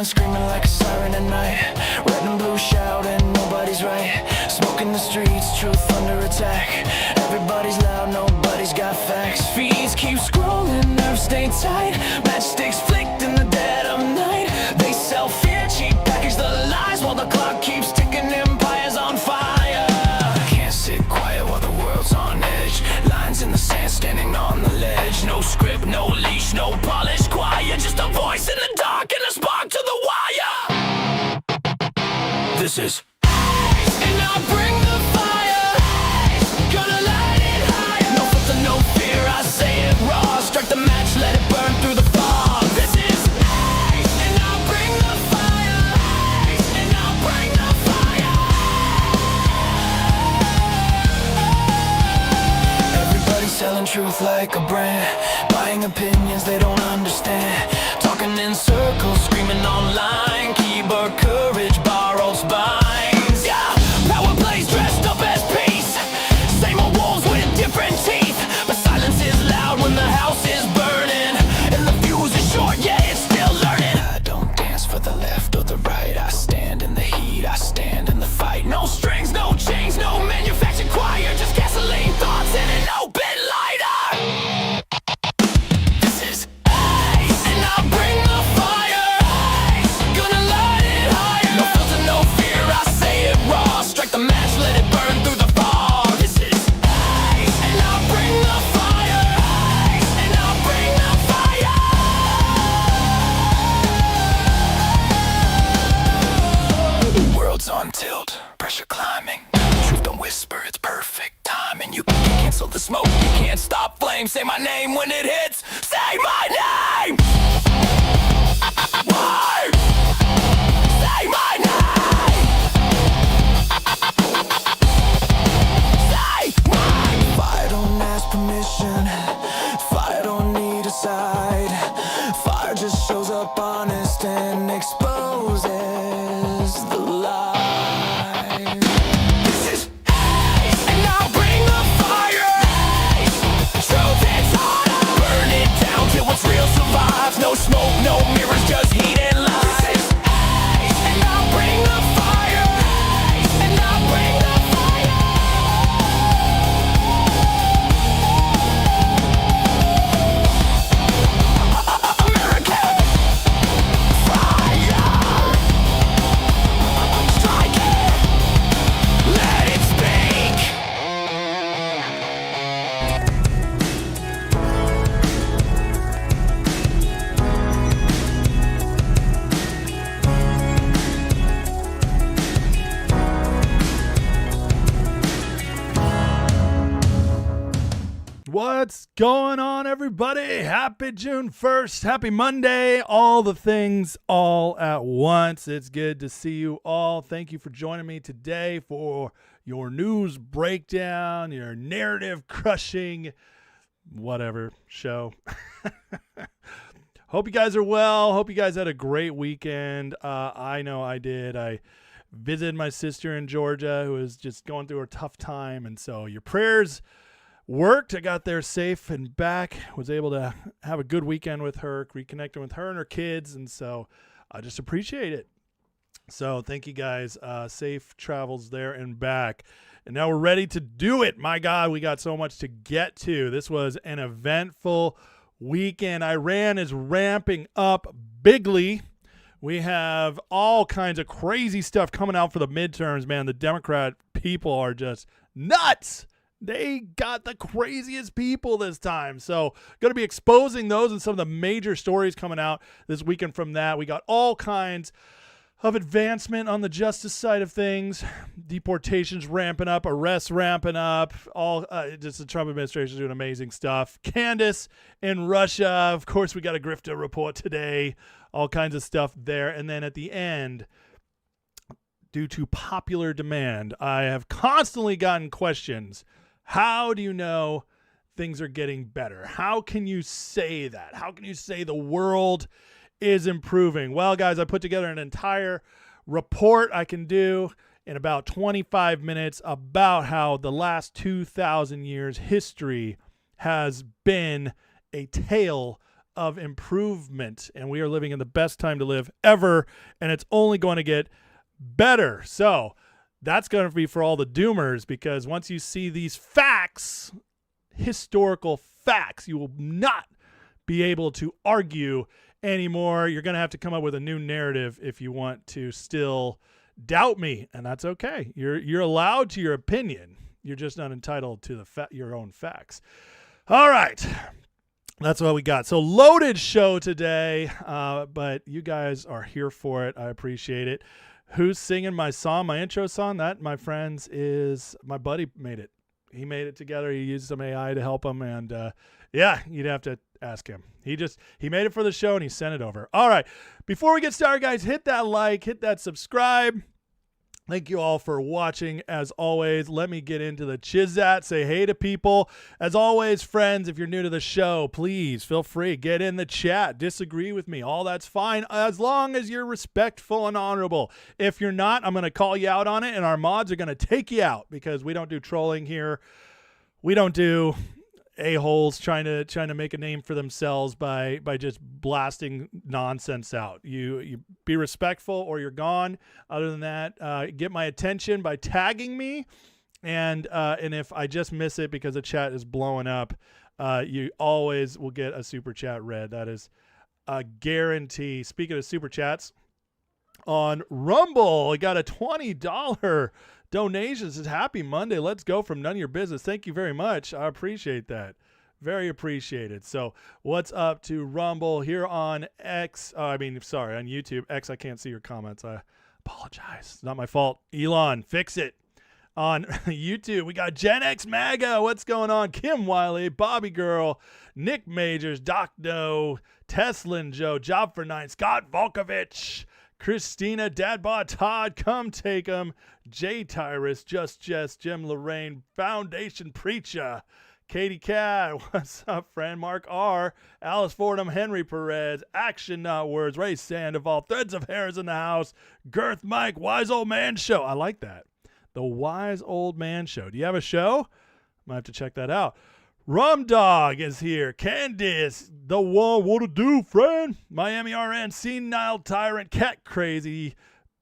gun screaming like a siren at night. Red and blue shouting, nobody's right. Smoke in the streets, truth under attack. Everybody's loud, nobody's got facts. Feeds keep scrolling, nerves stay tight. Matchsticks flicked in the dead of night. They sell fear, cheap package the lies, while the clock keeps ticking, empires on fire. Can't sit quiet while the world's on edge. Lines in the sand, standing on the ledge. No script, no leash, no polish, quiet. Just a voice in the dark and a spark to the wire. This is and I'll bring the fire. Gonna light it higher. No filter, no fear, I say it raw. Strike the match, let it burn through the fog. This is and I'll bring the fire. And I'll bring the fire. Everybody's selling truth like a brand, buying opinions they don't understand. Talking in circles, screaming online. Keyboard courage, borrowed spines. Yeah, power plays dressed up as peace. Same old wolves with different teeth. But silence is loud when the house is burning. And the fuse is short, yeah, it's still learning. I don't dance for the left or the right. I stand in the heat, I stand in the fight. No strings, no chains, no manufactured choir. Just gasoline thoughts and an open lighter. This is and I'll bring the fire. Gonna light it higher. No filter, no fear, I say it raw. Strike the match, let it burn through the fog. This is and I'll bring the fire. And I'll bring the fire. The world's on tilt, pressure climbing. Truth don't whisper, it's perfect timing. You can't cancel the smoke, you can't stop flame. Say my name when it hits, say my name. Why? Say my name. Say my name. Fire don't ask permission. Fire don't need a side. Fire just shows up honest and exposes the lie. This is and I'll bring the fire. Truth is harder. Burn it down till what's real survives. No smoke, no mirrors, just heat and lies. And I'll bring the fire. And I'll bring the fire. American fire. Strike it. Let it speak. What's going on, everybody? Happy June 1st. Happy Monday. All the things all at once. It's good to see you all. Thank you for joining me today for your news breakdown, your narrative crushing, whatever show. Hope you guys are well. Hope you guys had a great weekend. I know I did. I visited my sister in Georgia who is just going through a tough time. And so your prayers worked. I got there safe and back, was able to have a good weekend with her, reconnecting with her and her kids. And so I just appreciate it. So thank you guys. Safe travels there and back. And now we're ready to do it. My God, we got so much to get to. This was an eventful weekend. Iran is ramping up bigly. We have all kinds of crazy stuff coming out for the midterms, man. The Democrat people are just nuts. They got the craziest people this time. So going to be exposing those and some of the major stories coming out this weekend from that. We got all kinds of advancement on the justice side of things. Deportations ramping up, arrests ramping up. All just the Trump administration is doing amazing stuff. Candace in Russia. Of course, we got a grifter report today. All kinds of stuff there. And then at the end, due to popular demand, I have constantly gotten questions. How do you know things are getting better? How can you say that? How can you say the world is improving? Well, guys, I put together an entire report I can do in about 25 minutes about how the last 2,000 years history has been a tale of improvement, and we are living in the best time to live ever, and it's only going to get better. So that's going to be for all the doomers, because once you see these facts, historical facts, you will not be able to argue anymore. You're going to have to come up with a new narrative if you want to still doubt me, and that's okay. You're allowed to your opinion. You're just not entitled to your own facts. All right. That's what we got. So loaded show today, but you guys are here for it. I appreciate it. Who's singing my song, my intro song? That, my friends, is my buddy made it. He made it together. He used some AI to help him, and yeah, you'd have to ask him. He made it for the show, and he sent it over. All right. Before we get started, guys, hit that like, hit that subscribe. Thank you all for watching. As always, let me get into the chizat. Say hey to people. As always, friends, if you're new to the show, please feel free. Get in the chat. Disagree with me. All that's fine as long as you're respectful and honorable. If you're not, I'm going to call you out on it, and our mods are going to take you out, because we don't do trolling here. We don't do a-holes trying to make a name for themselves by just blasting nonsense out. You be respectful or you're gone. Other than that, get my attention by tagging me, and if I just miss it because the chat is blowing up, you always will get a super chat read. That is a guarantee. Speaking of super chats, on Rumble, we got a $20 donation. It says, happy Monday. Let's go from none of your business. Thank you very much. I appreciate that. Very appreciated. So what's up to Rumble here on X? On YouTube. X, I can't see your comments. I apologize. It's not my fault. Elon, fix it. On YouTube, we got Gen X MAGA. What's going on? Kim Wiley, Bobby Girl, Nick Majors, Doc No, Teslin Joe, Job for Nine, Scott Volkovich, Christina, Dadbot, Todd, Come Take 'em, Jay Tyrus, Just Jess, Jim Lorraine, Foundation Preacher, Katie Cat, what's up, friend? Mark R, Alice Fordham, Henry Perez, Action Not Words, Ray Sandoval, Threads of Hair is in the house, Girth Mike, Wise Old Man Show. I like that. The Wise Old Man Show. Do you have a show? Might have to check that out. Rum Dog is here. Candace, the one, what to do, friend? Miami RN, Senile Tyrant, Cat Crazy,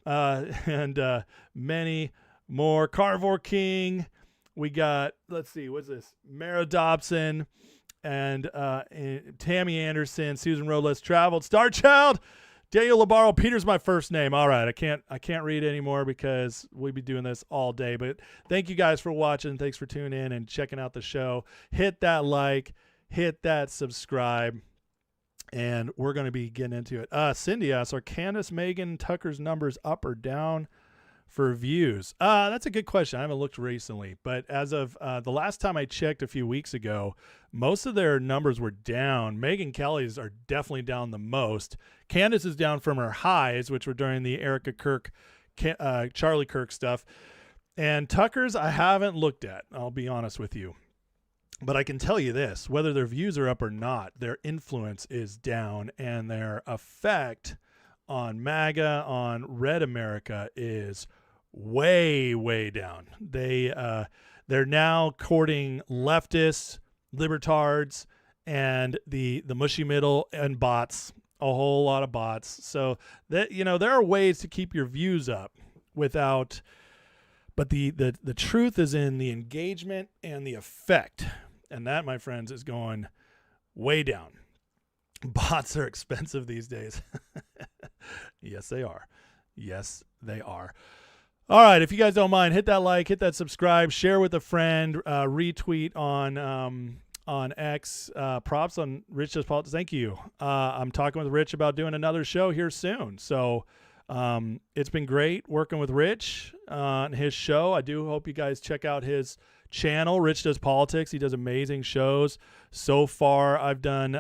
and many more. Carnivore King. We got, let's see, what's this? Mara Dobson and Tammy Anderson, Susan Robles Traveled, Star Child, Daniel Labaro. Peter's my first name. All right, I can't read anymore because we'd be doing this all day. But thank you guys for watching. Thanks for tuning in and checking out the show. Hit that like, hit that subscribe, and we're going to be getting into it. Cindy asks, are Candace, Megyn, Tucker's numbers up or down for views? That's a good question. I haven't looked recently, but as of the last time I checked a few weeks ago, most of their numbers were down. Megyn Kelly's are definitely down the most. Candace is down from her highs, which were during the Erica Kirk, Charlie Kirk stuff. And Tucker's I haven't looked at, I'll be honest with you. But I can tell you this, whether their views are up or not, their influence is down, and their effect on MAGA, on Red America, is way, way down. They're now courting leftists, libertards, and the mushy middle, and bots, a whole lot of bots. So that, there are ways to keep your views up without, but the truth is in the engagement and the effect. And that, my friends, is going way down. Bots are expensive these days. Yes, they are. Yes, they are. All right, if you guys don't mind, hit that like, hit that subscribe, share with a friend, retweet on X. Props on Rich Does Politics. Thank you. I'm talking with Rich about doing another show here soon. So it's been great working with Rich on his show. I do hope you guys check out his channel, Rich Does Politics. He does amazing shows. So far, I've done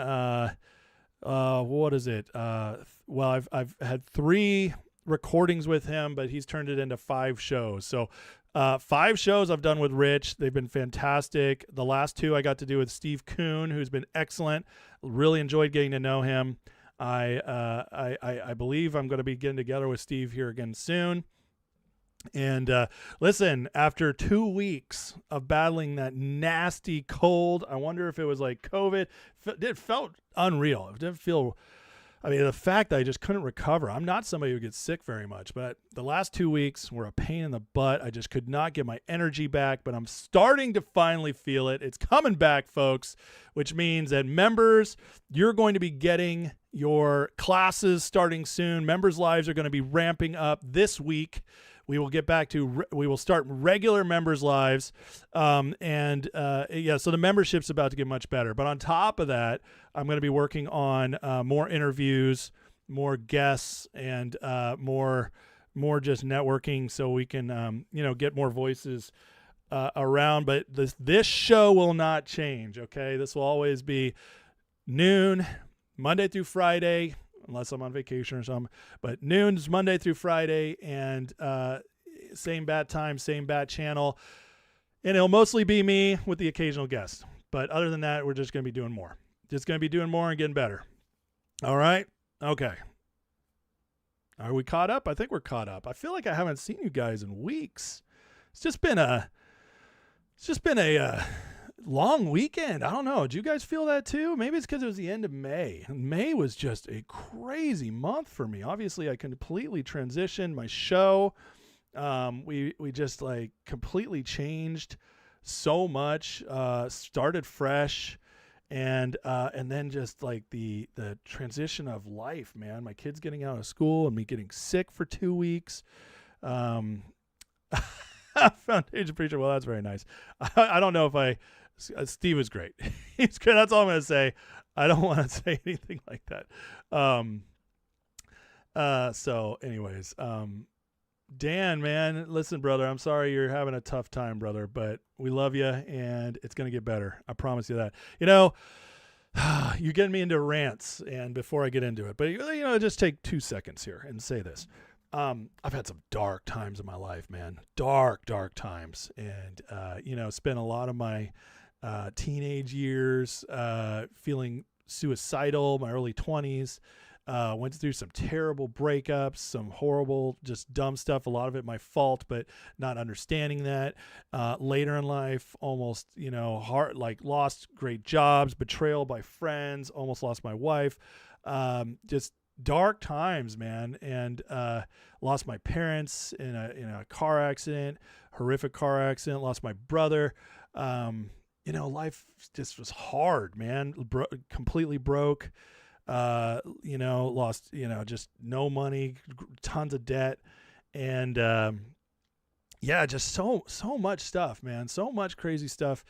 what is it? Well, I've had 3 recordings with him, but he's turned it into 5 shows. So 5 shows I've done with Rich. They've been fantastic. The last 2 I got to do with Steve Kuhn, who's been excellent. Really enjoyed getting to know him. I believe I'm going to be getting together with Steve here again soon. And listen, after 2 weeks of battling that nasty cold, I wonder if it was like COVID. It felt unreal. It didn't feel. I mean, the fact that I just couldn't recover. I'm not somebody who gets sick very much, but the last 2 weeks were a pain in the butt. I just could not get my energy back, but I'm starting to finally feel it. It's coming back, folks, which means that members, you're going to be getting your classes starting soon. Members' lives are going to be ramping up this week. We will get back to, we will start regular members' lives. So the membership's about to get much better. But on top of that, I'm going to be working on more interviews, more guests, and more just networking so we can, get more voices around. But this show will not change, okay? This will always be noon, Monday through Friday, unless I'm on vacation or something, but noon's Monday through Friday, and same bat time, same bat channel. And it'll mostly be me with the occasional guest. But other than that, we're just going to be doing more. Just going to be doing more and getting better. All right? Okay. Are we caught up? I think we're caught up. I feel like I haven't seen you guys in weeks. It's just been a long weekend. I don't know. Do you guys feel that too? Maybe it's because it was the end of May. May was just a crazy month for me. Obviously, I completely transitioned my show. We just like completely changed so much. Started fresh, and then just like the transition of life, man. My kids getting out of school and me getting sick for 2 weeks. Foundation preacher. Well, that's very nice. I don't know if Steve was great. He's good. That's all I'm going to say. I don't want to say anything like that. So anyways, Dan, man, listen, brother, I'm sorry you're having a tough time, brother, but we love you and it's going to get better. I promise you that. You're getting me into rants, and before I get into it, but just take 2 seconds here and say this. I've had some dark times in my life, man. Dark times. And, spent a lot of my teenage years feeling suicidal, my early 20s. Went through some terrible breakups, some horrible, just dumb stuff. A lot of it my fault, but not understanding that. Later in life, almost, lost great jobs, betrayal by friends, almost lost my wife. Just dark times, man. And lost my parents in a car accident, horrific car accident, lost my brother. Life just was hard, man. Completely broke. Lost, just no money, tons of debt, and just so much stuff, man. So much crazy stuff.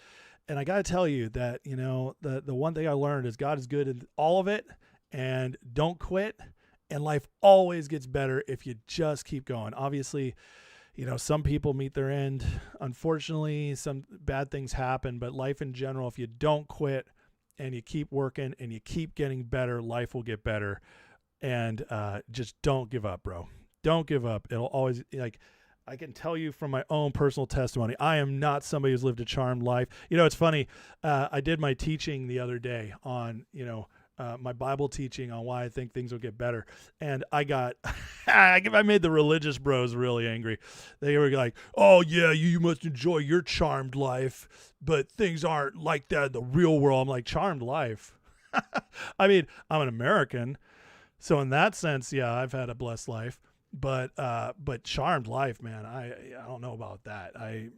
And I got to tell you that, the one thing I learned is God is good in all of it, and don't quit. And life always gets better if you just keep going. Obviously, some people meet their end. Unfortunately, some bad things happen, but life in general, if you don't quit and you keep working and you keep getting better, life will get better. And just don't give up, bro. Don't give up. It'll always, I can tell you from my own personal testimony, I am not somebody who's lived a charmed life. It's funny. I did my teaching the other day on, my Bible teaching on why I think things will get better. And I made the religious bros really angry. They were like, oh yeah, you must enjoy your charmed life, but things aren't like that in the real world. I'm like, charmed life? I mean, I'm an American. So in that sense, yeah, I've had a blessed life, but charmed life, man. I don't know about that. I've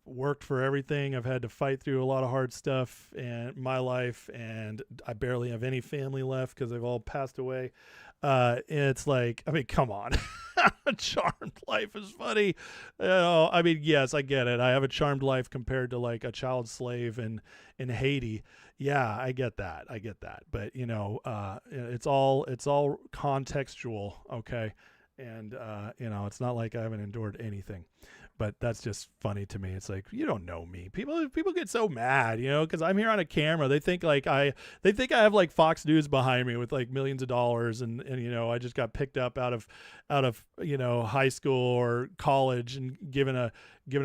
worked for everything. I've had to fight through a lot of hard stuff in my life, and I barely have any family left because they've all passed away. It's like, I mean, come on. A charmed life is funny. Yes, I get it. I have a charmed life compared to like a child slave in Haiti. Yeah, I get that. But it's all contextual. Okay. And, it's not like I haven't endured anything. But that's just funny to me. It's like, you don't know me. People get so mad, because I'm here on a camera. They think I have like Fox News behind me with like millions of dollars, and I just got picked up out of high school or college and given a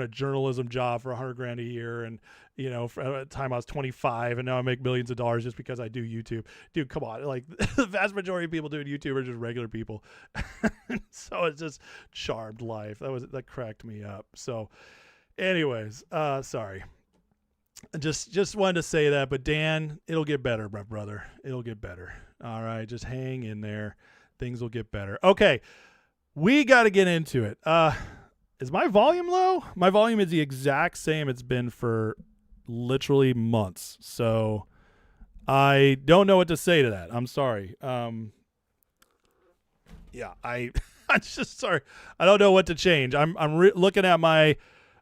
journalism job for $100,000 a year, and you know, for a time I was 25 and now I make millions of dollars just because I do YouTube. Dude, come on. Like the vast majority of people doing YouTube are just regular people. So it's just charmed life. That cracked me up. So anyways, sorry. Just wanted to say that, but Dan, it'll get better, my brother. It'll get better. All right. Just hang in there. Things will get better. Okay. We got to get into it. Is my volume low? My volume is the exact same it's been for literally months. So I don't know what to say to that. I'm sorry. Yeah, I'm just sorry. I don't know what to change. I'm looking at my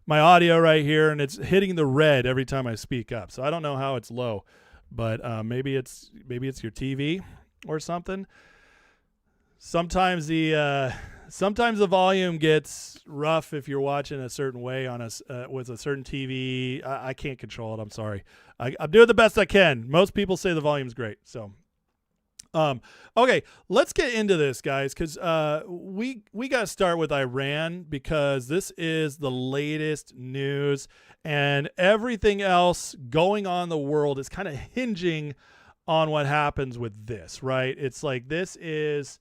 audio right here, and it's hitting the red every time I speak up. So I don't know how it's low, but maybe it's your TV or something. Sometimes the volume gets rough if you're watching a certain way on with a certain TV. I can't control it. I'm sorry. I'm doing the best I can. Most people say the volume's great. So, okay, let's get into this, guys, because we got to start with Iran because this is the latest news, and everything else going on in the world is kind of hinging on what happens with this, right? It's like this is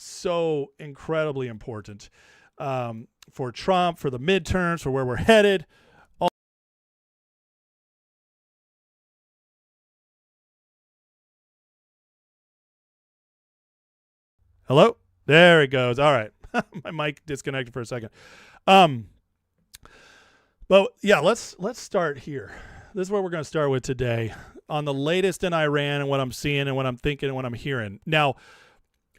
so incredibly important for Trump, for the midterms, for where we're headed. Hello? There it goes. All right. My mic disconnected for a second. But yeah, let's start here. This is what we're going to start with today on the latest in Iran and what I'm seeing and what I'm thinking and what I'm hearing. Now,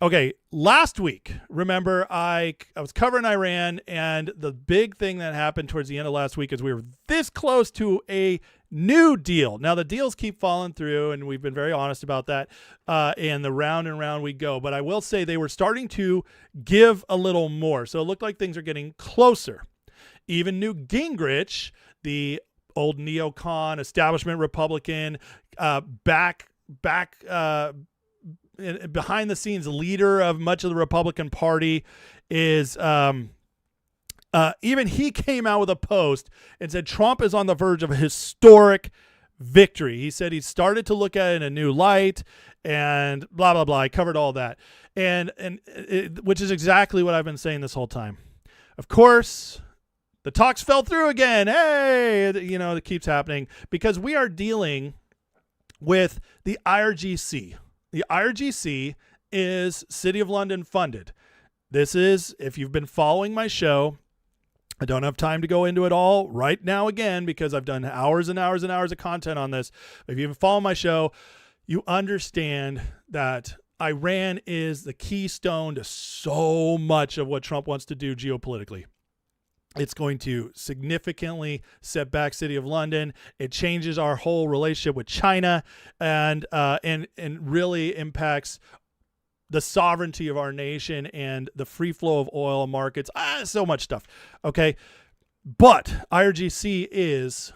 okay, last week, remember, I was covering Iran, and the big thing that happened towards the end of last week is we were this close to a new deal. Now, the deals keep falling through, and we've been very honest about that, and the round and round we go. But I will say they were starting to give a little more, so it looked like things are getting closer. Even Newt Gingrich, the old neocon, establishment Republican, behind the scenes leader of much of the Republican Party, is even he came out with a post and said Trump is on the verge of a historic victory. He said he started to look at it in a new light and blah, blah, blah. I covered all that. Which is exactly what I've been saying this whole time. Of course, the talks fell through again. Hey, it keeps happening because we are dealing with the IRGC. The IRGC is City of London funded. This is, if you've been following my show, I don't have time to go into it all right now again because I've done hours and hours and hours of content on this. If you've been following my show, you understand that Iran is the keystone to so much of what Trump wants to do geopolitically. It's going to significantly set back City of London. It changes our whole relationship with China and really impacts the sovereignty of our nation and the free flow of oil markets. So much stuff. Okay. But IRGC is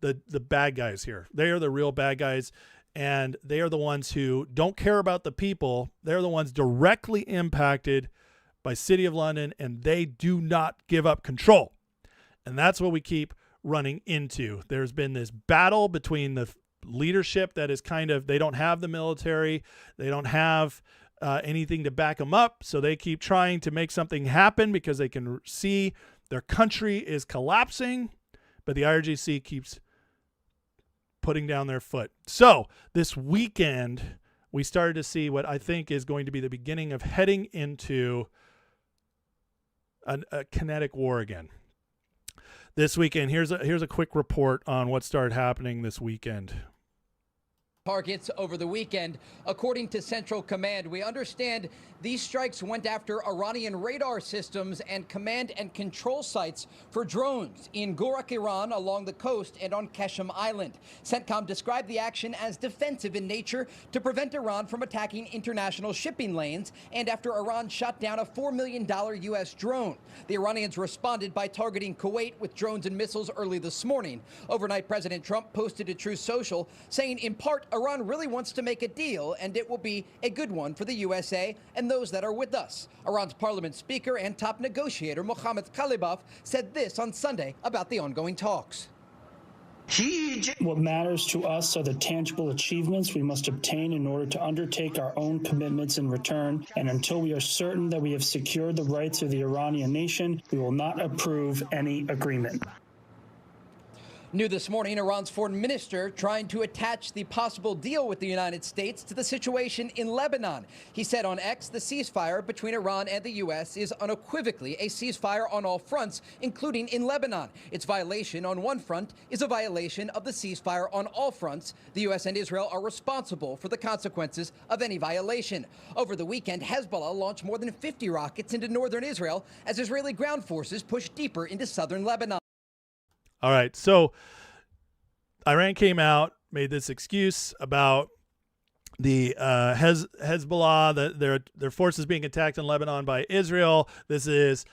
the bad guys here. They are the real bad guys, and they are the ones who don't care about the people. They're the ones directly impacted by City of London, and they do not give up control. And that's what we keep running into. There's been this battle between the leadership that is they don't have the military. They don't have anything to back them up. So they keep trying to make something happen because they can see their country is collapsing, but the IRGC keeps putting down their foot. So this weekend, we started to see what I think is going to be the beginning of heading into a kinetic war again. This weekend, here's a quick report on what started happening this weekend. Targets over the weekend. According to Central Command, we understand these strikes went after Iranian radar systems and command and control sites for drones in Gorak, Iran, along the coast and on Keshem Island. CENTCOM described the action as defensive in nature to prevent Iran from attacking international shipping lanes and after Iran shot down a $4 million U.S. drone. The Iranians responded by targeting Kuwait with drones and missiles early this morning. Overnight, President Trump posted to Truth Social saying, in part, Iran really wants to make a deal, and it will be a good one for the USA and those that are with us. Iran's parliament speaker and top negotiator Mohammad Khalibaf said this on Sunday about the ongoing talks. What matters to us are the tangible achievements we must obtain in order to undertake our own commitments in return. And until we are certain that we have secured the rights of the Iranian nation, we will not approve any agreement. New this morning, Iran's foreign minister trying to attach the possible deal with the United States to the situation in Lebanon. He said on X, the ceasefire between Iran and the U.S. is unequivocally a ceasefire on all fronts, including in Lebanon. Its violation on one front is a violation of the ceasefire on all fronts. The U.S. and Israel are responsible for the consequences of any violation. Over the weekend, Hezbollah launched more than 50 rockets into northern Israel as Israeli ground forces push deeper into southern Lebanon. All right, so Iran came out, made this excuse about the Hezbollah, that their forces being attacked in Lebanon by Israel. This is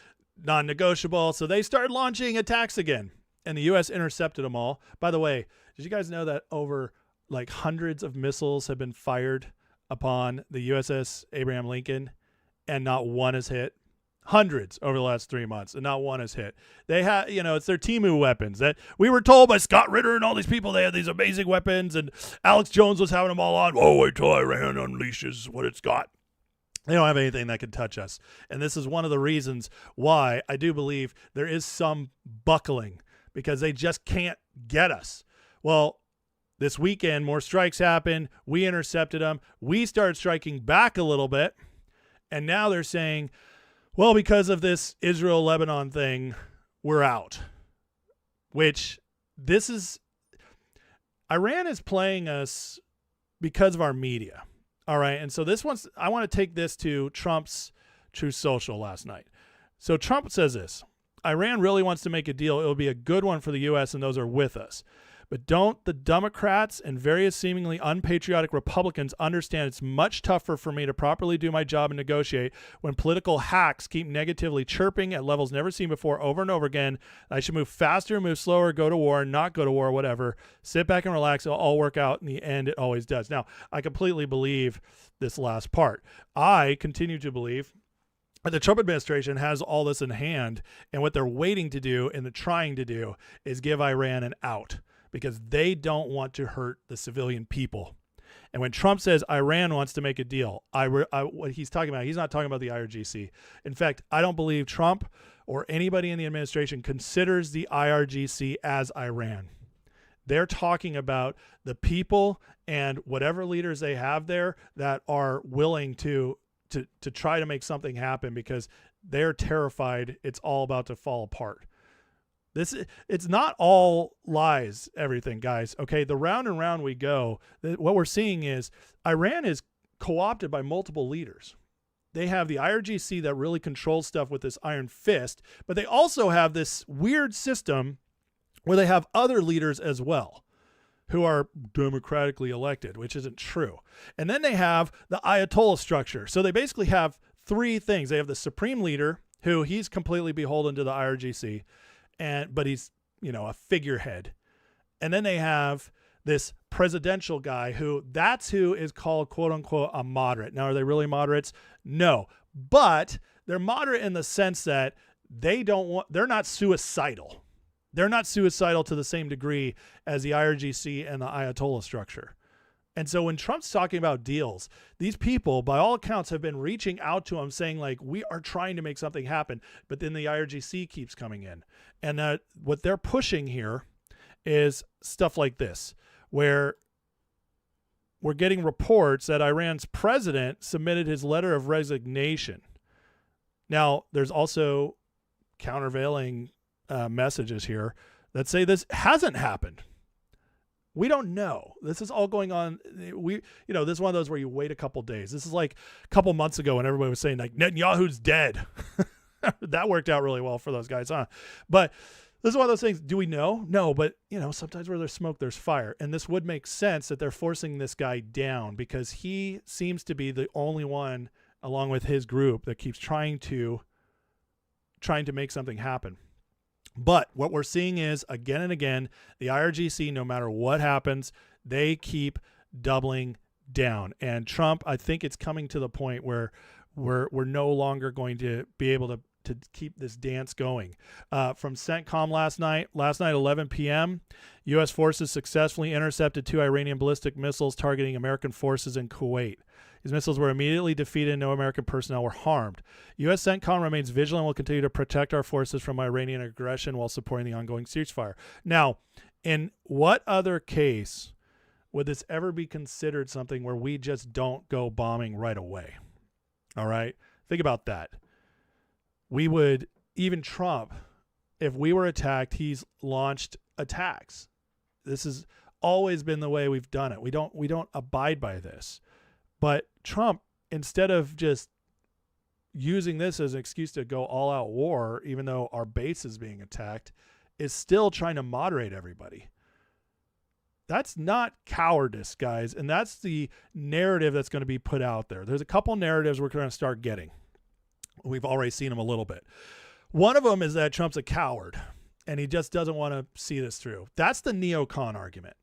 non-negotiable. So they started launching attacks again, and the U.S. intercepted them all. By the way, did you guys know that over like hundreds of missiles have been fired upon the USS Abraham Lincoln, and not one is hit? Hundreds over the last 3 months, and not one is hit. They have, it's their Timu weapons that we were told by Scott Ritter and all these people they had these amazing weapons, and Alex Jones was having them all on. Oh, wait till Iran unleashes what it's got. They don't have anything that can touch us. And this is one of the reasons why I do believe there is some buckling, because they just can't get us. Well, this weekend, more strikes happened. We intercepted them. We started striking back a little bit. And now they're saying, well, because of this Israel-Lebanon thing, we're out. Which Iran is playing us because of our media. All right. And so I want to take this to Trump's Truth Social last night. So Trump says this: Iran really wants to make a deal. It will be a good one for the U.S. and those are with us. But don't the Democrats and various seemingly unpatriotic Republicans understand it's much tougher for me to properly do my job and negotiate when political hacks keep negatively chirping at levels never seen before over and over again? I should move faster, move slower, go to war, not go to war, whatever. Sit back and relax. It'll all work out in the end. It always does. Now, I completely believe this last part. I continue to believe the Trump administration has all this in hand, and what they're waiting to do and they're trying to do is give Iran an out, because they don't want to hurt the civilian people. And when Trump says Iran wants to make a deal, what he's talking about, he's not talking about the IRGC. In fact, I don't believe Trump or anybody in the administration considers the IRGC as Iran. They're talking about the people and whatever leaders they have there that are willing to try to make something happen, because they're terrified it's all about to fall apart. It's not all lies, everything, guys. Okay, the round and round we go. What we're seeing is Iran is co-opted by multiple leaders. They have the IRGC that really controls stuff with this iron fist, but they also have this weird system where they have other leaders as well who are democratically elected, which isn't true. And then they have the Ayatollah structure. So they basically have three things. They have the supreme leader, who he's completely beholden to the IRGC. But he's, a figurehead. And then they have this presidential guy who is called, quote unquote, a moderate. Now, are they really moderates? No, but they're moderate in the sense that they're not suicidal. They're not suicidal to the same degree as the IRGC and the Ayatollah structure. And so when Trump's talking about deals, these people, by all accounts, have been reaching out to him saying, like, we are trying to make something happen. But then the IRGC keeps coming in. And what they're pushing here is stuff like this, where we're getting reports that Iran's president submitted his letter of resignation. Now, there's also countervailing messages here that say this hasn't happened. We don't know. This is all going on. This is one of those where you wait a couple days. This is like a couple months ago when everybody was saying, like, Netanyahu's dead. That worked out really well for those guys, huh? But this is one of those things. Do we know? No, but sometimes where there's smoke, there's fire. And this would make sense that they're forcing this guy down, because he seems to be the only one, along with his group, that keeps trying to make something happen. But what we're seeing is, again and again, the IRGC, no matter what happens, they keep doubling down. And Trump, I think it's coming to the point where we're no longer going to be able to keep this dance going. From CENTCOM last night 11 p.m., U.S. forces successfully intercepted 2 Iranian ballistic missiles targeting American forces in Kuwait. These missiles were immediately defeated and no American personnel were harmed. U.S. CENTCOM remains vigilant and will continue to protect our forces from Iranian aggression while supporting the ongoing ceasefire. Now, in what other case would this ever be considered something where we just don't go bombing right away? All right? Think about that. We would, even Trump, if we were attacked, he's launched attacks. This has always been the way we've done it. We don't abide by this. But Trump, instead of just using this as an excuse to go all out war, even though our base is being attacked, is still trying to moderate everybody. That's not cowardice, guys. And that's the narrative that's going to be put out there. There's a couple narratives we're going to start getting. We've already seen them a little bit. One of them is that Trump's a coward and he just doesn't want to see this through. That's the neocon argument.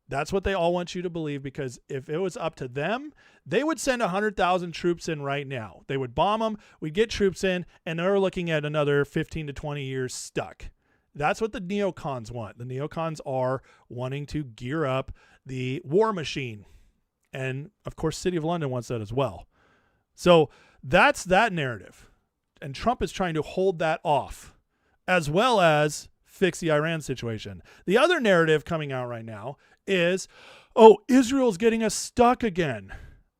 That's what they all want you to believe, because if it was up to them, they would send 100,000 troops in right now. They would bomb them, we'd get troops in, and they're looking at another 15 to 20 years stuck. That's what the neocons want. The neocons are wanting to gear up the war machine. And, of course, City of London wants that as well. So that's that narrative. And Trump is trying to hold that off, as well as fix the Iran situation. The other narrative coming out right now is, oh, Israel's getting us stuck again,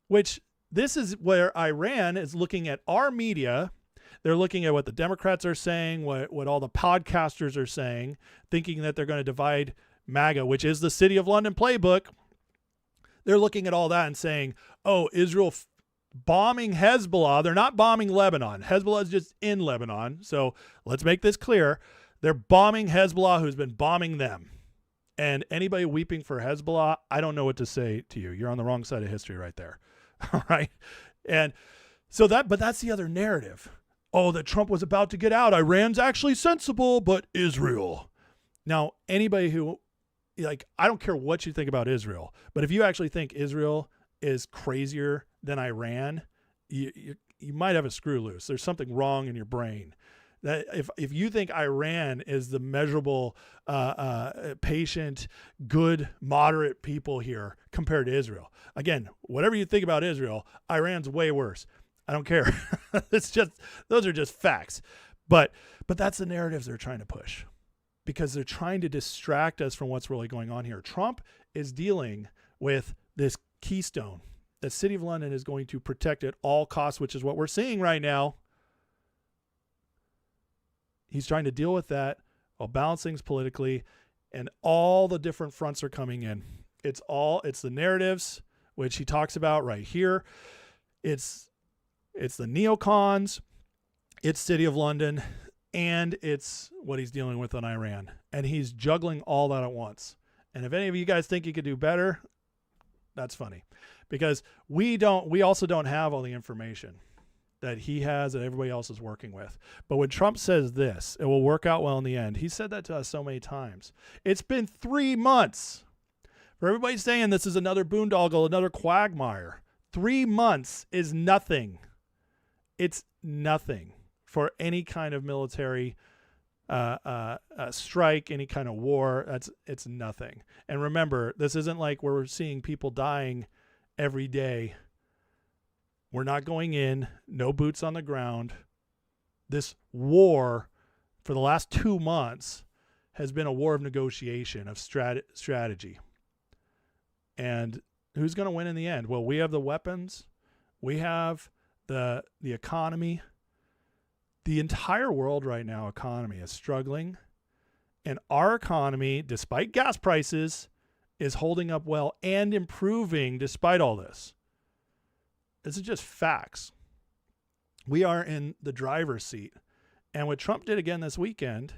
which this is where Iran is looking at our media. They're looking at what the Democrats are saying, what all the podcasters are saying, thinking that they're going to divide MAGA, which is the City of London playbook. They're looking at all that and saying, oh, Israel bombing Hezbollah. They're not bombing Lebanon. Hezbollah is just in Lebanon. So let's make this clear. They're bombing Hezbollah, who's been bombing them. And anybody weeping for Hezbollah, I don't know what to say to you. You're on the wrong side of history right there. All right. And so but that's the other narrative. Oh, that Trump was about to get out. Iran's actually sensible, but Israel. Now, anybody who, I don't care what you think about Israel, but if you actually think Israel is crazier than Iran, you might have a screw loose. There's something wrong in your brain. That if you think Iran is the measurable, patient, good, moderate people here compared to Israel, again, whatever you think about Israel, Iran's way worse. I don't care. Those are just facts. But that's the narratives they're trying to push, because they're trying to distract us from what's really going on here. Trump is dealing with this keystone. The City of London is going to protect at all costs, which is what we're seeing right now. He's trying to deal with that while balancing things politically, and all the different fronts are coming in. It's the narratives, which he talks about right here. It's the neocons, it's City of London, and it's what he's dealing with on Iran. And he's juggling all that at once. And if any of you guys think he could do better, that's funny, because we also don't have all the information that he has that everybody else is working with. But when Trump says this, it will work out well in the end. He said that to us so many times. It's been 3 months for everybody saying this is another boondoggle, another quagmire. 3 months is nothing. It's nothing for any kind of military strike, any kind of war. It's nothing. And remember, this isn't like we're seeing people dying every day. We're not going in, no boots on the ground. This war for the last 2 months has been a war of negotiation, of strategy. And who's going to win in the end? Well, we have the weapons. We have the economy. The entire world right now, economy is struggling. And our economy, despite gas prices, is holding up well and improving despite all this. This is just facts. We are in the driver's seat. And what Trump did again this weekend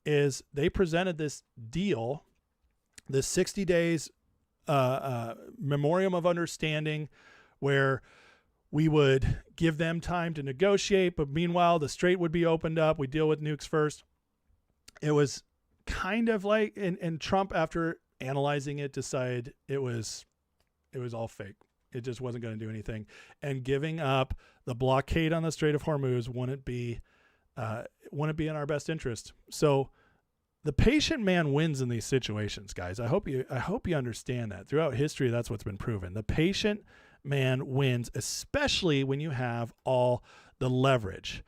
is they presented this deal, this 60 days memorandum of understanding, where we would give them time to negotiate, but meanwhile the strait would be opened up. We deal with nukes first. It was kind of like, and Trump, after analyzing it, decided it was all fake. It just wasn't going to do anything. And giving up the blockade on the Strait of Hormuz wouldn't be wouldn't be in our best interest. So the patient man wins in these situations, guys. I hope you understand that. Throughout history, that's what's been proven. The patient man wins, especially when you have all the leverage.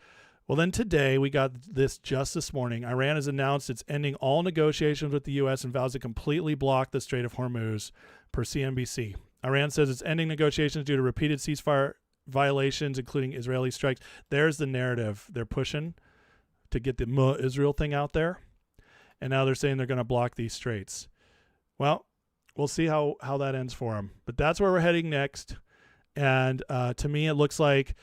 Well, then today, we got this just this morning. Iran has announced it's ending all negotiations with the U.S. and vows to completely block the Strait of Hormuz, per CNBC. Iran says it's ending negotiations due to repeated ceasefire violations, including Israeli strikes. There's the narrative they're pushing to get the Israel thing out there. And now they're saying they're going to block these straits. Well, we'll see how that ends for them. But that's where we're heading next. And to me, it looks like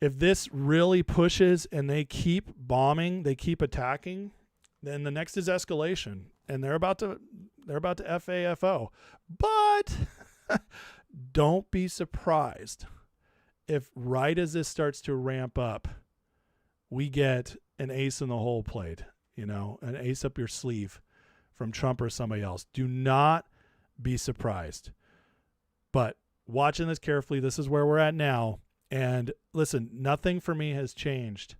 if this really pushes and they keep bombing, they keep attacking, then the next is escalation. And they're about to FAFO. But don't be surprised if right as this starts to ramp up, we get an ace in the hole played, an ace up your sleeve from Trump or somebody else. Do not be surprised. But watching this carefully, this is where we're at now. And listen, nothing for me has changed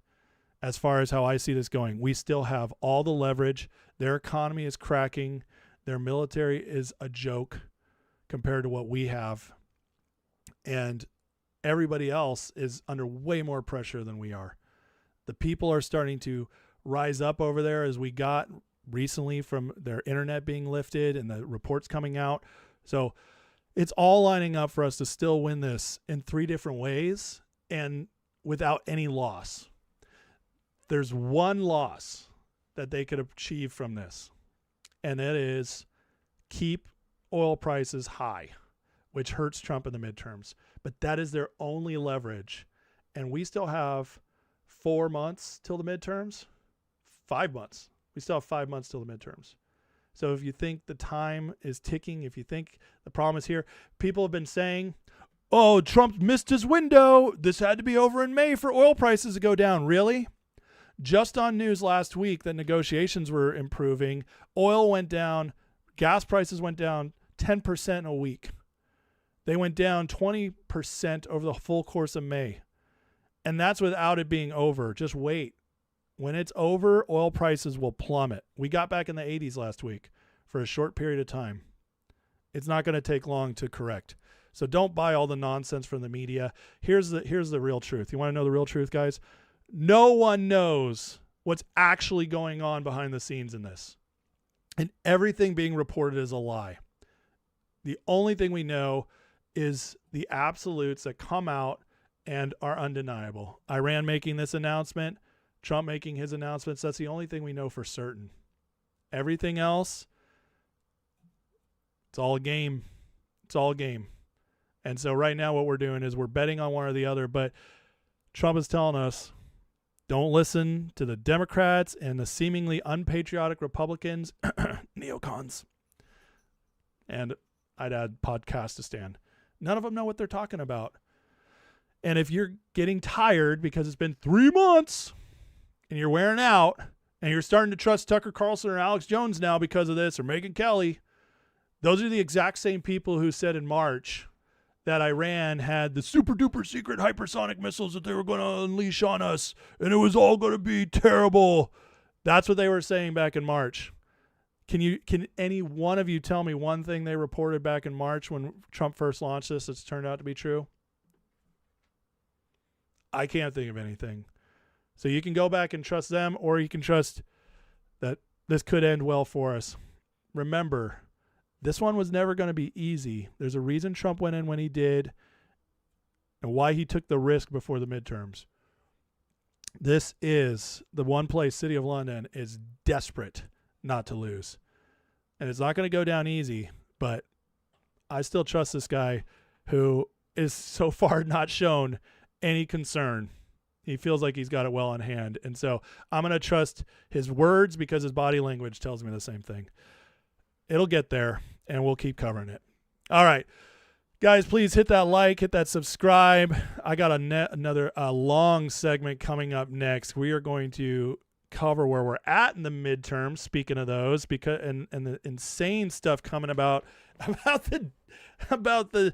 as far as how I see this going. We still have all the leverage. Their economy is cracking. Their military is a joke compared to what we have. And everybody else is under way more pressure than we are. The people are starting to rise up over there, as we got recently from their internet being lifted and the reports coming out. So it's all lining up for us to still win this in 3 different ways and without any loss. There's one loss that they could achieve from this, and that is keep oil prices high, which hurts Trump in the midterms. But that is their only leverage. And we still have 4 months till the midterms, 5 months. We still have 5 months till the midterms. So if you think the time is ticking, if you think the problem is here, people have been saying, oh, Trump missed his window. This had to be over in May for oil prices to go down. Really? Just on news last week that negotiations were improving. Oil went down. Gas prices went down 10% in a week. They went down 20% over the full course of May. And that's without it being over. Just wait. When it's over, oil prices will plummet. We got back in the 80s last week for a short period of time. It's not going to take long to correct. So don't buy all the nonsense from the media. Here's the real truth. You want to know the real truth, guys? No one knows what's actually going on behind the scenes in this. And everything being reported is a lie. The only thing we know is the absolutes that come out and are undeniable. Iran making this announcement, Trump making his announcements, that's the only thing we know for certain. Everything else, it's all a game. It's all a game. And so right now what we're doing is we're betting on one or the other, but Trump is telling us, don't listen to the Democrats and the seemingly unpatriotic Republicans, neocons. And I'd add Podcastistan. None of them know what they're talking about. And if you're getting tired because it's been 3 months and you're wearing out and you're starting to trust Tucker Carlson or Alex Jones now because of this, or Megyn Kelly, those are the exact same people who said in March that Iran had the super duper secret hypersonic missiles that they were going to unleash on us and it was all going to be terrible. That's what they were saying back in March. Can any one of you tell me one thing they reported back in March when Trump first launched this that's turned out to be true? I can't think of anything. So you can go back and trust them, or you can trust that this could end well for us. Remember, this one was never going to be easy. There's a reason Trump went in when he did and why he took the risk before the midterms. This is the one place, City of London, is desperate not to lose. And it's not going to go down easy, but I still trust this guy who is so far not shown any concern. He feels like he's got it well in hand. And so I'm going to trust his words because his body language tells me the same thing. It'll get there, and we'll keep covering it. All right. Guys, please hit that like, hit that subscribe. I got another long segment coming up next. We are going to cover where we're at in the midterms, speaking of those, because and the insane stuff coming about the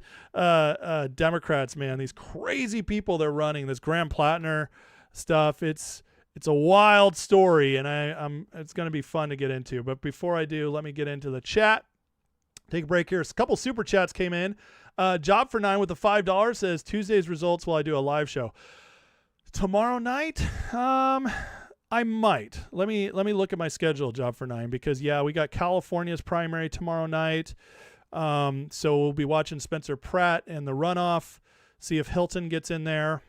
Democrats, man. These crazy people they're running, this Platner stuff. It's It's a wild story, and it's going to be fun to get into. But before I do, let me get into the chat. Take a break here. A couple super chats came in. Job for 9 with the $5 says Tuesday's results while I do a live show. Tomorrow night, I might. Let me look at my schedule, Job for 9, because we got California's primary tomorrow night. So we'll be watching Spencer Pratt and the runoff, see if Hilton gets in there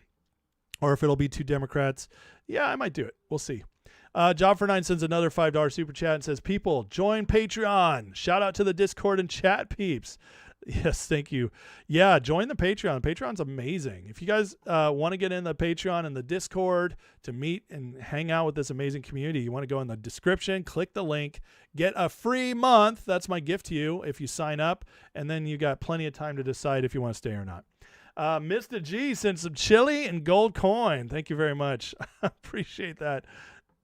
or if it'll be 2 Democrats. Yeah, I might do it. We'll see. Job for 9 sends another $5 super chat and says, people, join Patreon. Shout out to the Discord and chat peeps. Yes, thank you. Yeah, join the Patreon. Patreon's amazing. If you guys want to get in the Patreon and the Discord to meet and hang out with this amazing community, you want to go in the description, click the link, get a free month. That's my gift to you if you sign up, and then you got plenty of time to decide if you want to stay or not. Mr. G sent some chili and gold coin. Thank you very much. I appreciate that.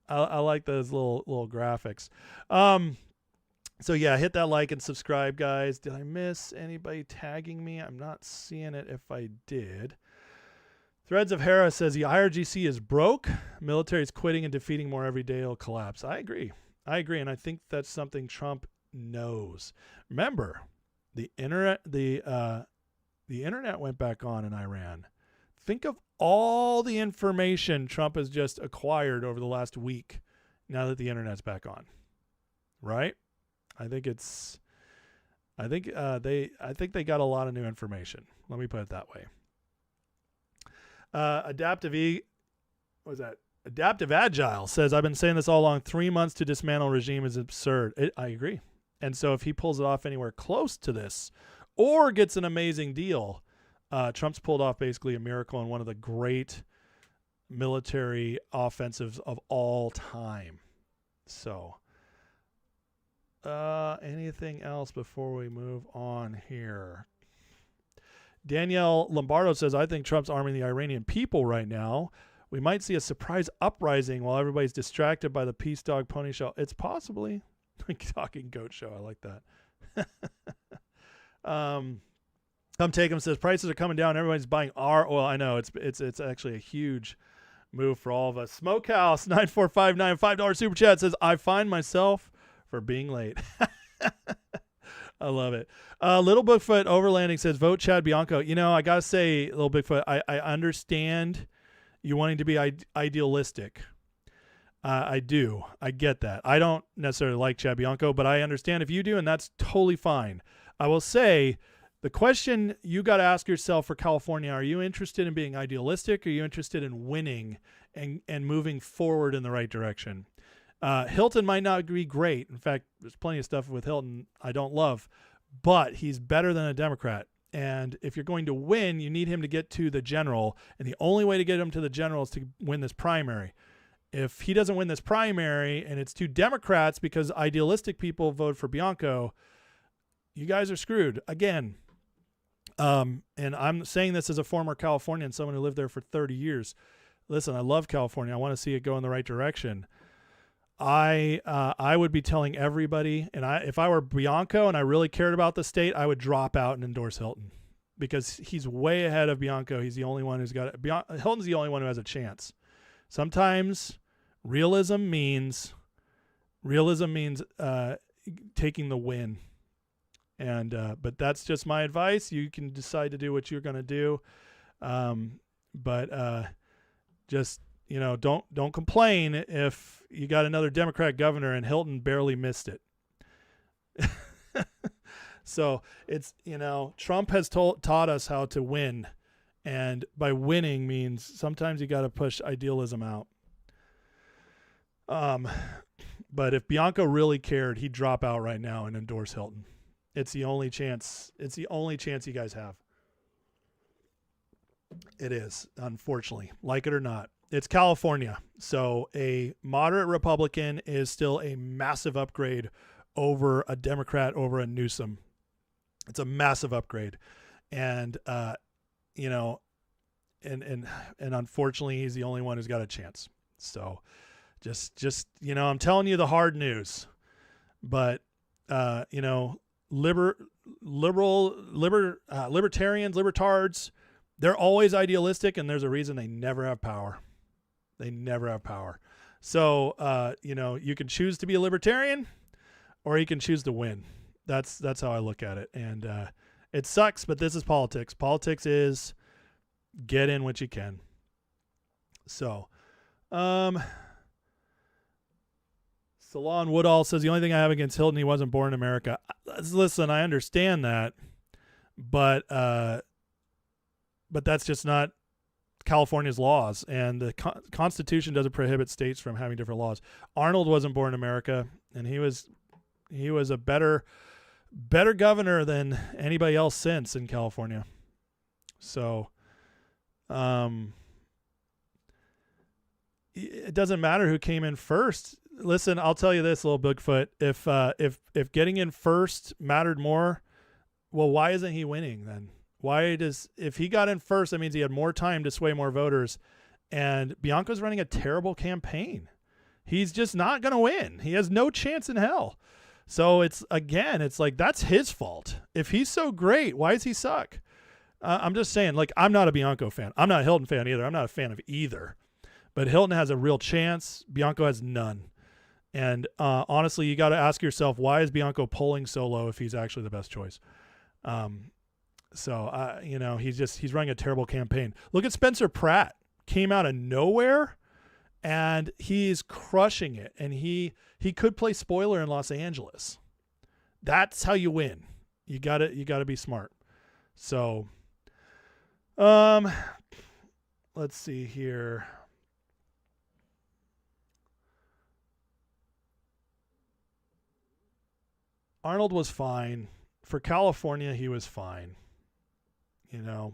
I like those little graphics. So yeah, hit that like and subscribe, guys. Did I miss anybody tagging me? I'm not seeing it if I did. Threads of Hera says the IRGC is broke. Military is quitting and defeating more every day. It'll collapse. I agree. And I think that's something Trump knows. Remember, the internet went back on in Iran. Think of all the information Trump has just acquired over the last week now that the internet's back on. Right? I think they got a lot of new information. Let me put it that way. Adaptive Agile says, I've been saying this all along. 3 months to dismantle regime is absurd. I agree. And so if he pulls it off anywhere close to this or gets an amazing deal, Trump's pulled off basically a miracle in one of the great military offensives of all time. So, anything else before we move on here? Danielle Lombardo says, I think Trump's arming the Iranian people right now. We might see a surprise uprising while everybody's distracted by the peace dog pony show. It's possibly talking goat show. I like that. Come Take 'em says prices are coming down. Everybody's buying our oil. I know it's actually a huge move for all of us. Smokehouse 9459 $5 super chat says, I find myself for being late. I love it. Little Bigfoot Overlanding says, vote Chad Bianco. You know, I got to say, Little Bigfoot, I understand you wanting to be idealistic. I do. I get that. I don't necessarily like Chad Bianco, but I understand if you do, and that's totally fine. I will say the question you got to ask yourself for California, are you interested in being idealistic? Or are you interested in winning and moving forward in the right direction? Hilton might not be great. In fact, there's plenty of stuff with Hilton I don't love, but he's better than a Democrat. And if you're going to win, you need him to get to the general. And the only way to get him to the general is to win this primary. If he doesn't win this primary and it's 2 Democrats because idealistic people vote for Bianco, you guys are screwed again. And I'm saying this as a former Californian, someone who lived there for 30 years. Listen, I love California. I want to see it go in the right direction. I would be telling everybody, and if I were Bianco and I really cared about the state, I would drop out and endorse Hilton because he's way ahead of Bianco. He's the only one who's got it. Hilton's the only one who has a chance. Sometimes realism means taking the win. And but that's just my advice. You can decide to do what you're going to do. But just, you know, don't complain if you got another Democrat governor and Hilton barely missed it. So it's, you know, Trump has taught us how to win. And by winning means sometimes you got to push idealism out. But if Bianco really cared, he'd drop out right now and endorse Hilton. It's the only chance. It's the only chance you guys have. It is, unfortunately, like it or not. It's California. So a moderate Republican is still a massive upgrade over a Democrat, over a Newsom. It's a massive upgrade. And, you know, and unfortunately, he's the only one who's got a chance. So just, you know, I'm telling you the hard news, but, you know, libertarians, libertards, they're always idealistic, and there's a reason they never have power. They never have power. So, you can choose to be a libertarian or you can choose to win. That's how I look at it. And it sucks, but this is politics. Politics is get in what you can. So, Salon Woodall says the only thing I have against Hilton, he wasn't born in America. Listen, I understand that, but that's just not California's laws, and the Constitution doesn't prohibit states from having different laws. Arnold wasn't born in America, and he was a better governor than anybody else since in California. So, it doesn't matter who came in first. Listen, I'll tell you this, little Bigfoot. If getting in first mattered more, well, why isn't he winning then? If he got in first, that means he had more time to sway more voters. And Bianco's running a terrible campaign. He's just not going to win. He has no chance in hell. So it's like, that's his fault. If he's so great, why does he suck? I'm just saying, like, I'm not a Bianco fan. I'm not a Hilton fan either. I'm not a fan of either. But Hilton has a real chance. Bianco has none. And honestly, you got to ask yourself, why is Bianco polling so low if he's actually the best choice? He's running a terrible campaign. Look at Spencer Pratt. Came out of nowhere, and he's crushing it. And he could play spoiler in Los Angeles. That's how you win. You gotta be smart. So, let's see here. Arnold was fine. For California, he was fine. I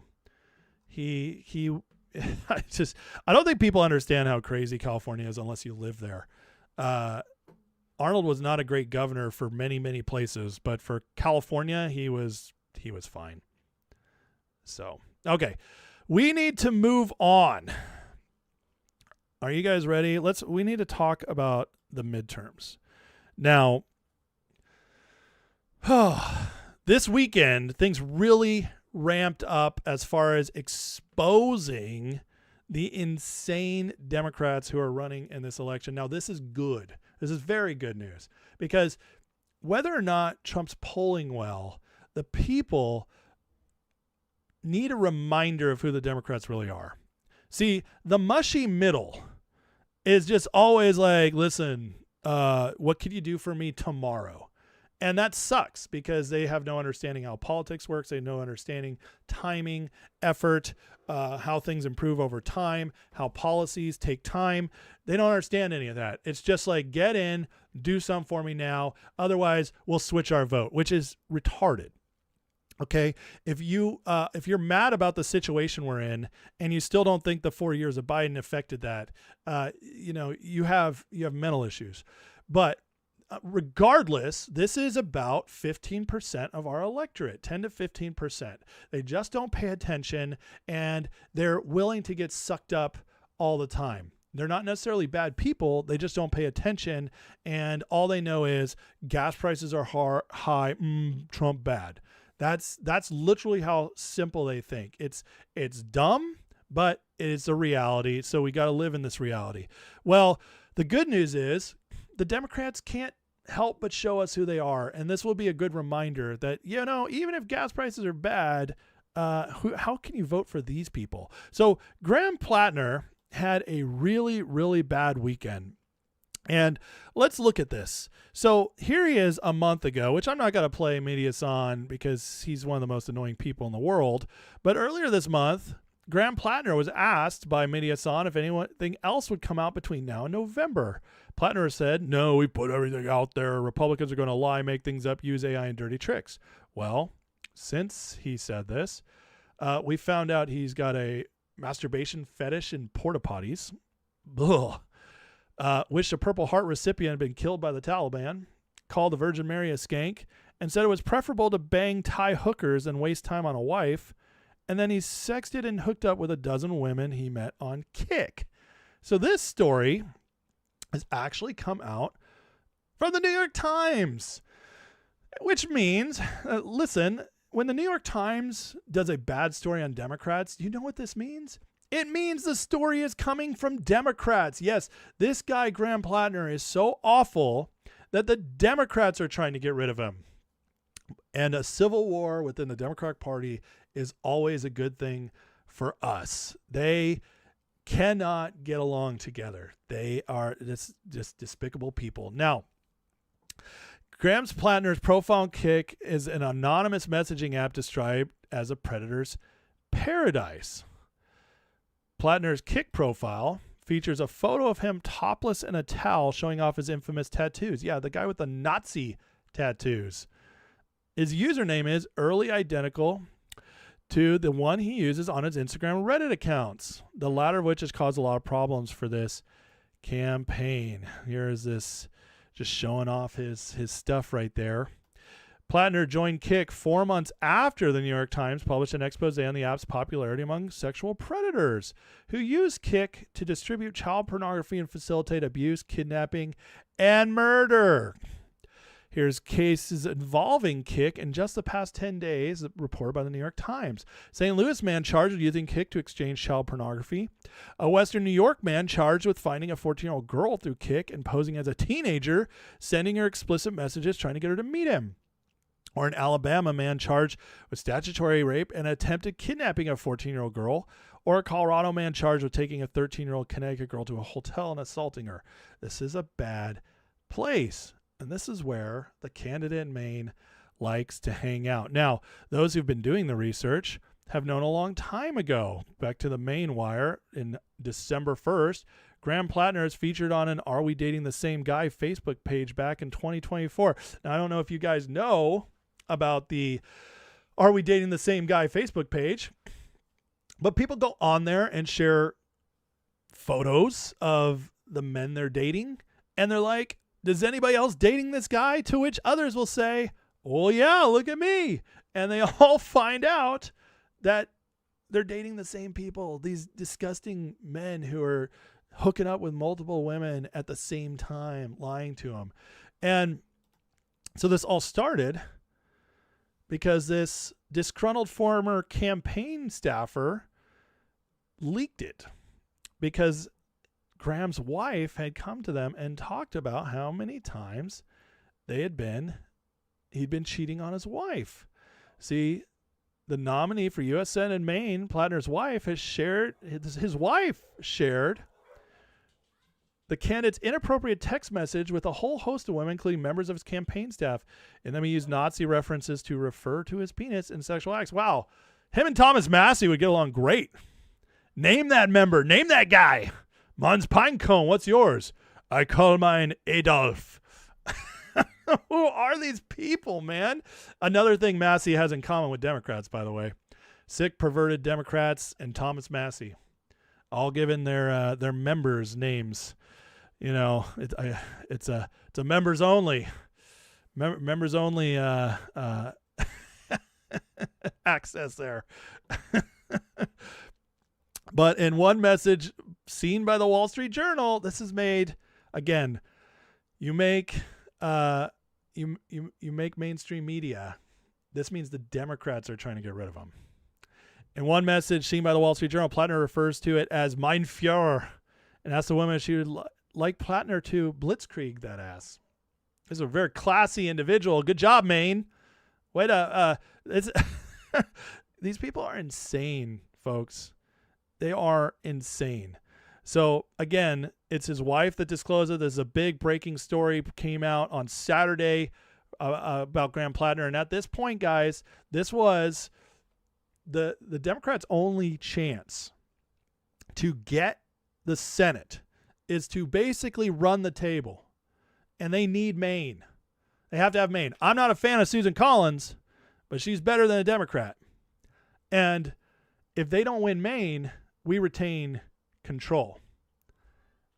don't think people understand how crazy California is unless you live there. Arnold was not a great governor for many, many places, but for California, he was fine. So, okay. We need to move on. Are you guys ready? We need to talk about the midterms. Now, this weekend, things really ramped up as far as exposing the insane Democrats who are running in this election. Now, this is good. This is very good news, because whether or not Trump's polling well, the people need a reminder of who the Democrats really are. See, the mushy middle is just always like, listen, what could you do for me tomorrow? And that sucks because they have no understanding how politics works. They have no understanding timing, effort, how things improve over time, how policies take time. They don't understand any of that. It's just like, get in, do something for me now. Otherwise, we'll switch our vote, which is retarded. Okay, if you're mad about the situation we're in and you still don't think the 4 years of Biden affected that, you have mental issues. But regardless, this is about 15% of our electorate, 10 to 15%. They just don't pay attention, and they're willing to get sucked up all the time. They're not necessarily bad people. They just don't pay attention, and all they know is gas prices are high, Trump bad. That's literally how simple they think. It's dumb, but it's a reality, so we got to live in this reality. Well, the good news is the Democrats can't help but show us who they are, and this will be a good reminder that, even if gas prices are bad, how can you vote for these people? So Graham Platner had a really, really bad weekend. And let's look at this. So here he is a month ago, which I'm not going to play Medias on because he's one of the most annoying people in the world. But earlier this month, Graham Platner was asked by Medias on if anything else would come out between now and November. Platner said, no, we put everything out there. Republicans are going to lie, make things up, use AI and dirty tricks. Well, since he said this, we found out he's got a masturbation fetish in porta potties. Ugh. Wished a Purple Heart recipient had been killed by the Taliban, called the Virgin Mary a skank, and said it was preferable to bang Thai hookers than waste time on a wife. And then he sexted and hooked up with a dozen women he met on Kick. So this story has actually come out from the New York Times, which means, listen, when the New York Times does a bad story on Democrats, you know what this means? It means the story is coming from Democrats. Yes, this guy, Graham Platner, is so awful that the Democrats are trying to get rid of him. And a civil war within the Democratic Party is always a good thing for us. They cannot get along together. They are just despicable people. Now, Graham Platner's profile on Kik is an anonymous messaging app described as a predator's paradise. Platner's Kik profile features a photo of him topless in a towel showing off his infamous tattoos. Yeah, the guy with the Nazi tattoos. His username is early identical to the one he uses on his Instagram and Reddit accounts, the latter of which has caused a lot of problems for this campaign. Here is this just showing off his stuff right there. Platner joined Kik 4 months after the New York Times published an expose on the app's popularity among sexual predators who use Kik to distribute child pornography and facilitate abuse, kidnapping, and murder. Here's cases involving Kik in just the past 10 days, reported by the New York Times. St. Louis man charged with using Kik to exchange child pornography. A Western New York man charged with finding a 14-year-old girl through Kik and posing as a teenager, sending her explicit messages trying to get her to meet him. Or an Alabama man charged with statutory rape and attempted kidnapping of a 14-year-old girl. Or a Colorado man charged with taking a 13-year-old Connecticut girl to a hotel and assaulting her. This is a bad place. And this is where the candidate in Maine likes to hang out. Now, those who've been doing the research have known a long time ago. Back to the Maine Wire in December 1st, Graham Platner is featured on an Are We Dating the Same Guy Facebook page back in 2024. Now, I don't know if you guys know about the Are We Dating the Same Guy Facebook page, but people go on there and share photos of the men they're dating, and they're like, does anybody else dating this guy? To which others will say, well, yeah, look at me. And they all find out that they're dating the same people, these disgusting men who are hooking up with multiple women at the same time, lying to them. And so this all started because this disgruntled former campaign staffer leaked it because Graham's wife had come to them and talked about how many times he'd been cheating on his wife. See, the nominee for U.S. Senate in Maine, Platner's wife, has shared, his wife shared the candidate's inappropriate text message with a whole host of women, including members of his campaign staff. And then he used Nazi references to refer to his penis in sexual acts. Wow. Him and Thomas Massey would get along great. Name that member. Name that guy. Mons Pinecone, what's yours? I call mine Adolf. Who are these people, man? Another thing Massey has in common with Democrats, by the way. Sick, perverted Democrats and Thomas Massey. All given their members' names. You know, it's a members only. Members only access there. But in one message seen by the Wall Street Journal, this is made again. You make mainstream media. This means the Democrats are trying to get rid of them. In one message seen by the Wall Street Journal, Platner refers to it as Mein Führer and asks the woman if she would like Platner to blitzkrieg that ass. This is a very classy individual. Good job, Maine. Way to these people are insane, folks. They are insane. So, again, it's his wife that disclosed it. There's a big breaking story came out on Saturday about Graham Platner. And at this point, guys, this was the Democrats' only chance to get the Senate is to basically run the table. And they need Maine. They have to have Maine. I'm not a fan of Susan Collins, but she's better than a Democrat. And if they don't win Maine, we retain control.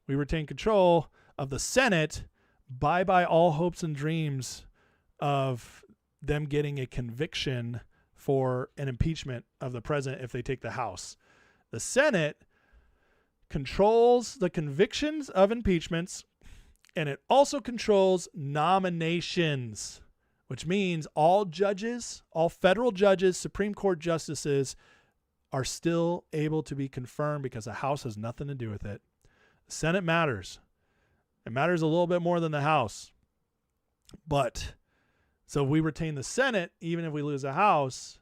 We retain control of the Senate. Bye-bye all hopes and dreams of them getting a conviction for an impeachment of the president if they take the House. The Senate controls the convictions of impeachments, and it also controls nominations, which means all judges, all federal judges, Supreme Court justices are still able to be confirmed because the House has nothing to do with it. The Senate matters. It matters a little bit more than the House. But so if we retain the Senate, even if we lose the House,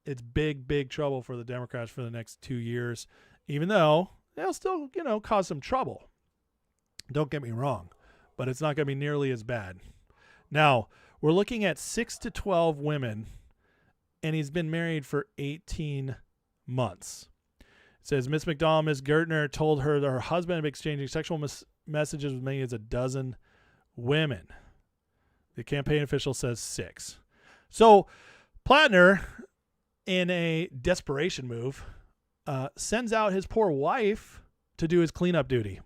it's big, big trouble for the Democrats for the next 2 years, even though they'll still, cause some trouble. Don't get me wrong, but it's not going to be nearly as bad. Now, we're looking at 6 to 12 women, and he's been married for 18 months. It says Miss McDonald, Miss Gertner told her that her husband had been exchanging sexual messages with many as a dozen women. The campaign official says 6. So Platner, in a desperation move, sends out his poor wife to do his cleanup duty.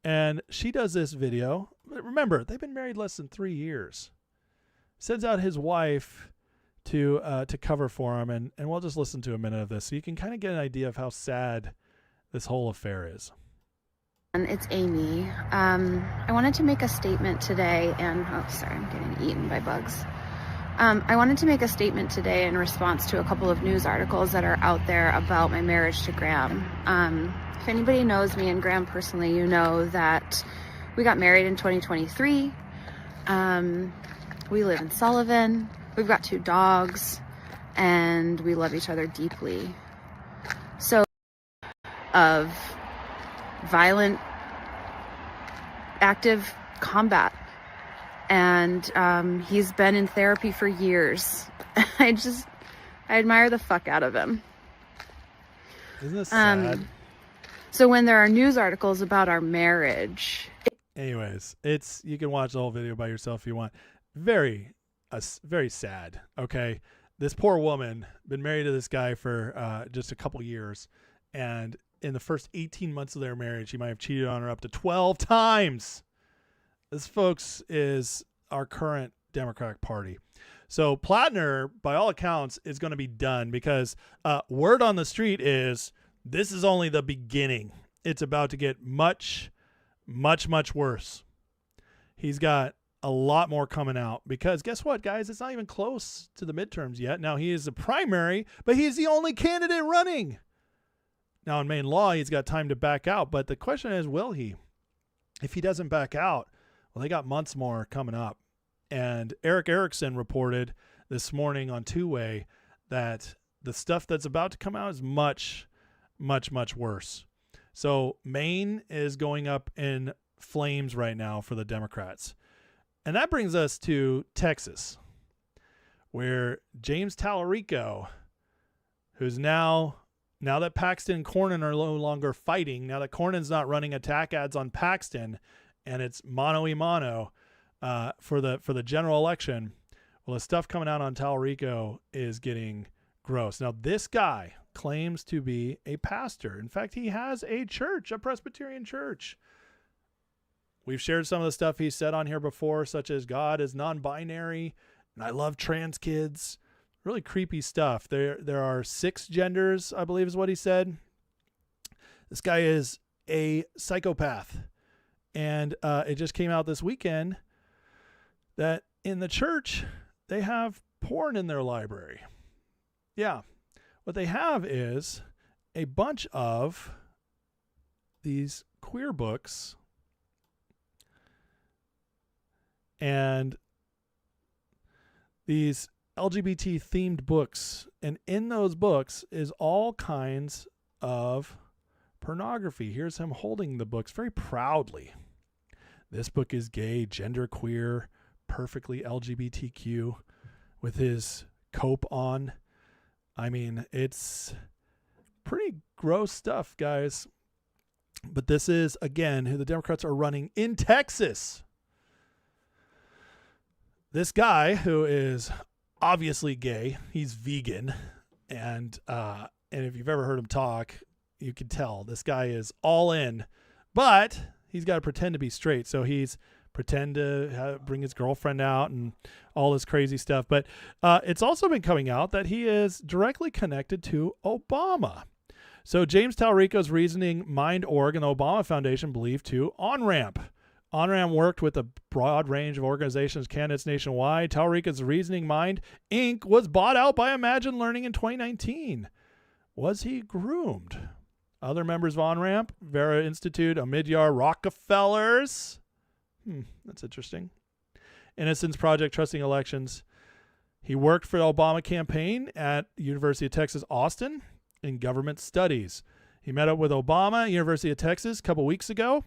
And she does this video. Remember, they've been married less than 3 years. Sends out his wife to cover for him. And we'll just listen to a minute of this so you can kind of get an idea of how sad this whole affair is. It's Amy. I wanted to make a statement today, and I'm getting eaten by bugs. I wanted to make a statement today in response to a couple of news articles that are out there about my marriage to Graham. If anybody knows me and Graham personally, you know that we got married in 2023. We live in Sullivan. We've got 2 dogs, and we love each other deeply. So, of violent, active combat. And he's been in therapy for years. I admire the fuck out of him. Isn't this sad? So when there are news articles about our marriage... Anyways, you can watch the whole video by yourself if you want. Very sad, okay? This poor woman, been married to this guy for just a couple years, and in the first 18 months of their marriage, he might have cheated on her up to 12 times. This, folks, is our current Democratic Party. So Platner, by all accounts, is going to be done because word on the street is this is only the beginning. It's about to get much, much, much worse. He's got a lot more coming out because guess what, guys? It's not even close to the midterms yet. Now, he is the primary, but he's the only candidate running. Now, in Maine law, he's got time to back out, but the question is, will he? If he doesn't back out, well, they got months more coming up. And Eric Erickson reported this morning on Two-Way that the stuff that's about to come out is much, much, much worse. So Maine is going up in flames right now for the Democrats. And that brings us to Texas, where James Talarico, who's now that Paxton and Cornyn are no longer fighting, now that Cornyn's not running attack ads on Paxton and it's mano-a-mano for the general election, well, the stuff coming out on Talarico is getting gross. Now, this guy claims to be a pastor. In fact, he has a church, a Presbyterian church. We've shared some of the stuff he said on here before, such as God is non-binary and I love trans kids. Really creepy stuff. There are 6 genders, I believe is what he said. This guy is a psychopath. And it just came out this weekend that in the church, they have porn in their library. Yeah. What they have is a bunch of these queer books and these LGBT themed books, and in those books is all kinds of pornography. Here's him holding the books very proudly. This book is gay, genderqueer, perfectly LGBTQ with his cope on. I mean, it's pretty gross stuff, guys. But this is, again, who the Democrats are running in Texas. This guy who is obviously gay, he's vegan, and if you've ever heard him talk, you can tell this guy is all in, but he's got to pretend to be straight. So he's pretend to bring his girlfriend out and all this crazy stuff. But it's also been coming out that he is directly connected to Obama. So James Talarico's reasoning mind.org and the Obama Foundation believe to OnRamp. OnRamp worked with a broad range of organizations, candidates nationwide. Talarico's Reasoning Mind, Inc. was bought out by Imagine Learning in 2019. Was he groomed? Other members of On-Ramp, Vera Institute, Omidyar, Rockefellers. That's interesting. Innocence Project, Trusting Elections. He worked for the Obama campaign at University of Texas, Austin in government studies. He met up with Obama at University of Texas a couple weeks ago.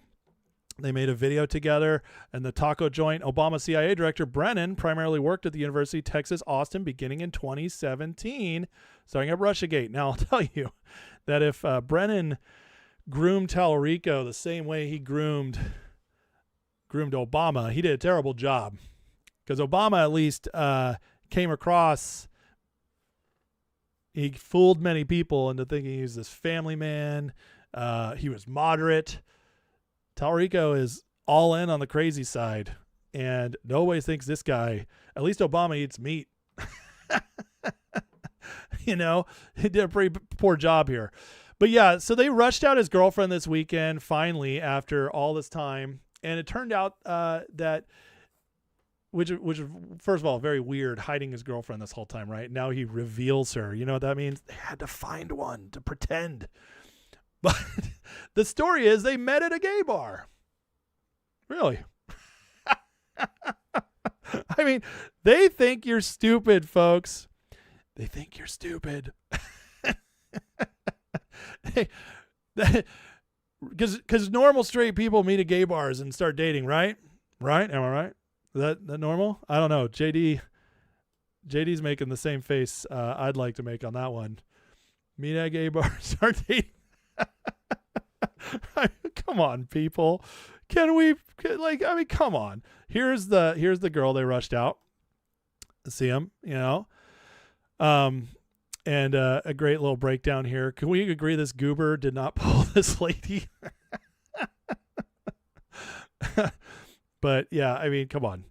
They made a video together, and the taco joint. Obama CIA Director Brennan primarily worked at the University of Texas, Austin, beginning in 2017, starting at Russiagate. Now, I'll tell you that if Brennan groomed Talarico the same way he groomed Obama, he did a terrible job, because Obama at least came across, he fooled many people into thinking he was this family man. He was moderate. Talarico is all in on the crazy side, and nobody thinks this guy, at least Obama, eats meat. He did a pretty poor job here. But yeah, so they rushed out his girlfriend this weekend, finally, after all this time. And it turned out that, which is, first of all, very weird, hiding his girlfriend this whole time, right? Now he reveals her. You know what that means? They had to find one to pretend. But the story is they met at a gay bar. Really? I mean, they think you're stupid, folks. They think you're stupid. Because normal straight people meet at gay bars and start dating, right? Right? Am I right? Is that normal? I don't know. JD's making the same face I'd like to make on that one. Meet at gay bar, start dating. Come on, people. Come on. Here's the girl they rushed out to see him, and a great little breakdown here. Can we agree this goober did not pull this lady? But yeah, I mean, come on.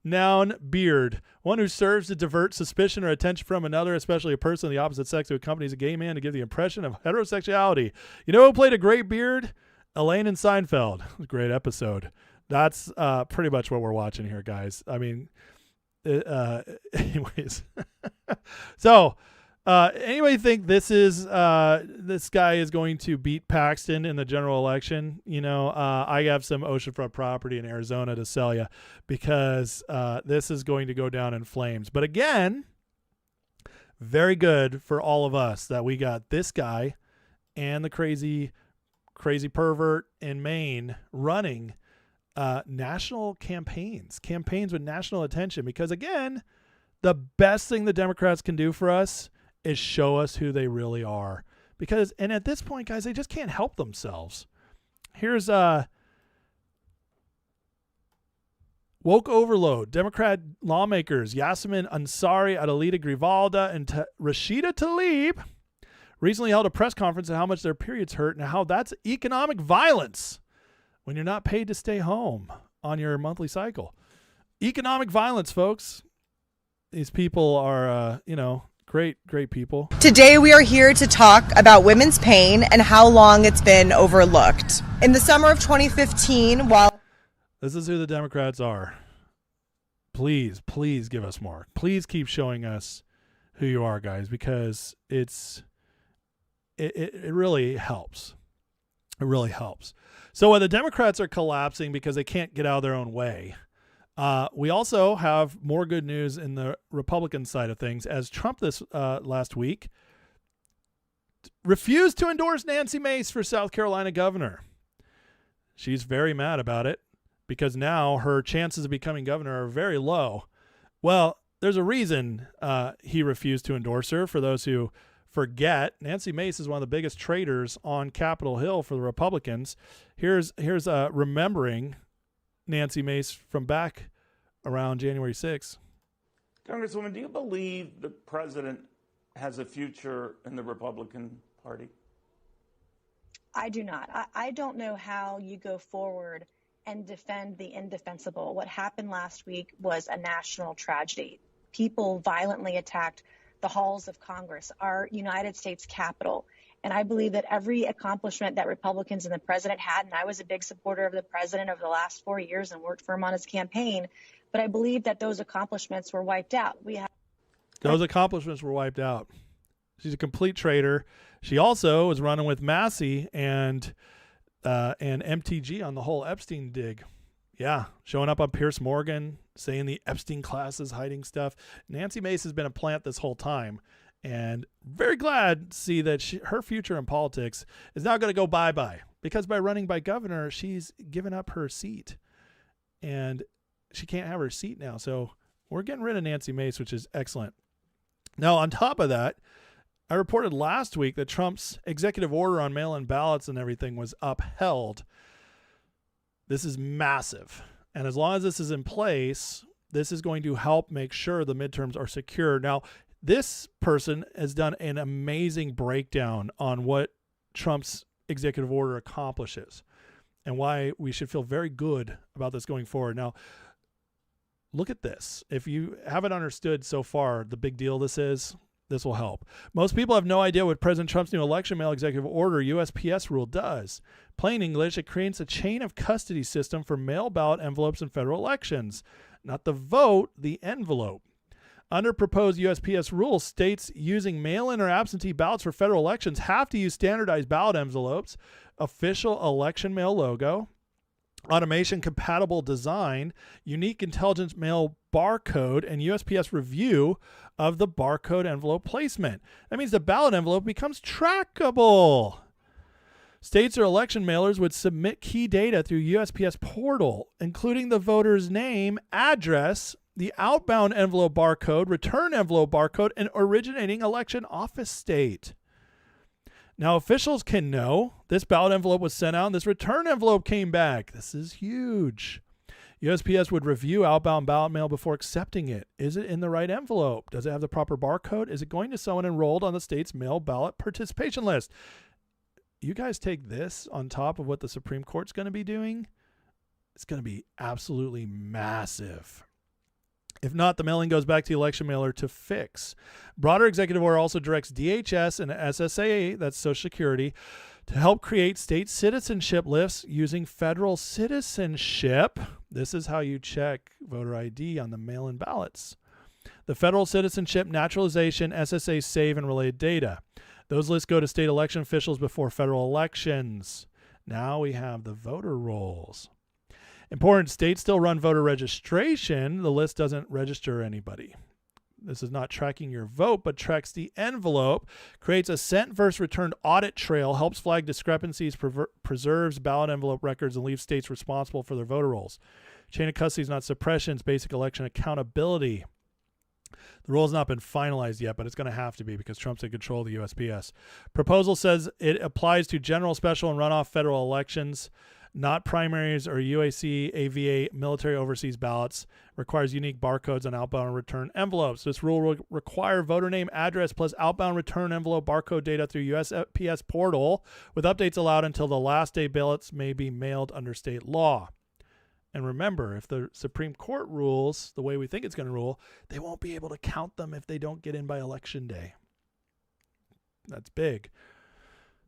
Noun, beard. One who serves to divert suspicion or attention from another, especially a person of the opposite sex who accompanies a gay man to give the impression of heterosexuality. You know who played a great beard? Elaine in Seinfeld. Great episode. That's pretty much what we're watching here, guys. I mean, anyways. So, anybody think this guy is going to beat Paxton in the general election? I have some oceanfront property in Arizona to sell you, because this is going to go down in flames. But again, very good for all of us that we got this guy and the crazy pervert in Maine running national campaigns with national attention, because again, the best thing the Democrats can do for us is show us who they really are, and at this point, guys, they just can't help themselves. Here's woke overload. Democrat lawmakers Yasemin Ansari, Adelita Grivalda, and Rashida Tlaib recently held a press conference on how much their periods hurt and how that's economic violence when you're not paid to stay home on your monthly cycle. Economic violence, folks. These people are, great people. Today we are here to talk about women's pain and how long it's been overlooked. In the summer of 2015, while... This is who the Democrats are. Please give us more. Please keep showing us who you are, guys, because it really helps. It really helps. So when the Democrats are collapsing because they can't get out of their own way, we also have more good news in the Republican side of things, as Trump this last week refused to endorse Nancy Mace for South Carolina governor. She's very mad about it because now her chances of becoming governor are very low. Well, there's a reason he refused to endorse her. For those who forget, Nancy Mace is one of the biggest traitors on Capitol Hill for the Republicans. Here's remembering Nancy Mace from back around January 6th. Congresswoman, do you believe the president has a future in the Republican Party? I do not. I don't know how you go forward and defend the indefensible. What happened last week was a national tragedy. People violently attacked the halls of Congress, our United States Capitol. And I believe that every accomplishment that Republicans and the president had, and I was a big supporter of the president over the last 4 years and worked for him on his campaign, but I believe that those accomplishments were wiped out. Those accomplishments were wiped out. She's a complete traitor. She also was running with Massey and MTG on the whole Epstein dig. Yeah, showing up on Piers Morgan, saying the Epstein class is hiding stuff. Nancy Mace has been a plant this whole time, and very glad to see that her future in politics is now going to go bye-bye, because by running by governor, she's given up her seat, and she can't have her seat now. So we're getting rid of Nancy Mace, which is excellent. Now, on top of that, I reported last week that Trump's executive order on mail-in ballots and everything was upheld. This is massive. And as long as this is in place, this is going to help make sure the midterms are secure. Now, this person has done an amazing breakdown on what Trump's executive order accomplishes and why we should feel very good about this going forward. Now, look at this. If you haven't understood so far the big deal this is, this will help. Most people have no idea what President Trump's new election mail executive order USPS rule does. Plain English, it creates a chain of custody system for mail ballot envelopes in federal elections. Not the vote, the envelope. Under proposed USPS rules, states using mail-in or absentee ballots for federal elections have to use standardized ballot envelopes, official election mail logo, automation-compatible design, unique intelligence mail barcode, and USPS review of the barcode envelope placement. That means the ballot envelope becomes trackable. States or election mailers would submit key data through USPS portal, including the voter's name, address, the outbound envelope barcode, return envelope barcode, and originating election office state. Now, officials can know this ballot envelope was sent out and this return envelope came back. This is huge. USPS would review outbound ballot mail before accepting it. Is it in the right envelope? Does it have the proper barcode? Is it going to someone enrolled on the state's mail ballot participation list? You guys take this on top of what the Supreme Court's going to be doing. It's going to be absolutely massive. If not, the mailing goes back to the election mailer to fix. Broader executive order also directs DHS and SSA, that's Social Security, to help create state citizenship lists using federal citizenship. This is how you check voter ID on the mail-in ballots. The federal citizenship naturalization, SSA save, and related data. Those lists go to state election officials before federal elections. Now we have the voter rolls. Important, states still run voter registration. The list doesn't register anybody. This is not tracking your vote, but tracks the envelope, creates a sent versus returned audit trail, helps flag discrepancies, preserves ballot envelope records, and leaves states responsible for their voter rolls. Chain of custody is not suppression, it's basic election accountability. The rule has not been finalized yet, but it's going to have to be because Trump's in control of the USPS. Proposal says it applies to general, special, and runoff federal elections, not primaries or UAC, AVA, military overseas ballots. Requires unique barcodes on outbound and return envelopes. This rule will require voter name, address, plus outbound return envelope barcode data through USPS portal, with updates allowed until the last day ballots may be mailed under state law. And remember, if the Supreme Court rules the way we think it's going to rule, they won't be able to count them if they don't get in by election day. That's big.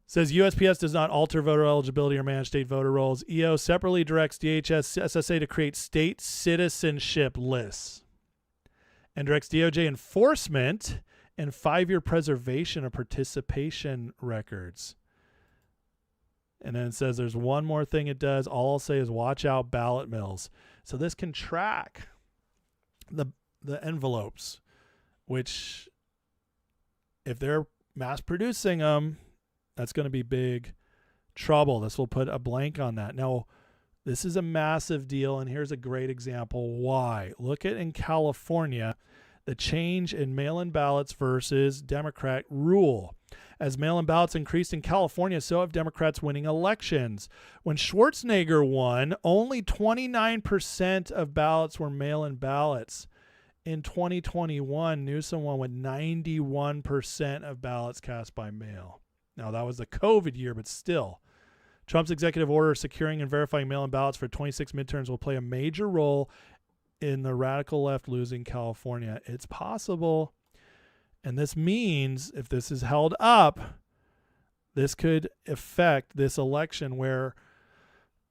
Says USPS does not alter voter eligibility or manage state voter rolls. EO separately directs DHS SSA to create state citizenship lists and directs DOJ enforcement and 5-year preservation of participation records. And then it says there's one more thing it does. All I'll say is watch out ballot mills. So this can track the envelopes, which if they're mass producing them, that's going to be big trouble. This will put a blank on that. Now, this is a massive deal, and here's a great example why. Look at in California, the change in mail-in ballots versus Democrat rule. As mail-in ballots increased in California, so have Democrats winning elections. When Schwarzenegger won, only 29% of ballots were mail-in ballots. In 2021, Newsom won with 91% of ballots cast by mail. Now, that was the COVID year, but still. Trump's executive order securing and verifying mail-in ballots for 26 midterms will play a major role in the radical left losing California. It's possible. And this means if this is held up, this could affect this election where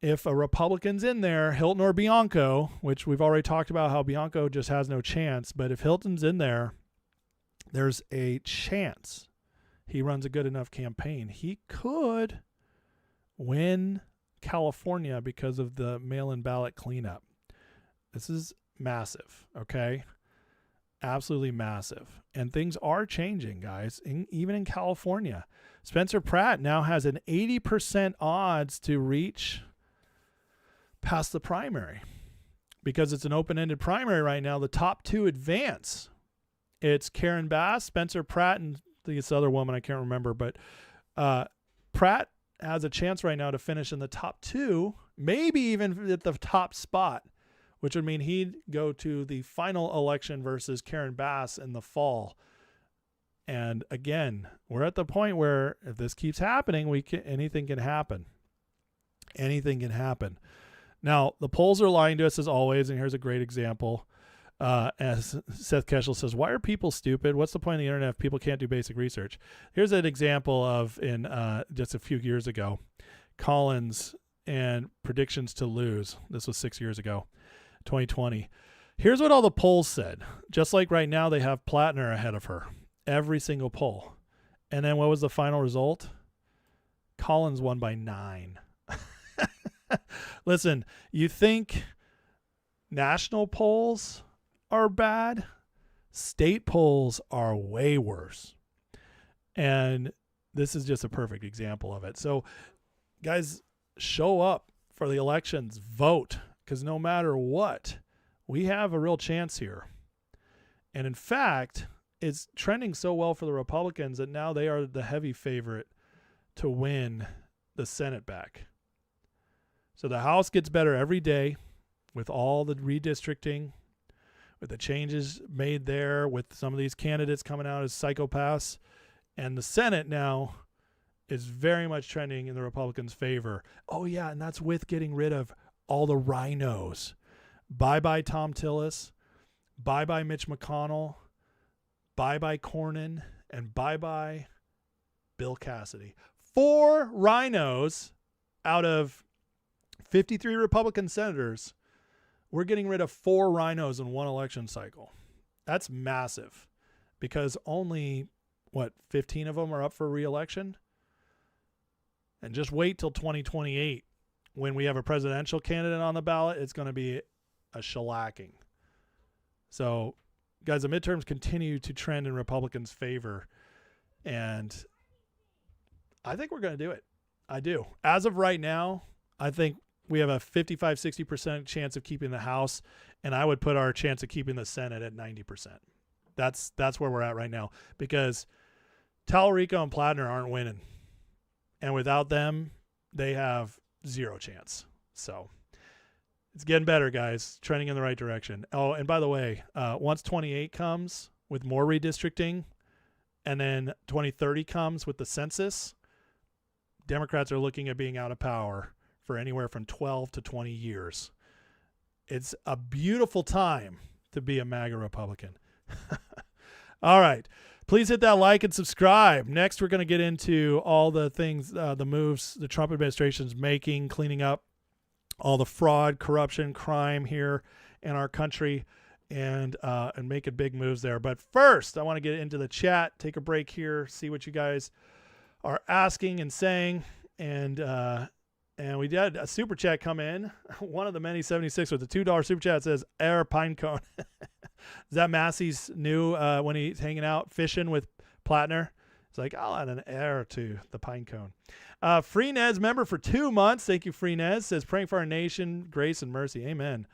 if a Republican's in there, Hilton or Bianco, which we've already talked about how Bianco just has no chance, but if Hilton's in there, there's a chance he runs a good enough campaign, he could win California because of the mail-in ballot cleanup. This is massive, okay? Absolutely massive. And things are changing, guys, even in California. Spencer Pratt now has an 80% odds to reach past the primary. Because it's an open-ended primary right now, the top two advance. It's Karen Bass, Spencer Pratt, and this other woman I can't remember, but Pratt has a chance right now to finish in the top two, maybe even at the top spot, which would mean he'd go to the final election versus Karen Bass in the fall. And again, we're at the point where if this keeps happening, anything can happen. Anything can happen. Now, the polls are lying to us as always, and here's a great example. As Seth Keschel says, why are people stupid? What's the point of the internet if people can't do basic research? Here's an example of in just a few years ago, Collins and predictions to lose. This was 6 years ago, 2020. Here's what all the polls said. Just like right now, they have Platner ahead of her. Every single poll. And then what was the final result? Collins won by 9. Listen, you think national polls are bad? State polls are way worse. And this is just a perfect example of it. So, guys, show up for the elections. Vote. Because no matter what, we have a real chance here. And in fact, it's trending so well for the Republicans that now they are the heavy favorite to win the Senate back. So the House gets better every day with all the redistricting, with the changes made there, with some of these candidates coming out as psychopaths. And the Senate now is very much trending in the Republicans' favor. Oh, yeah, and that's with getting rid of all the rhinos. Bye-bye Tom Tillis. Bye-bye Mitch McConnell. Bye-bye Cornyn. And bye-bye Bill Cassidy. 4 rhinos out of 53 Republican senators. We're getting rid of 4 rhinos in one election cycle. That's massive because only, 15 of them are up for re-election? And just wait till 2028 when we have a presidential candidate on the ballot. It's going to be a shellacking. So, guys, the midterms continue to trend in Republicans' favor. And I think we're going to do it. I do. As of right now, I think we have a 55-60% chance of keeping the House, and I would put our chance of keeping the Senate at 90%. That's where we're at right now because Talarico and Platner aren't winning. And without them, they have 0 chance. So it's getting better, guys. Trending in the right direction. Oh, and by the way, once 28 comes with more redistricting and then 2030 comes with the census, Democrats are looking at being out of power for anywhere from 12 to 20 years. It's a beautiful time to be a MAGA Republican. All right. Please hit that like and subscribe. Next, we're going to get into all the things, the moves the Trump administration is making, cleaning up all the fraud, corruption, crime here in our country, and making big moves there. But first, I want to get into the chat, take a break here, see what you guys are asking and saying, and we did a super chat come in. One of the many 76 with a $2 super chat says air pine cone. Is that Massey's new when he's hanging out fishing with Platner? It's like, I'll add an air to the pine cone. Freenez member for 2 months. Thank you, Freenez. Says praying for our nation, grace and mercy. Amen.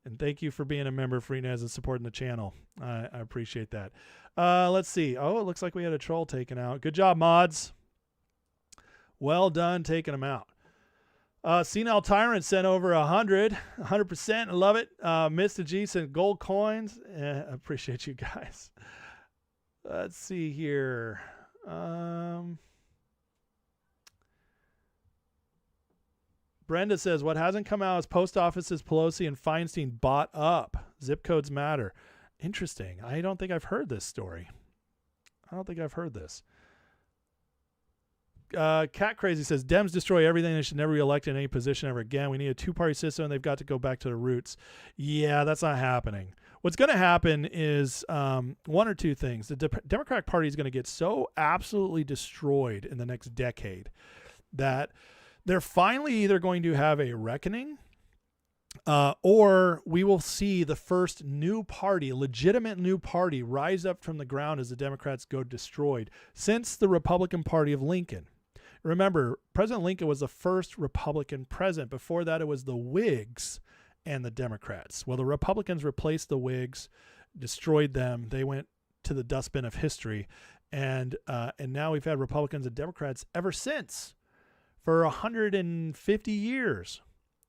And thank you for being a member, Freenez, and supporting the channel. I appreciate that. Let's see. Oh, it looks like we had a troll taken out. Good job, mods. Well done taking them out. Senile Tyrant sent over 100%. I love it. Mr. G sent gold coins. I appreciate you guys. Let's see here. Brenda says, what hasn't come out is post offices Pelosi and Feinstein bought up. Zip codes matter. Interesting. I don't think I've heard this story. Cat Crazy says Dems destroy everything. They should never be elected in any position ever again. We need a 2-party system and they've got to go back to the roots. Yeah, that's not happening. what's going to happen is one or two things. The Democratic Party is going to get so absolutely destroyed in the next decade that they're finally either going to have a reckoning, or we will see the first new party, legitimate new party, rise up from the ground as the Democrats go destroyed since the Republican Party of Lincoln. Remember, President Lincoln was the first Republican president. Before that, it was the Whigs and the Democrats. Well, the Republicans replaced the Whigs, destroyed them. They went to the dustbin of history. And now we've had Republicans and Democrats ever since for 150 years.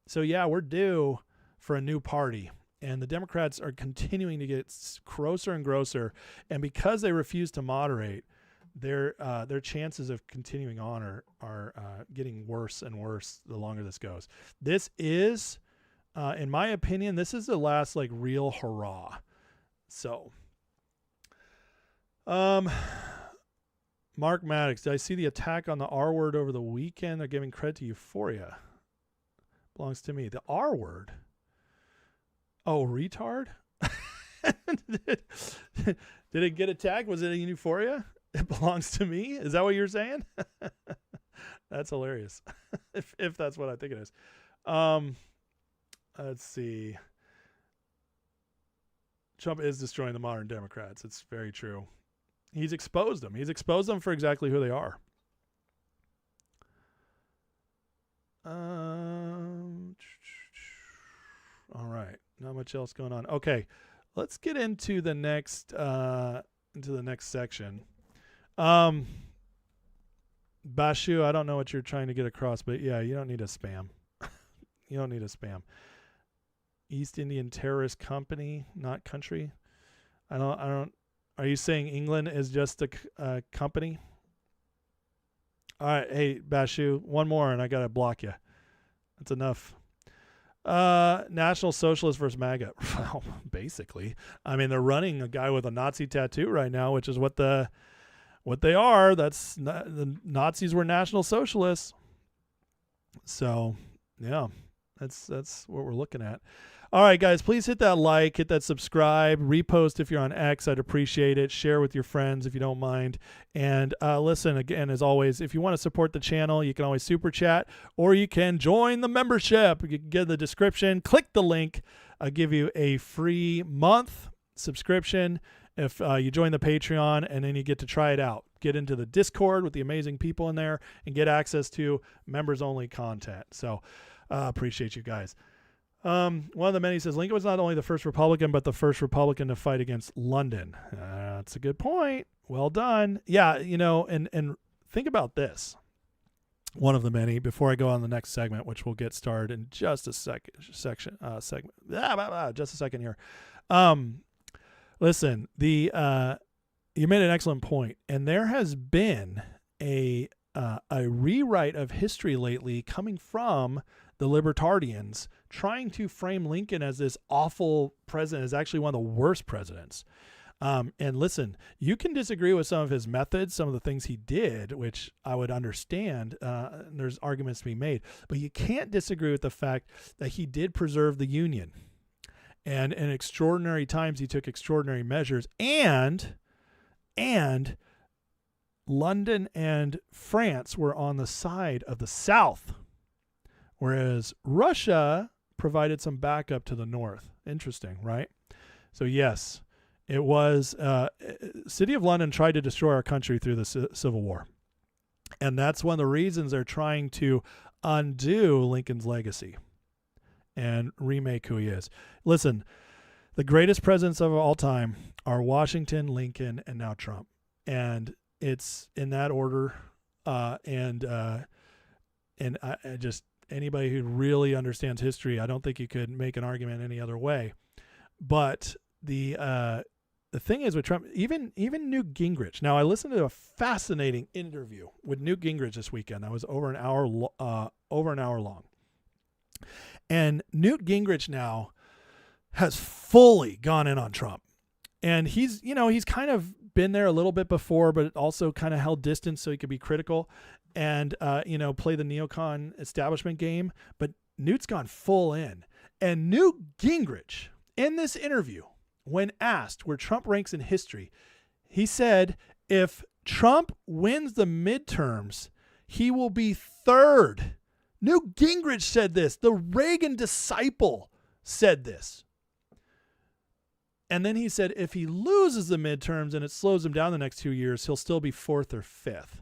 So, yeah, we're due for a new party. And the Democrats are continuing to get grosser and grosser. And because they refuse to moderate, their chances of continuing on are getting worse and worse the longer this goes. This is, in my opinion, this is the last like real hurrah. So, Mark Maddox, did I see the attack on the R word over the weekend? They're giving credit to Euphoria. Belongs to me. The R word. Oh, retard. Did it get attacked? Was it in Euphoria? It belongs to me. Is that what you're saying? That's hilarious. if that's what I think it is. Let's see. Trump is destroying the modern Democrats. It's very true. He's exposed them. He's exposed them for exactly who they are. All right. Not much else going on. Okay. Let's get into the next section. Bashu, I don't know what you're trying to get across, but yeah, you don't need a spam. You don't need a spam. East Indian Terrorist Company, not country. I don't. Are you saying England is just a company? All right, hey Bashu, one more and I gotta block you. That's enough. National Socialist versus MAGA. Well, basically, I mean they're running a guy with a Nazi tattoo right now, which is what they are. That's the Nazis were National Socialists. So yeah, that's what we're looking at. All right, guys, please hit that like, hit that subscribe, repost if you're on X. I'd appreciate it. Share with your friends if you don't mind. And listen, again, as always, if you want to support the channel, you can always super chat or you can join the membership. You can get in the description. Click the link. I'll give you a free month subscription if you join the Patreon, and then you get to try it out. Get into the Discord with the amazing people in there and get access to members-only content. So appreciate you guys. One of the many says Lincoln was not only the first Republican, but the first Republican to fight against London. That's a good point. Well done. Yeah, you know, and think about this. One of the many, before I go on the next segment, which we'll get started in just a segment. Just a second here. Listen, you made an excellent point, and there has been a rewrite of history lately coming from the libertarians trying to frame Lincoln as this awful president, as actually one of the worst presidents. And listen, you can disagree with some of his methods, some of the things he did, which I would understand. There's arguments to be made, but you can't disagree with the fact that he did preserve the Union. And in extraordinary times, he took extraordinary measures, and London and France were on the side of the South, whereas Russia provided some backup to the North. Interesting, right? So yes, it was City of London tried to destroy our country through the Civil War. And that's one of the reasons they're trying to undo Lincoln's legacy and remake who he is. Listen, the greatest presidents of all time are Washington, Lincoln, and now Trump. And it's in that order. And I just, anybody who really understands history, I don't think you could make an argument any other way. But the thing is with Trump, even Newt Gingrich. Now, I listened to a fascinating interview with Newt Gingrich this weekend. That was over an hour long. And Newt Gingrich now has fully gone in on Trump. And he's kind of been there a little bit before, but also kind of held distance so he could be critical and, play the neocon establishment game. But Newt's gone full in. And Newt Gingrich, in this interview, when asked where Trump ranks in history, he said if Trump wins the midterms, he will be third. Newt Gingrich said this. The Reagan disciple said this. And then he said if he loses the midterms and it slows him down the next 2 years, he'll still be fourth or fifth.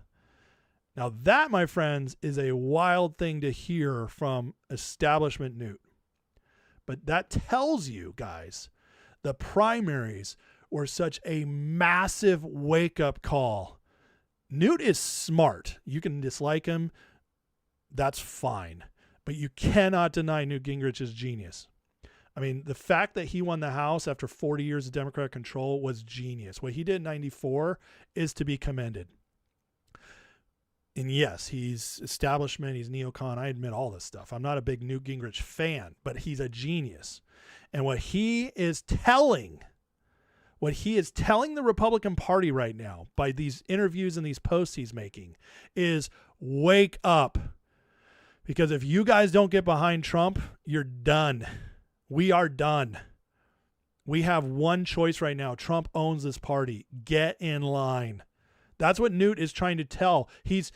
Now that, my friends, is a wild thing to hear from establishment Newt. But that tells you, guys, the primaries were such a massive wake-up call. Newt is smart. You can dislike him. That's fine. But you cannot deny Newt Gingrich's genius. I mean, the fact that he won the House after 40 years of Democratic control was genius. What he did in 94 is to be commended. And yes, he's establishment, he's neocon. I admit all this stuff. I'm not a big Newt Gingrich fan, but he's a genius. And what he is telling the Republican Party right now by these interviews and these posts he's making is wake up. Because if you guys don't get behind Trump, you're done. We are done. We have one choice right now. Trump owns this party. Get in line. That's what Newt is trying to tell. He's,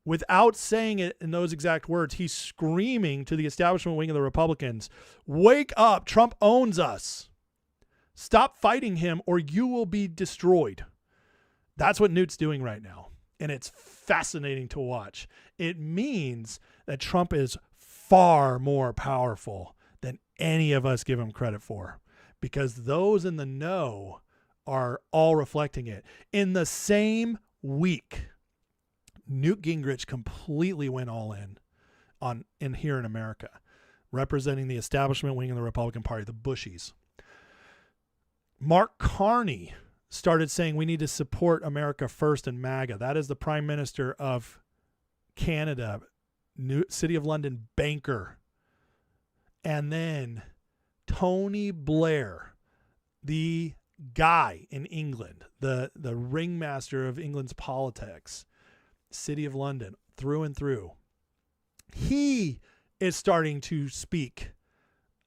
without saying it in those exact words, he's screaming to the establishment wing of the Republicans, wake up. Trump owns us. Stop fighting him or you will be destroyed. That's what Newt's doing right now. And it's fascinating to watch. It means that Trump is far more powerful than any of us give him credit for, because those in the know are all reflecting it. In the same week, Newt Gingrich completely went all in here in America, representing the establishment wing of the Republican Party, the Bushies. Mark Carney started saying we need to support America First and MAGA. That is the Prime Minister of Canada, City of London banker. And then Tony Blair, the guy in England, the ringmaster of England's politics, City of London, through and through. He is starting to speak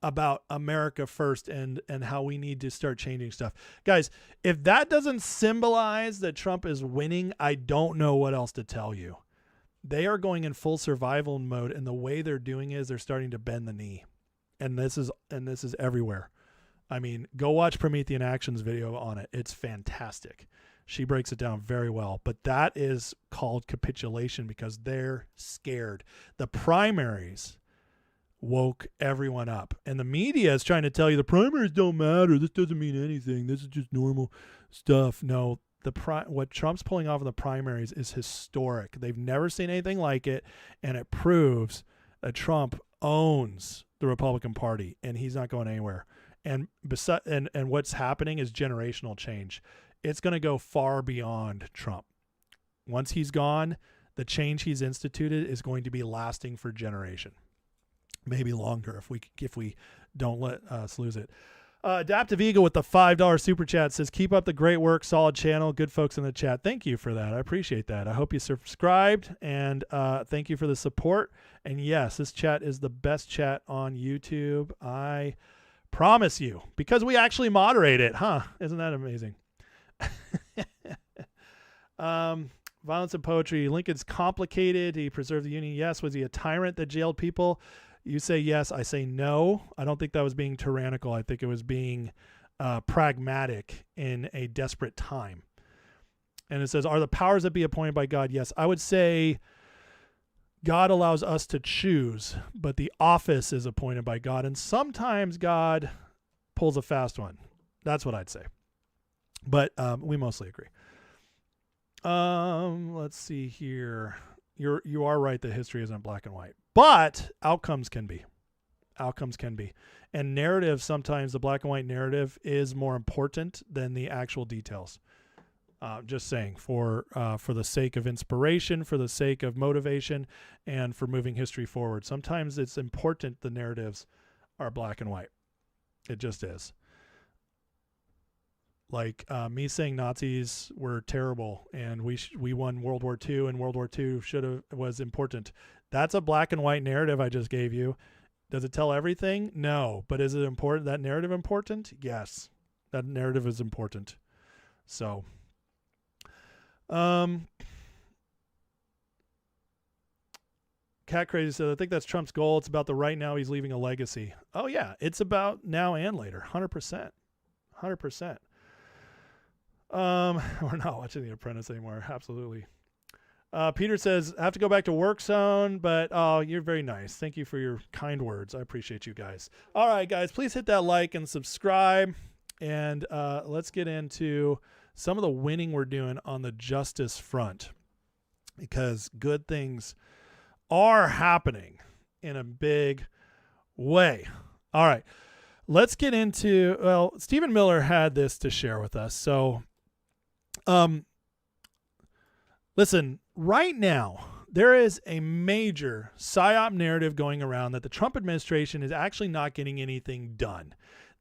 about America First and how we need to start changing stuff. Guys, if that doesn't symbolize that Trump is winning, I don't know what else to tell you. They are going in full survival mode, and the way they're doing is they're starting to bend the knee. And this is everywhere. I mean, go watch Promethean Action's video on it. It's fantastic. She breaks it down very well. But that is called capitulation because they're scared. The primaries woke everyone up. And the media is trying to tell you the primaries don't matter. This doesn't mean anything. This is just normal stuff. No, what Trump's pulling off in the primaries is historic. They've never seen anything like it. And it proves that Trump owns the Republican Party and he's not going anywhere. And what's happening is generational change. It's going to go far beyond Trump. Once he's gone, the change he's instituted is going to be lasting for generation, maybe longer if we don't let us lose it. Adaptive Eagle with the $5 super chat says, keep up the great work, solid channel, good folks in the chat. Thank you for that. I appreciate that. I hope you subscribed, and thank you for the support. And yes, this chat is the best chat on YouTube. I promise you, because we actually moderate it, huh? Isn't that amazing? Violence and poetry. Lincoln's complicated. He preserved the Union. Yes. Was he a tyrant that jailed people? You say yes. I say no. I don't think that was being tyrannical. I think it was being pragmatic in a desperate time. And it says, are the powers that be appointed by God? Yes. I would say God allows us to choose, but the office is appointed by God. And sometimes God pulls a fast one. That's what I'd say. But we mostly agree. Let's see here. You are right that history isn't black and white, but outcomes can be. Outcomes can be. And narrative, sometimes the black and white narrative is more important than the actual details. Just saying, for the sake of inspiration, for the sake of motivation, and for moving history forward. Sometimes it's important the narratives are black and white. It just is. Like me saying Nazis were terrible and we won World War II and World War II was important. That's a black and white narrative I just gave you. Does it tell everything? No. But is it important? That narrative important? Yes. That narrative is important. So, Cat Crazy said, I think that's Trump's goal. It's about the right now. He's leaving a legacy. Oh, yeah. It's about now and later. 100%. 100%. We're not watching The Apprentice anymore. Absolutely. Peter says, I have to go back to work zone, but you're very nice. Thank you for your kind words. I appreciate you guys. All right, guys, please hit that like and subscribe. And let's get into some of the winning we're doing on the justice front, because good things are happening in a big way. All right, let's get into, well, Stephen Miller had this to share with us. So, listen, right now, there is a major PSYOP narrative going around that the Trump administration is actually not getting anything done.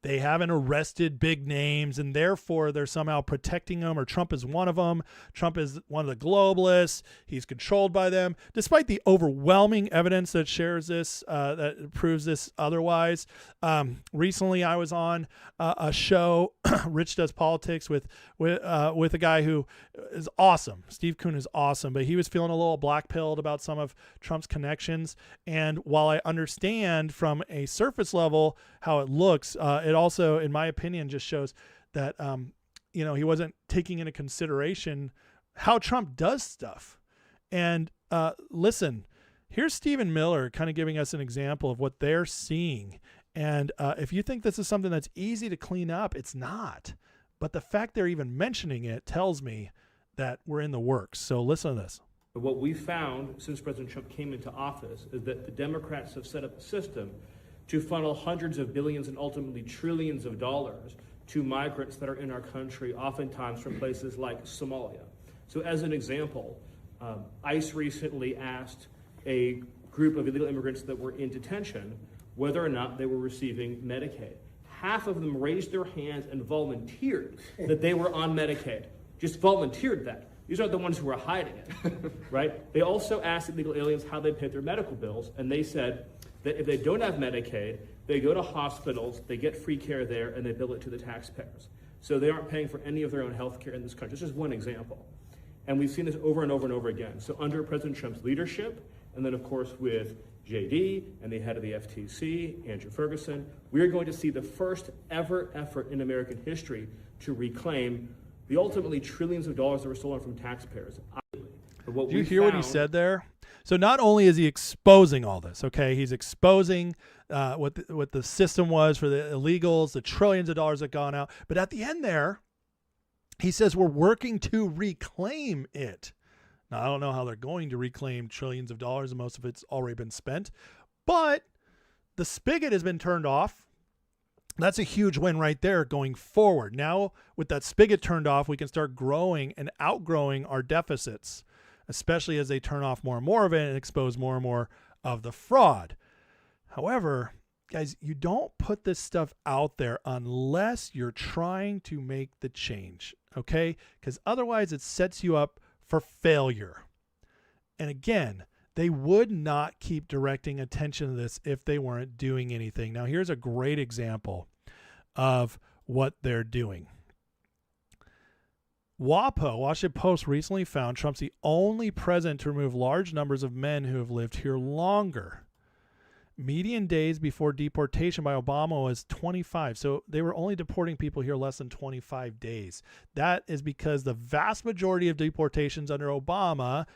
They haven't arrested big names, and therefore they're somehow protecting them, or Trump is one of them. Trump is one of the globalists. He's controlled by them, despite the overwhelming evidence that shares this, that proves this otherwise. Recently, I was on a show, Rich Does Politics, with a guy who is awesome. Steve Kuhn is awesome, but he was feeling a little black-pilled about some of Trump's connections. And while I understand from a surface level how it looks, it also, in my opinion, just shows that, he wasn't taking into consideration how Trump does stuff. And listen, here's Stephen Miller kind of giving us an example of what they're seeing. And if you think this is something that's easy to clean up, it's not. But the fact they're even mentioning it tells me that we're in the works. So listen to this. What we found since President Trump came into office is that the Democrats have set up a system to funnel hundreds of billions and ultimately trillions of dollars to migrants that are in our country, oftentimes from places like Somalia. So as an example, ICE recently asked a group of illegal immigrants that were in detention whether or not they were receiving Medicaid. Half of them raised their hands and volunteered that they were on Medicaid. Just volunteered that. These aren't the ones who are hiding it, right? They also asked illegal aliens how they paid their medical bills, and they said that if they don't have Medicaid, they go to hospitals, they get free care there, and they bill it to the taxpayers. So they aren't paying for any of their own health care in this country. This is one example. And we've seen this over and over and over again. So under President Trump's leadership, and then of course with JD and the head of the FTC, Andrew Ferguson, we're going to see the first ever effort in American history to reclaim the ultimately trillions of dollars that were stolen from taxpayers. Did you hear what he said there? So not only is he exposing all this, okay, he's exposing what the system was for the illegals, the trillions of dollars that gone out. But at the end there, he says we're working to reclaim it. Now, I don't know how they're going to reclaim trillions of dollars, and most of it's already been spent. But the spigot has been turned off. That's a huge win right there going forward. Now, with that spigot turned off, we can start growing and outgrowing our deficits, especially as they turn off more and more of it and expose more and more of the fraud. However, guys, you don't put this stuff out there unless you're trying to make the change, okay? Because otherwise it sets you up for failure. And again, they would not keep directing attention to this if they weren't doing anything. Now, here's a great example of what they're doing. WAPO, Washington Post, recently found Trump's the only president to remove large numbers of men who have lived here longer. Median days before deportation by Obama was 25. So they were only deporting people here less than 25 days. That is because the vast majority of deportations under Obama,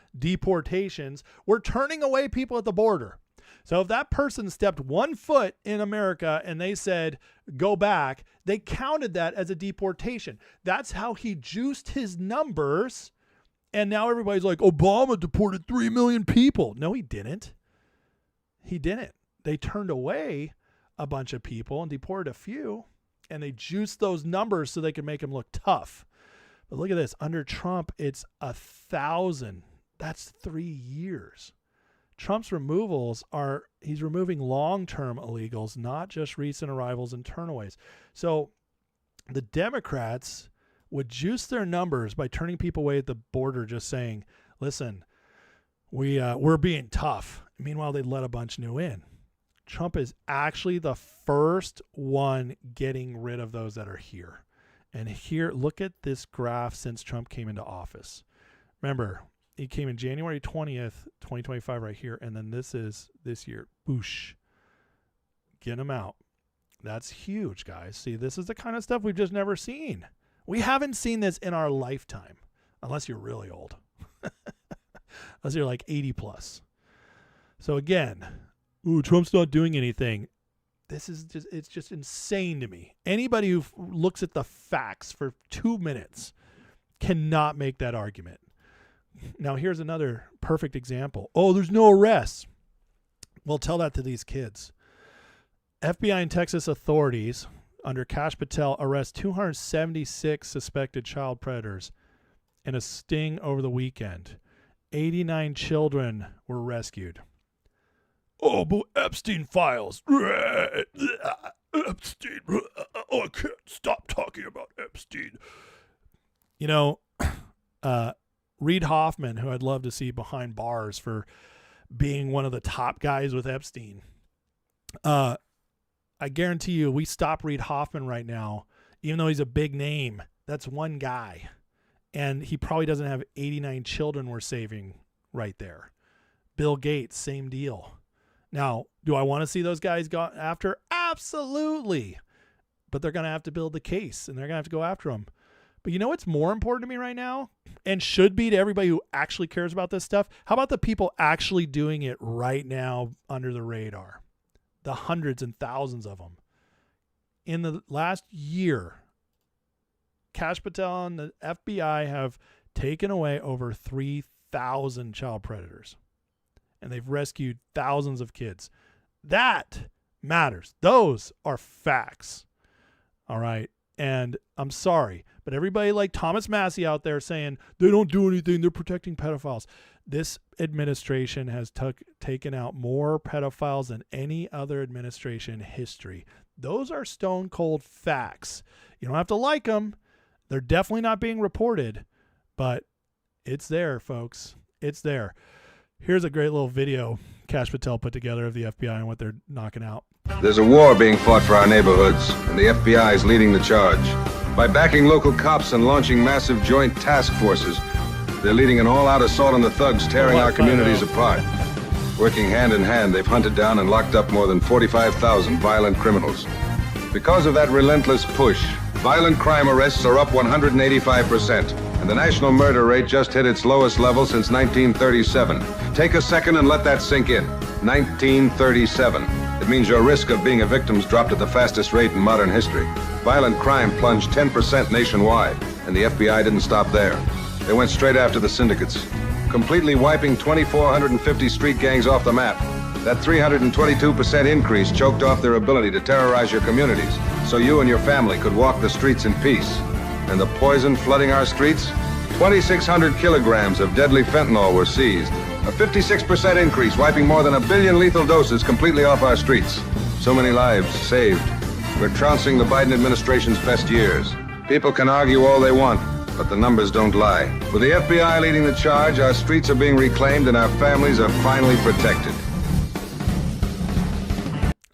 were turning away people at the border. So if that person stepped 1 foot in America and they said, go back, they counted that as a deportation. That's how he juiced his numbers. And now everybody's like, Obama deported 3 million people. No, he didn't. He didn't. They turned away a bunch of people and deported a few, and they juiced those numbers so they could make them look tough. But look at this. Under Trump, it's 1,000. That's 3 years. Trump's removals he's removing long-term illegals, not just recent arrivals and turnaways. So the Democrats would juice their numbers by turning people away at the border, just saying, listen, we're being tough. Meanwhile, they'd let a bunch new in. Trump is actually the first one getting rid of those that are here. And here, look at this graph since Trump came into office. Remember, he came in January 20th, 2025 right here. And then this is this year. Boosh. Get him out. That's huge, guys. See, this is the kind of stuff we've just never seen. We haven't seen this in our lifetime, unless you're really old. Unless you're like 80 plus. So again, Trump's not doing anything. This is just, it's just insane to me. Anybody who looks at the facts for 2 minutes cannot make that argument. Now, here's another perfect example. Oh, there's no arrests. Well, tell that to these kids. FBI and Texas authorities under Kash Patel arrest 276 suspected child predators in a sting over the weekend. 89 children were rescued. Oh, but Epstein files. Epstein. Oh, I can't stop talking about Epstein. You know, Reid Hoffman, who I'd love to see behind bars for being one of the top guys with Epstein. I guarantee you, we stop Reid Hoffman right now, even though he's a big name. That's one guy. And he probably doesn't have 89 children we're saving right there. Bill Gates, same deal. Now, do I want to see those guys go after? Absolutely. But they're going to have to build the case, and they're going to have to go after them. But you know what's more important to me right now, and should be to everybody who actually cares about this stuff? How about the people actually doing it right now under the radar? The hundreds and thousands of them. In the last year, Kash Patel and the FBI have taken away over 3,000 child predators. And they've rescued thousands of kids. That matters. Those are facts. All right. And I'm sorry, but everybody like Thomas Massey out there saying they don't do anything, they're protecting pedophiles. This administration has taken out more pedophiles than any other administration in history. Those are stone cold facts. You don't have to like them. They're definitely not being reported, but it's there, folks. It's there. Here's a great little video Kash Patel put together of the FBI and what they're knocking out. There's a war being fought for our neighborhoods, and the FBI is leading the charge. By backing local cops and launching massive joint task forces, they're leading an all-out assault on the thugs, tearing our communities apart. Working hand in hand, they've hunted down and locked up more than 45,000 violent criminals. Because of that relentless push, violent crime arrests are up 185%, and the national murder rate just hit its lowest level since 1937. Take a second and let that sink in. 1937. It means your risk of being a victim's dropped at the fastest rate in modern history. Violent crime plunged 10% nationwide, and the FBI didn't stop there. They went straight after the syndicates, completely wiping 2,450 street gangs off the map. That 322% increase choked off their ability to terrorize your communities, so you and your family could walk the streets in peace. And the poison flooding our streets? 2,600 kilograms of deadly fentanyl were seized. A 56% increase, wiping more than 1 billion lethal doses completely off our streets. So many lives saved. We're trouncing the Biden administration's best years. People can argue all they want, but the numbers don't lie. With the FBI leading the charge, our streets are being reclaimed and our families are finally protected.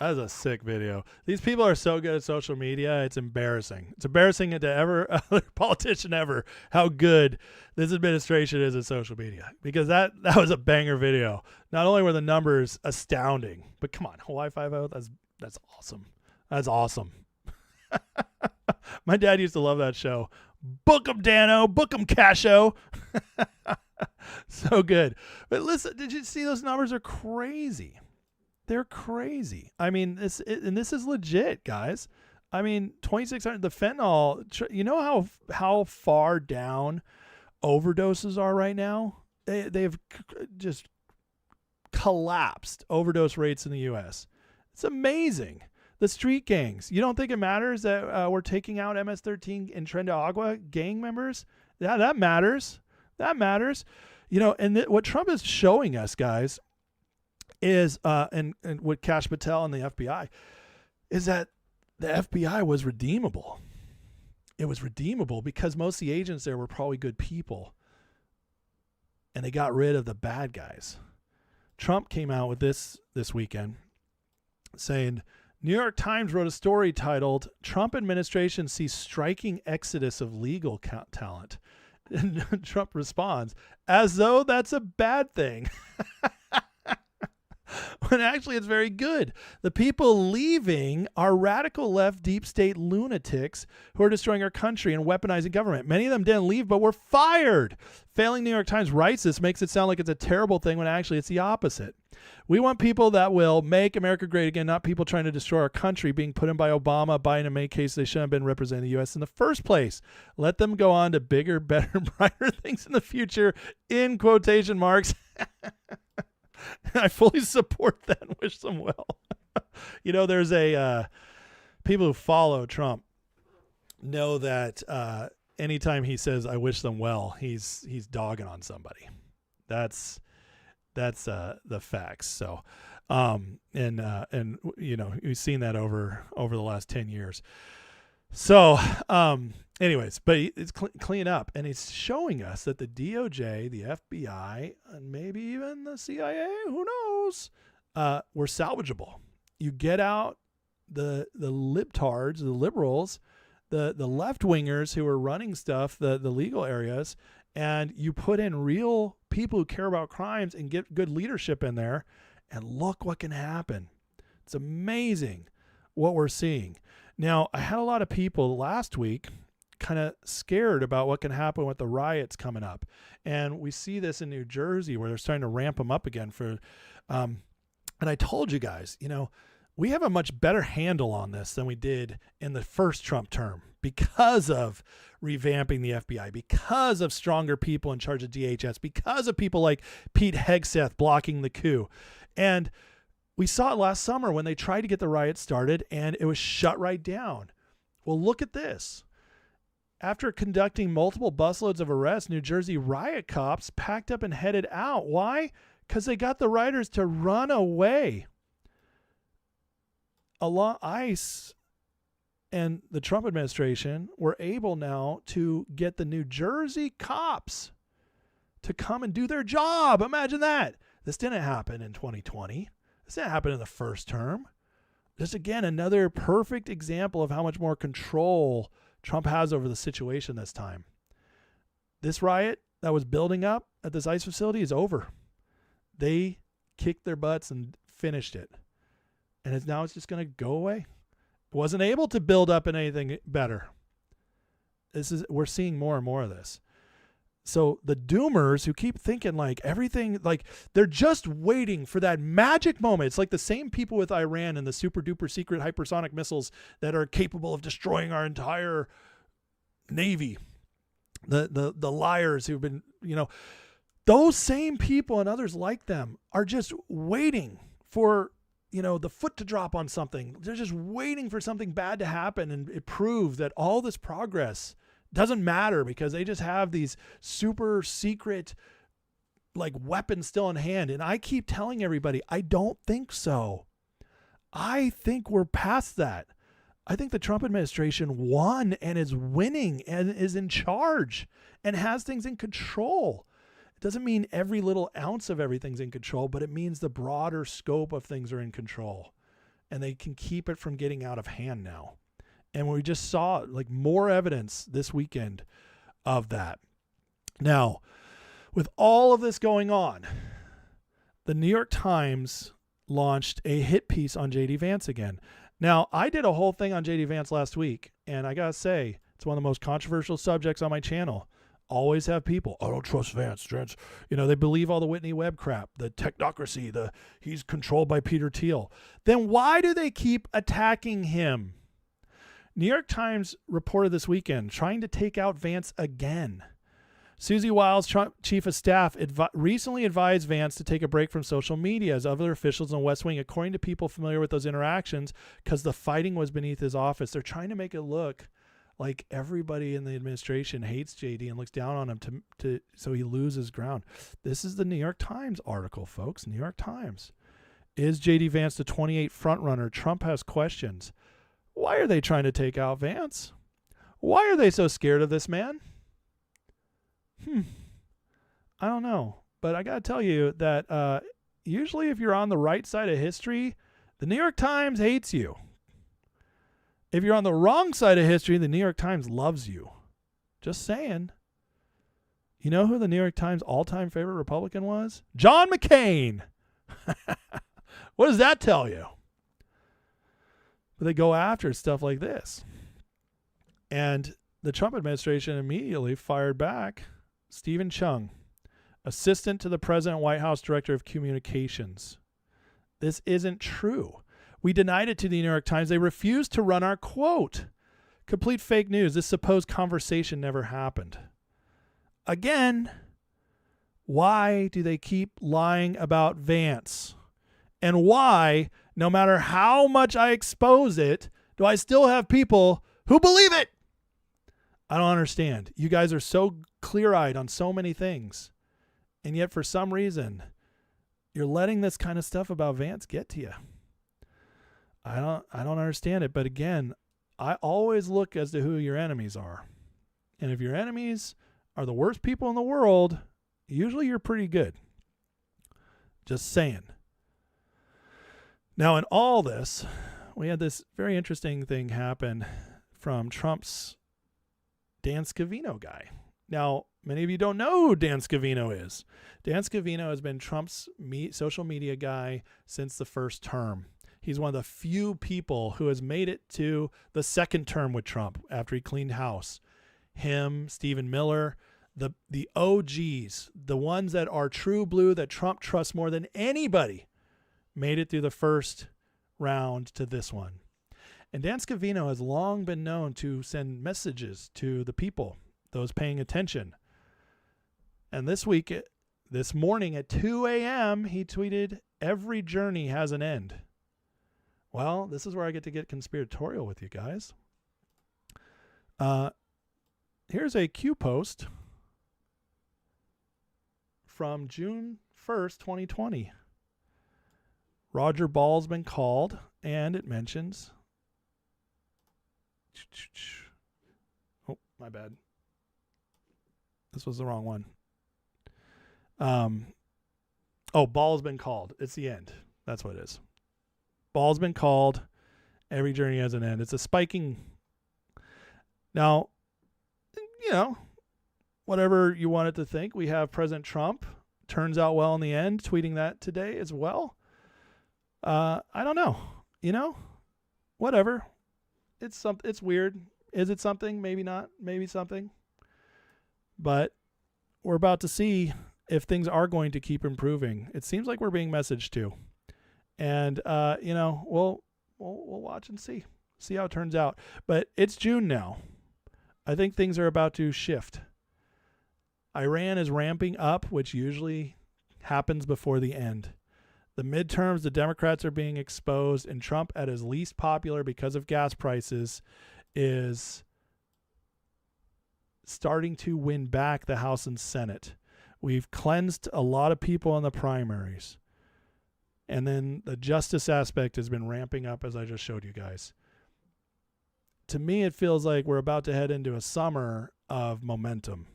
That is a sick video. These people are so good at social media. It's embarrassing. It's embarrassing to other politician ever how good this administration is at social media, because that was a banger video. Not only were the numbers astounding, but come on, Hawaii 5-0, that's awesome. That's awesome. My dad used to love that show. Book 'em, Dano. Book 'em, Casho. So good. But listen, did you see those numbers are crazy? They're crazy. I mean, this is legit, guys. I mean, 2,600, the fentanyl, you know how far down overdoses are right now? They've just collapsed overdose rates in the U.S. It's amazing. The street gangs. You don't think it matters that we're taking out MS-13 and Tren de Agua gang members? Yeah, that matters. That matters. You know, and what Trump is showing us, guys, is and with Kash Patel and the FBI, is that the FBI was redeemable. It was redeemable because most of the agents there were probably good people, and they got rid of the bad guys. Trump came out with this weekend saying New York Times wrote a story titled, Trump administration sees striking exodus of legal talent. And Trump responds, as though that's a bad thing. When actually it's very good. The people leaving are radical left deep state lunatics who are destroying our country and weaponizing government. Many of them didn't leave, but were fired. Failing New York Times writes this makes it sound like it's a terrible thing when actually it's the opposite. We want people that will make America great again, not people trying to destroy our country, being put in by Obama, Biden. In many cases, they shouldn't have been representing the U.S. in the first place. Let them go on to bigger, better, brighter things in the future, in quotation marks. I fully support that and wish them well. There's people who follow Trump know that anytime he says, I wish them well, he's dogging on somebody. That's the facts. So, we've seen that over the last 10 years. So, anyways, but it's clean up, and it's showing us that the DOJ, the FBI, and maybe even the CIA, who knows, were salvageable. You get out the libtards, the liberals, the left-wingers who are running stuff, the legal areas, and you put in real people who care about crimes and get good leadership in there, and look what can happen. It's amazing what we're seeing. Now, I had a lot of people last week kind of scared about what can happen with the riots coming up. And we see this in New Jersey where they're starting to ramp them up again and I told you guys, we have a much better handle on this than we did in the first Trump term because of revamping the FBI, because of stronger people in charge of DHS, because of people like Pete Hegseth blocking the coup. And we saw it last summer when they tried to get the riot started and it was shut right down. Well, look at this. After conducting multiple busloads of arrests, New Jersey riot cops packed up and headed out. Why? Because they got the rioters to run away. ICE and the Trump administration were able now to get the New Jersey cops to come and do their job. Imagine that. This didn't happen in 2020. This didn't happen in the first term. Just again, another perfect example of how much more control Trump has over the situation this time. This riot that was building up at this ICE facility is over. They kicked their butts and finished it. And now it's just going to go away. It wasn't able to build up in anything better. We're seeing more and more of this. So the doomers who keep thinking like everything, like they're just waiting for that magic moment. It's like the same people with Iran and the super duper secret hypersonic missiles that are capable of destroying our entire Navy. The liars who've been, those same people and others like them are just waiting for, the foot to drop on something. They're just waiting for something bad to happen. And it proves that all this progress doesn't matter because they just have these super secret weapons still in hand. And I keep telling everybody, I don't think so. I think we're past that. I think the Trump administration won and is winning and is in charge and has things in control. It doesn't mean every little ounce of everything's in control, but it means the broader scope of things are in control and they can keep it from getting out of hand now. And we just saw more evidence this weekend of that. Now, with all of this going on, the New York Times launched a hit piece on J.D. Vance again. Now, I did a whole thing on J.D. Vance last week, and I got to say, it's one of the most controversial subjects on my channel. Always have people, I don't trust Vance. They believe all the Whitney Webb crap, the technocracy, he's controlled by Peter Thiel. Then why do they keep attacking him? New York Times reported this weekend trying to take out Vance again. Susie Wiles, Trump chief of staff, recently advised Vance to take a break from social media as other officials in the West Wing, according to people familiar with those interactions, because the fighting was beneath his office. They're trying to make it look like everybody in the administration hates JD and looks down on him so he loses ground. This is the New York Times article, folks. New York Times. Is JD Vance the 28 frontrunner? Trump has questions. Why are they trying to take out Vance? Why are they so scared of this man? I don't know. But I got to tell you that usually if you're on the right side of history, the New York Times hates you If you're on the wrong side of history, the New York Times loves you. Just saying. You know who the New York Times all-time favorite Republican was? John McCain. What does that tell you? But they go after stuff like this. And the Trump administration immediately fired back Stephen Chung, assistant to the president, White House director of communications. This isn't true. We denied it to the New York Times. They refused to run our quote. Complete fake news. This supposed conversation never happened. Again, why do they keep lying about Vance? And why, no matter how much I expose it, do I still have people who believe it? I don't understand. You guys are so clear-eyed on so many things. And yet for some reason, you're letting this kind of stuff about Vance get to you. I don't understand it. But again, I always look as to who your enemies are. And if your enemies are the worst people in the world, usually you're pretty good. Just saying. Now, in all this, we had this very interesting thing happen from Trump's Dan Scavino guy. Now, many of you don't know who Dan Scavino is. Dan Scavino has been Trump's social media guy since the first term. He's one of the few people who has made it to the second term with Trump after he cleaned house. Him, Stephen Miller, the OGs, the ones that are true blue that Trump trusts more than anybody, made it through the first round to this one. And Dan Scavino has long been known to send messages to the people, those paying attention. And this morning at 2 a.m., he tweeted, "Every journey has an end." Well, this is where I get to get conspiratorial with you guys. Here's a Q post from June 1st, 2020. Roger Ball's been called, and it mentions... Oh, my bad. This was the wrong one. Ball's been called. It's the end. That's what it is. Ball's been called. Every journey has an end. It's a spiking. Now, whatever you want it to think, we have President Trump. Turns out well in the end, tweeting that today as well. I don't know. Whatever. It's weird. Is it something? Maybe not. Maybe something. But we're about to see if things are going to keep improving. It seems like we're being messaged to. And, we'll watch and see how it turns out. But it's June now. I think things are about to shift. Iran is ramping up, which usually happens before the end. The midterms, the Democrats are being exposed, and Trump, at his least popular because of gas prices, is starting to win back the House and Senate. We've cleansed a lot of people in the primaries. And then the justice aspect has been ramping up, as I just showed you guys. To me, it feels like we're about to head into a summer of momentum.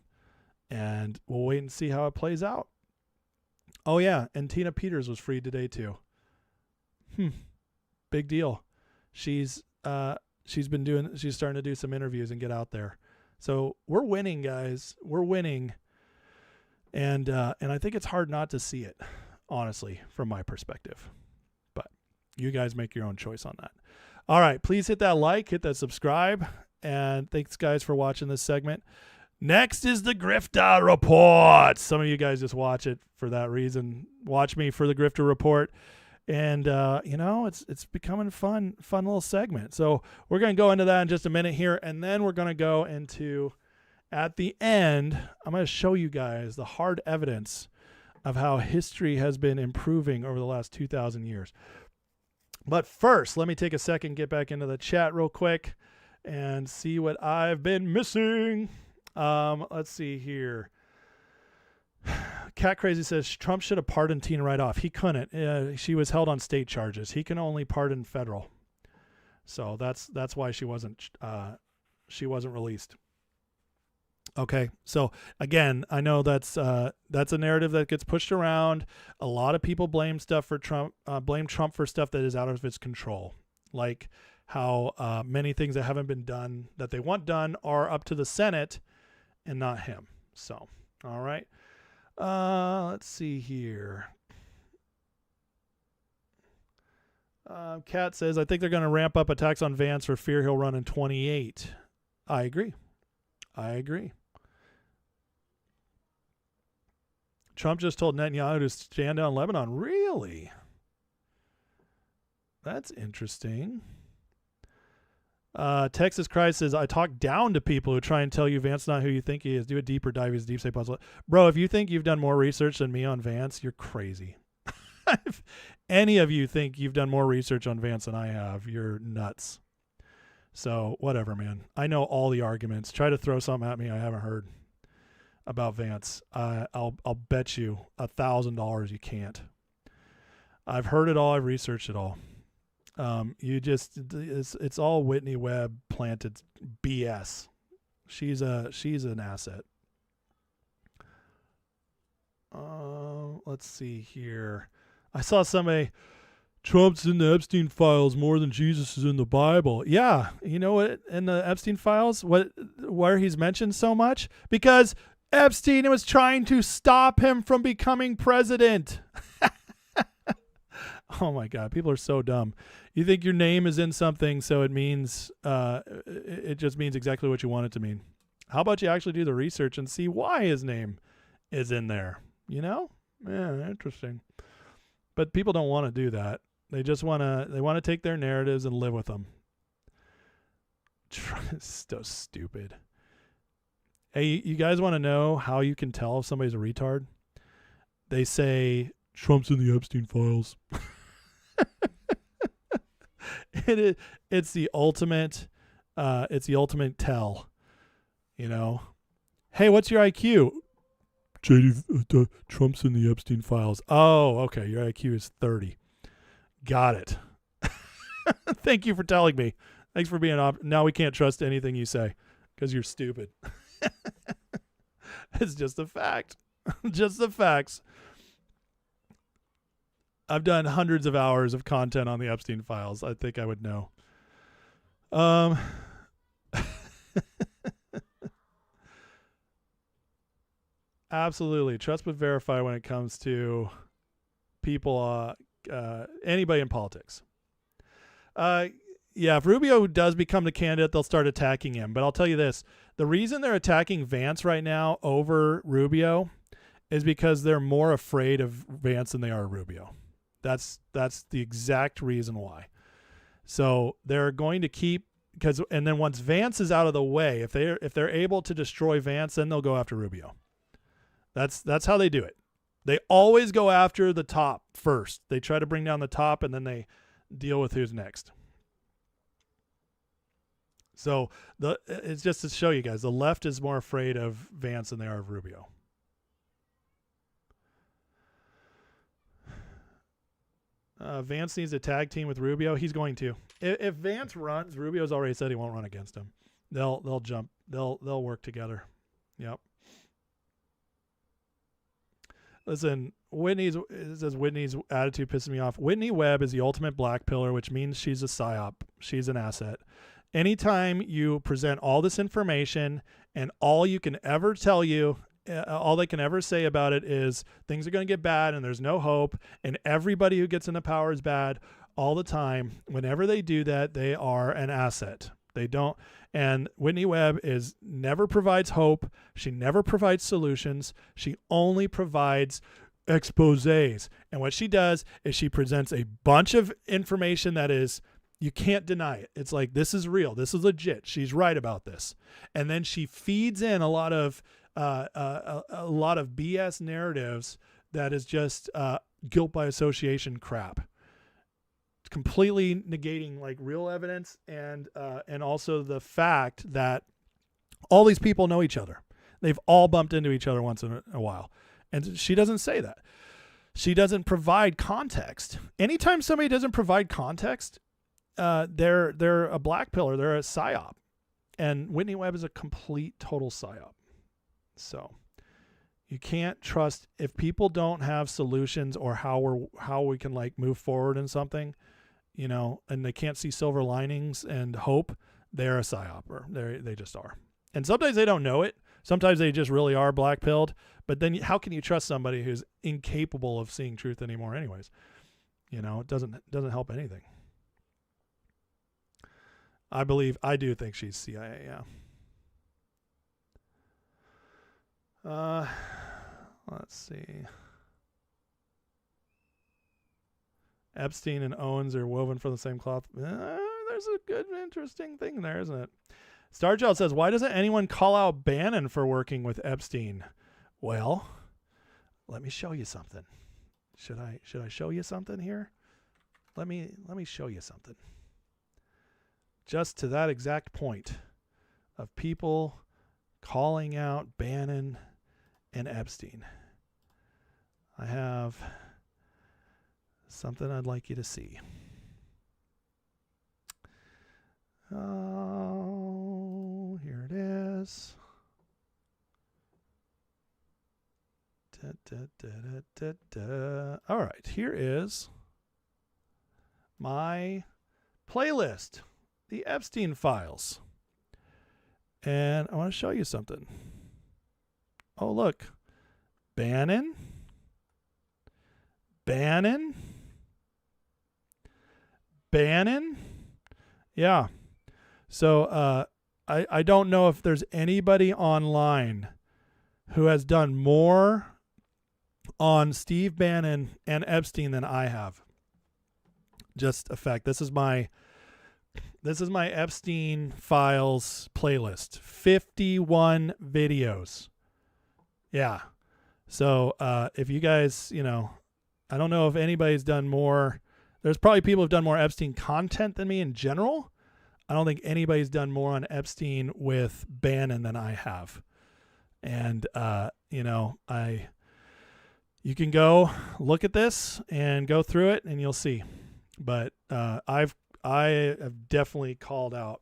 And we'll wait and see how it plays out. Oh, yeah, and Tina Peters was freed today, too. Big deal. She's starting to do some interviews and get out there. So we're winning, guys. We're winning. And I think it's hard not to see it, honestly, from my perspective. But you guys make your own choice on that. All right, please hit that like, hit that subscribe, and thanks, guys, for watching this segment. Next is the Grifter Report. Some of you guys just watch it for that reason. Watch me for the Grifter Report. And, it's becoming fun little segment. So we're going to go into that in just a minute here. And then we're going to go into, at the end, I'm going to show you guys the hard evidence of how history has been improving over the last 2,000 years. But first, let me take a second, get back into the chat real quick and see what I've been missing. Let's see here. Cat Crazy says Trump should have pardoned Tina right off. He couldn't. She was held on state charges. He can only pardon federal. So that's why she wasn't released. Okay. So again, I know that's a narrative that gets pushed around. A lot of people blame Trump for stuff that is out of his control, like how many things that haven't been done that they want done are up to the Senate and not him. So, all right. Let's see here. Kat says, I think they're going to ramp up attacks on Vance for fear he'll run in 28. I agree. Trump just told Netanyahu to stand down Lebanon. Really? That's interesting. Texas Christ says, I talk down to people who try and tell you Vance not who you think he is. Do a deeper dive. He's a deep state puzzle. Bro, if you think you've done more research than me on Vance, you're crazy. If any of you think you've done more research on Vance than I have, you're nuts. So whatever, man. I know all the arguments. Try to throw something at me I haven't heard about Vance. I'll bet you $1,000 you can't. I've heard it all. I've researched it all. It's all Whitney Webb planted BS. She's an asset. Let's see here. I saw somebody, Trump's in the Epstein files more than Jesus is in the Bible. Yeah. You know what? In the Epstein files, where he's mentioned so much? Because Epstein was trying to stop him from becoming president. Oh my God. People are so dumb. You think your name is in something, so it means, it just means exactly what you want it to mean. How about you actually do the research and see why his name is in there? You know? Yeah, interesting. But people don't want to do that. They just want to take their narratives and live with them. It's so stupid. Hey, you guys want to know how you can tell if somebody's a retard? They say Trump's in the Epstein files. It's the ultimate tell. You know, hey, what's your IQ? JD, Trump's in the Epstein files. Oh, okay. Your IQ is 30. Got it. Thank you for telling me. Thanks for being now we can't trust anything you say because you're stupid. It's just a fact. Just the facts. I've done hundreds of hours of content on the Epstein files. I think I would know. Absolutely. Trust but verify when it comes to people, anybody in politics. Yeah, if Rubio does become the candidate, they'll start attacking him. But I'll tell you this. The reason they're attacking Vance right now over Rubio is because they're more afraid of Vance than they are Rubio. That's the exact reason why. So they're going to keep and then once Vance is out of the way, if they're able to destroy Vance, then they'll go after Rubio. That's how they do it. They always go after the top first. They try to bring down the top and then they deal with who's next. So it's just to show you guys, the left is more afraid of Vance than they are of Rubio. Vance needs a tag team with Rubio. He's going to. If Vance runs, Rubio's already said he won't run against him. They'll jump. They'll work together. Yep. Listen, Whitney's attitude pisses me off. Whitney Webb is the ultimate black pillar, which means she's a psyop. She's an asset. Anytime you present all this information and all you can ever tell you, all they can ever say about it is things are going to get bad and there's no hope and everybody who gets into power is bad all the time. Whenever they do that, they are an asset. They don't. And Whitney Webb never provides hope. She never provides solutions. She only provides exposés. And what she does is she presents a bunch of information that is, you can't deny it. It's like, this is real. This is legit. She's right about this. And then she feeds in a lot of BS narratives that is just guilt by association crap. It's completely negating like real evidence and also the fact that all these people know each other. They've all bumped into each other once in a while. And she doesn't say that. She doesn't provide context. Anytime somebody doesn't provide context, they're a black pillar. They're a psyop. And Whitney Webb is a complete, total psyop. So you can't trust if people don't have solutions or how we can like move forward in something. and they can't see silver linings and hope, they're a psyoper. They just are. And sometimes they don't know it. Sometimes they just really are black-pilled. But then how can you trust somebody who's incapable of seeing truth anymore anyways? It doesn't help anything. I do think she's CIA, yeah. Let's see. Epstein and Owens are woven from the same cloth. There's a good, interesting thing there, isn't it? Starchild says, why doesn't anyone call out Bannon for working with Epstein? Well, let me show you something. Should I show you something here? Let me show you something. Just to that exact point of people calling out Bannon and Epstein, I have something I'd like you to see. Oh, here it is. All right, here is my playlist, the Epstein files. And I want to show you something. Oh, look. Bannon. Yeah. So I don't know if there's anybody online who has done more on Steve Bannon and Epstein than I have. Just a fact. This is my Epstein files playlist. 51 videos. Yeah. So if you guys, I don't know if anybody's done more. There's probably people who've done more Epstein content than me in general. I don't think anybody's done more on Epstein with Bannon than I have. And, you can go look at this and go through it and you'll see. But I have definitely called out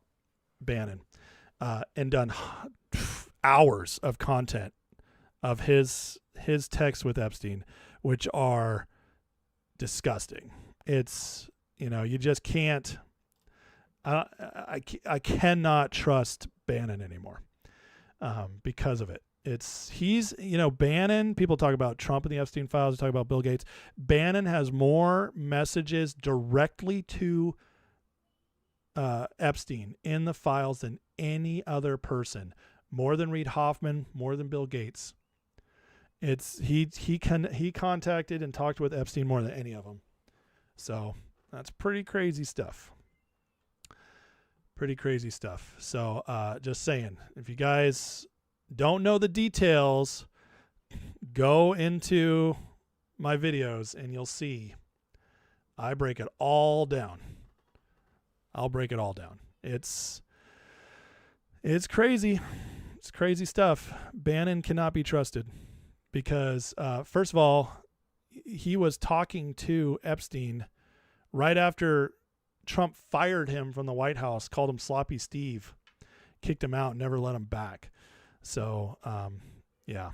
Bannon and done hours of content of his texts with Epstein, which are disgusting. It's, you just can't. I cannot trust Bannon anymore because of it. He's Bannon. People talk about Trump and the Epstein files. They talk about Bill Gates. Bannon has more messages directly to Epstein in the files than any other person. More than Reid Hoffman. More than Bill Gates. He contacted and talked with Epstein more than any of them. So that's pretty crazy stuff. Pretty crazy stuff. So just saying, if you guys don't know the details, go into my videos and you'll see I break it all down. I'll break it all down. It's crazy. It's crazy stuff. Bannon cannot be trusted because, first of all, he was talking to Epstein right after Trump fired him from the White House, called him Sloppy Steve, kicked him out, never let him back. So, yeah,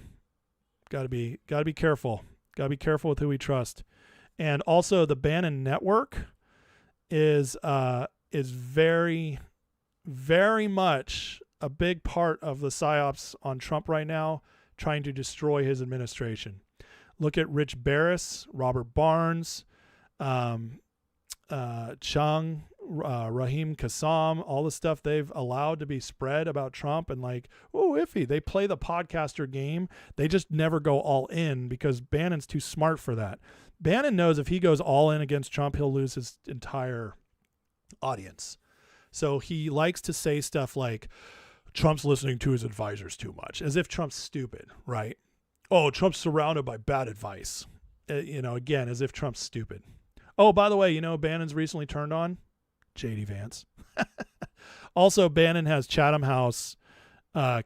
gotta be careful. Gotta be careful with who we trust. And also the Bannon network is very, very much a big part of the psyops on Trump right now, trying to destroy his administration. Look at Rich Barris, Robert Barnes, Chung, Raheem Kassam, all the stuff they've allowed to be spread about Trump and iffy. They play the podcaster game. They just never go all in because Bannon's too smart for that. Bannon knows if he goes all in against Trump, he'll lose his entire audience. So he likes to say stuff like Trump's listening to his advisors too much, as if Trump's stupid, right? Oh, Trump's surrounded by bad advice. Again, as if Trump's stupid. Oh, by the way, Bannon's recently turned on J.D. Vance. Also, Bannon has Chatham House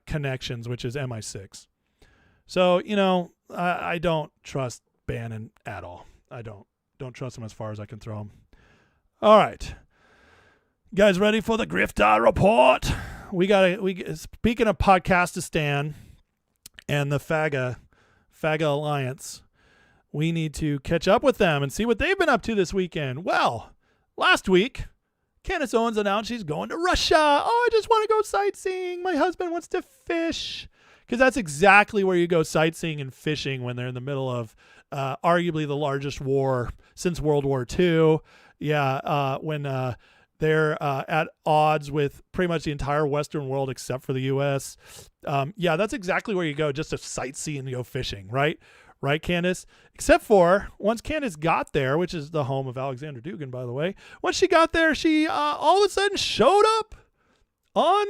connections, which is MI6. So, I don't trust Bannon at all. I don't trust him as far as I can throw him. All right. You guys ready for the Grifter report? Speaking of Podcastistan and the FAGA Alliance, we need to catch up with them and see what they've been up to this weekend. Well, last week, Candace Owens announced she's going to Russia. Oh, I just want to go sightseeing. My husband wants to fish. Because that's exactly where you go sightseeing and fishing when they're in the middle of arguably the largest war since World War II. Yeah, when they're at odds with pretty much the entire Western world except for the U.S. Yeah, that's exactly where you go just to sightsee and go fishing, right? Right, Candace? Except for once Candace got there, which is the home of Alexander Dugin, by the way, once she got there, she all of a sudden showed up on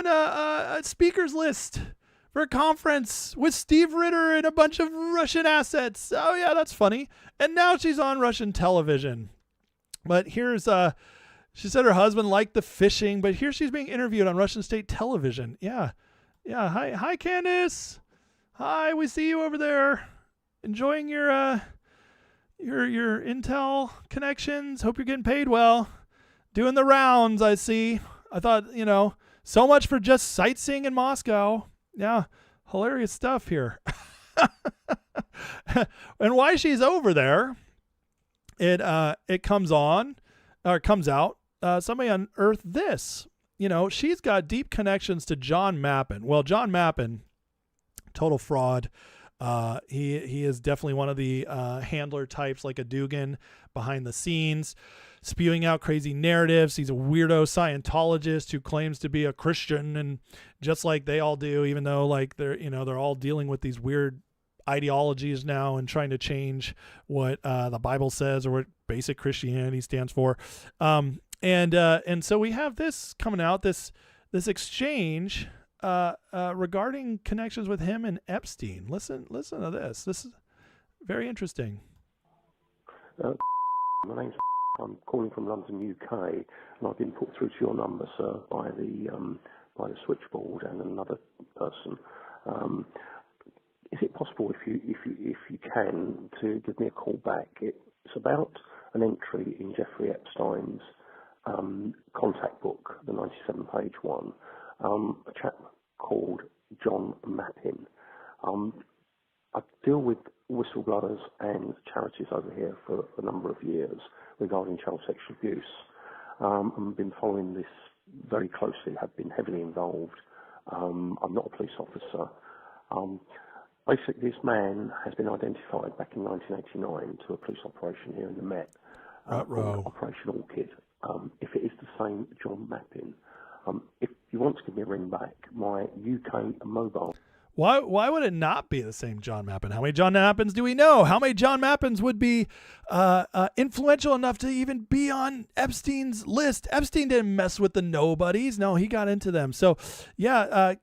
a speakers list for a conference with Steve Ritter and a bunch of Russian assets. Oh, yeah, that's funny. And now she's on Russian television. But here's, she said her husband liked the fishing, but here she's being interviewed on Russian state television. Yeah. Yeah. Hi, Candace. Hi, we see you over there enjoying your Intel connections. Hope you're getting paid well. Doing the rounds, I see. I thought, so much for just sightseeing in Moscow. Yeah, hilarious stuff here. And why she's over there, it comes out. Somebody unearthed this. She's got deep connections to John Mappin. Well, John Mappin, total fraud. He is definitely one of the handler types, like a Dugin, behind the scenes, spewing out crazy narratives. He's a weirdo Scientologist who claims to be a Christian, and just like they all do, even though like they're all dealing with these weird ideologies now and trying to change what the Bible says or what basic Christianity stands for. And so we have this coming out, this exchange regarding connections with him and Epstein. Listen to this. This is very interesting. My name's I'm calling from London, UK, and I've been put through to your number, sir, by the switchboard and another person. Is it possible, if you can, to give me a call back? It's about an entry in Jeffrey Epstein's contact book, the 97-page one. A chap called John Mappin. I deal with whistleblowers and charities over here for a number of years regarding child sexual abuse. I've been following this very closely, have been heavily involved. I'm not a police officer. Basically, this man has been identified back in 1989 to a police operation here in the Met, called Operation Orchid. If it is the same John Mappin, if you want to give me a ring back, my UK mobile. Why would it not be the same John Mappin? How many John Mappins do we know? How many John Mappins would be influential enough to even be on Epstein's list? Epstein didn't mess with the nobodies. No, he got into them. So, yeah,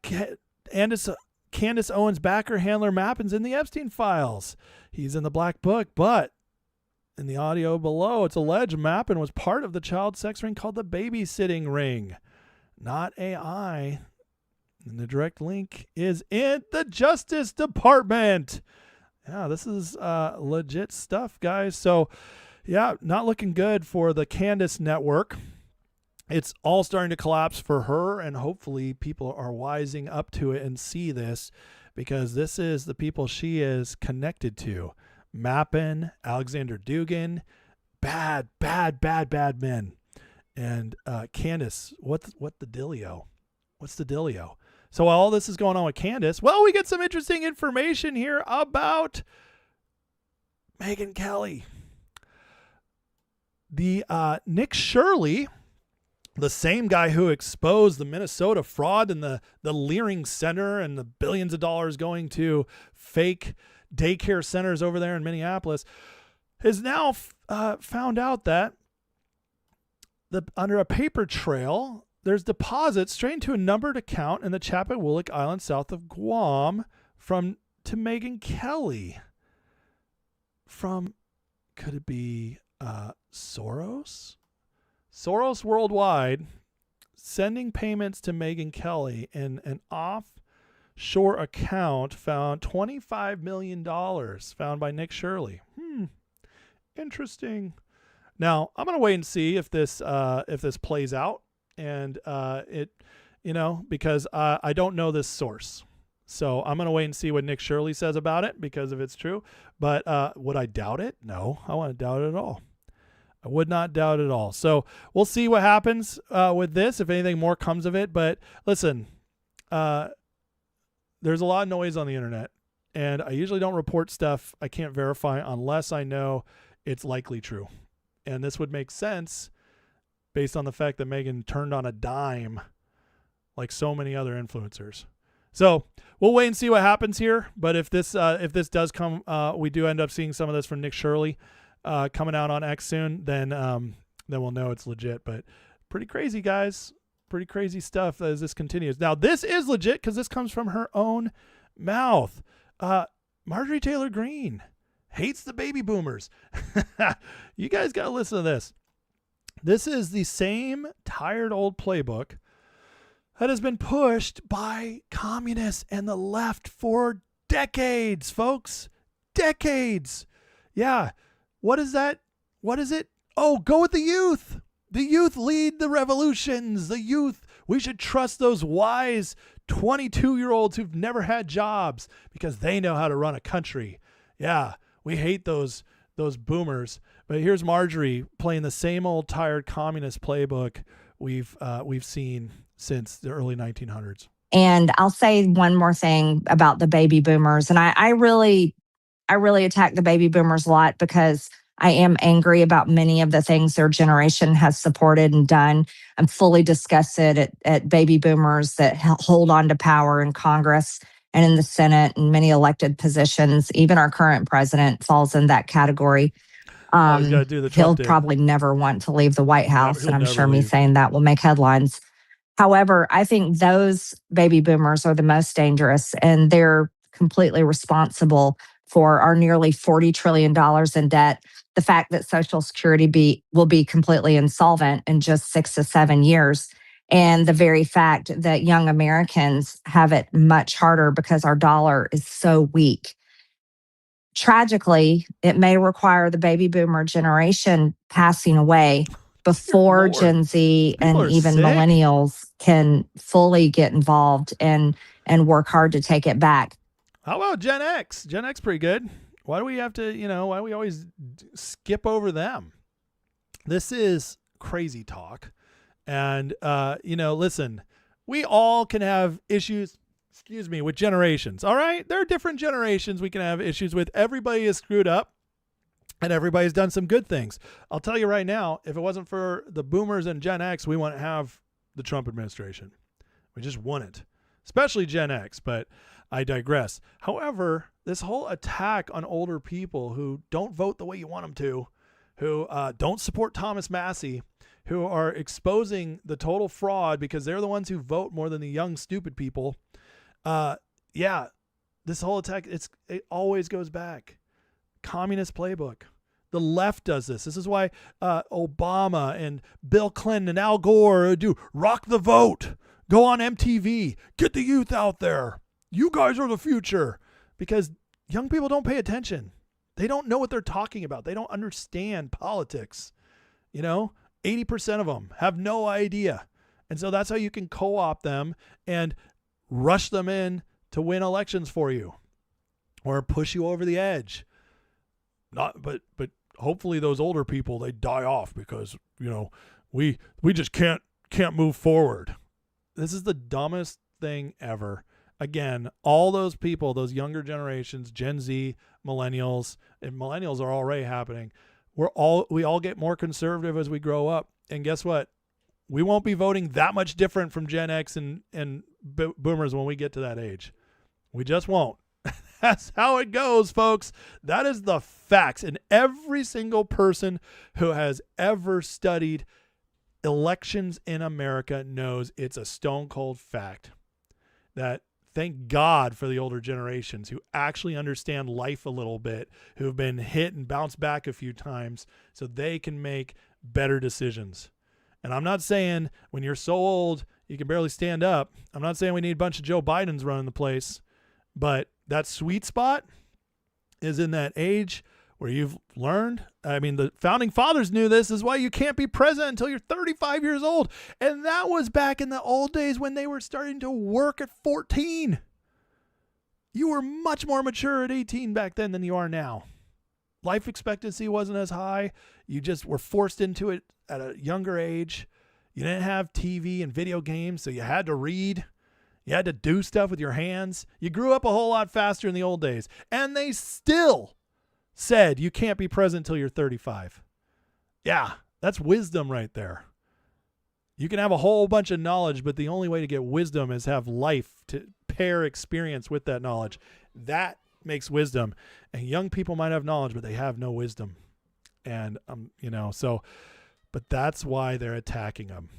Candace Owens' backer handler Mappin's in the Epstein files. He's in the black book, but in the audio below, it's alleged Mappin was part of the child sex ring called the babysitting ring, not AI. And the direct link is in the Justice Department. Yeah, this is legit stuff, guys. So, yeah, not looking good for the Candace network. It's all starting to collapse for her, and hopefully people are wising up to it and see this, because this is the people she is connected to. Mappin, Alexander Dugin, bad men. And Candace, what the dealio? What's the dealio? So while all this is going on with Candace, well, we get some interesting information here about Megyn Kelly. The Nick Shirley, the same guy who exposed the Minnesota fraud and the Leering Center and the billions of dollars going to fake daycare centers over there in Minneapolis, has now found out that under a paper trail, there's deposits straight into a numbered account in the Chappaquiddick Island south of Guam to Megyn Kelly. Could it be Soros? Soros Worldwide sending payments to Megyn Kelly in an offshore account found $25 million found by Nick Shirley. Interesting. Now, I'm going to wait and see if this plays out. And because I don't know this source. So I'm going to wait and see what Nick Shirley says about it, because if it's true. But would I doubt it? No, I want to doubt it at all. I would not doubt it all. So we'll see what happens with this, if anything more comes of it. But listen, there's a lot of noise on the internet, and I usually don't report stuff I can't verify unless I know it's likely true. And this would make sense based on the fact that Megyn turned on a dime like so many other influencers. So we'll wait and see what happens here. But if this does come, we do end up seeing some of this from Nick Shirley coming out on X soon, then we'll know it's legit. But pretty crazy, guys. Pretty crazy stuff as this continues. Now, this is legit because this comes from her own mouth. Marjorie Taylor Greene hates the baby boomers. You guys got to listen to this. This is the same tired old playbook that has been pushed by communists and the left for decades, folks. Decades. Yeah. What is that? What is it? Oh, go with the youth. The youth lead the revolutions. The youth. We should trust those wise 22-year-olds who've never had jobs because they know how to run a country. Yeah. We hate those boomers. But here's Marjorie playing the same old tired communist playbook we've seen since the early 1900s. And I'll say one more thing about the baby boomers. And I really attack the baby boomers a lot because I am angry about many of the things their generation has supported and done. I'm fully disgusted at baby boomers that hold on to power in Congress and in the Senate and many elected positions. Even our current president falls in that category. He'll probably never want to leave the White House, and I'm sure me saying that will make headlines. However, I think those baby boomers are the most dangerous, and they're completely responsible for our nearly $40 trillion in debt. The fact that Social Security will be completely insolvent in just 6 to 7 years, and the very fact that young Americans have it much harder because our dollar is so weak. Tragically, it may require the baby boomer generation passing away before Gen Z and even millennials can fully get involved and work hard to take it back. How about Gen X? Gen X pretty good. Why do we have to, why do we always skip over them? This is crazy talk. And, listen, we all can have issues, with generations. All right. There are different generations we can have issues with. Everybody is screwed up and everybody's done some good things. I'll tell you right now, if it wasn't for the boomers and Gen X, we wouldn't have the Trump administration. We just wouldn't, especially Gen X, but I digress. However, this whole attack on older people who don't vote the way you want them to, who don't support Thomas Massey, who are exposing the total fraud because they're the ones who vote more than the young, stupid people. This whole attack, it always goes back. Communist playbook. The left does this. This is why Obama and Bill Clinton and Al Gore do rock the vote. Go on MTV. Get the youth out there. You guys are the future. Because young people don't pay attention. They don't know what they're talking about. They don't understand politics. 80% of them have no idea. And so that's how you can co-opt them and rush them in to win elections for you or push you over the edge. But hopefully those older people, they die off because, we just can't move forward. This is the dumbest thing ever. Again, all those people, those younger generations, Gen Z, millennials, and millennials are already happening. We all get more conservative as we grow up. And guess what? We won't be voting that much different from Gen X and boomers when we get to that age. We just won't. That's how it goes, folks. That is the facts. And every single person who has ever studied elections in America knows it's a stone cold fact that thank God for the older generations who actually understand life a little bit, who've been hit and bounced back a few times so they can make better decisions. And I'm not saying when you're so old you can barely stand up, I'm not saying we need a bunch of Joe Bidens running the place, but that sweet spot is in that age where you've learned. I mean, the founding fathers knew this is why you can't be president until you're 35 years old. And that was back in the old days when they were starting to work at 14. You were much more mature at 18 back then than you are now. life expectancy wasn't as high. You just were forced into it at a younger age. You didn't have TV and video games, so you had to read. You had to do stuff with your hands. You grew up a whole lot faster in the old days. And they still said you can't be president until you're 35. Yeah, that's wisdom right there. You can have a whole bunch of knowledge, but the only way to get wisdom is have life to pair experience with that knowledge. That makes wisdom. And young people might have knowledge, but they have no wisdom. And, but that's why they're attacking them,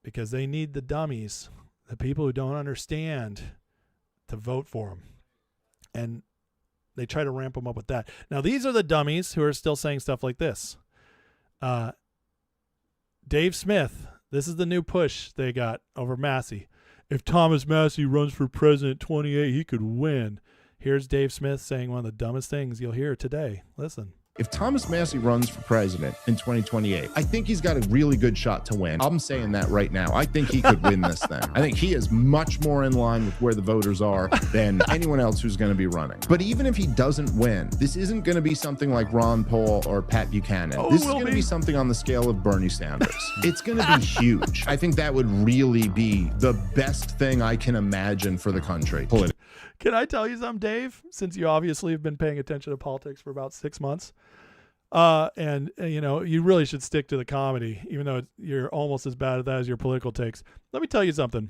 because they need the dummies, the people who don't understand, to vote for them. And they try to ramp them up with that. Now, these are the dummies who are still saying stuff like this. Dave Smith, this is the new push they got over Massey. If Thomas Massey runs for president 28, he could win. Here's Dave Smith saying one of the dumbest things you'll hear today. Listen. If Thomas Massey runs for president in 2028, I think he's got a really good shot to win. I'm saying that right now. I think he could win this thing. I think he is much more in line with where the voters are than anyone else who's going to be running. But even if he doesn't win, this isn't going to be something like Ron Paul or Pat Buchanan. This is going to be something on the scale of Bernie Sanders. It's going to be huge. I think that would really be the best thing I can imagine for the country. Can I tell you something, Dave? Since you obviously have been paying attention to politics for about 6 months, and you really should stick to the comedy, even though you're almost as bad at that as your political takes. Let me tell you something.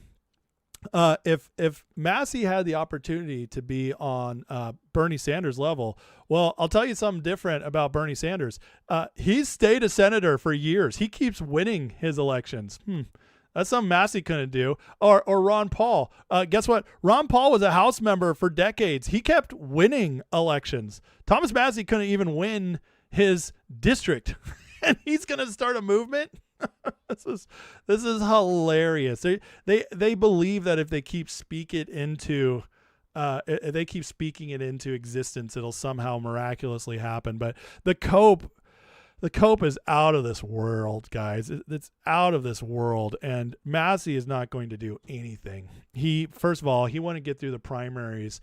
If Massey had the opportunity to be on Bernie Sanders level, well, I'll tell you something different about Bernie Sanders. He's stayed a senator for years. He keeps winning his elections. That's something Massey couldn't do. Or Ron Paul. Guess what? Ron Paul was a House member for decades. He kept winning elections. Thomas Massey couldn't even win his district. And he's going to start a movement? This is hilarious. They believe that if they keep speaking it into existence, it'll somehow miraculously happen. But the cope is out of this world, guys. It's out of this world, and Massey is not going to do anything. First of all, he wouldn't get through the primaries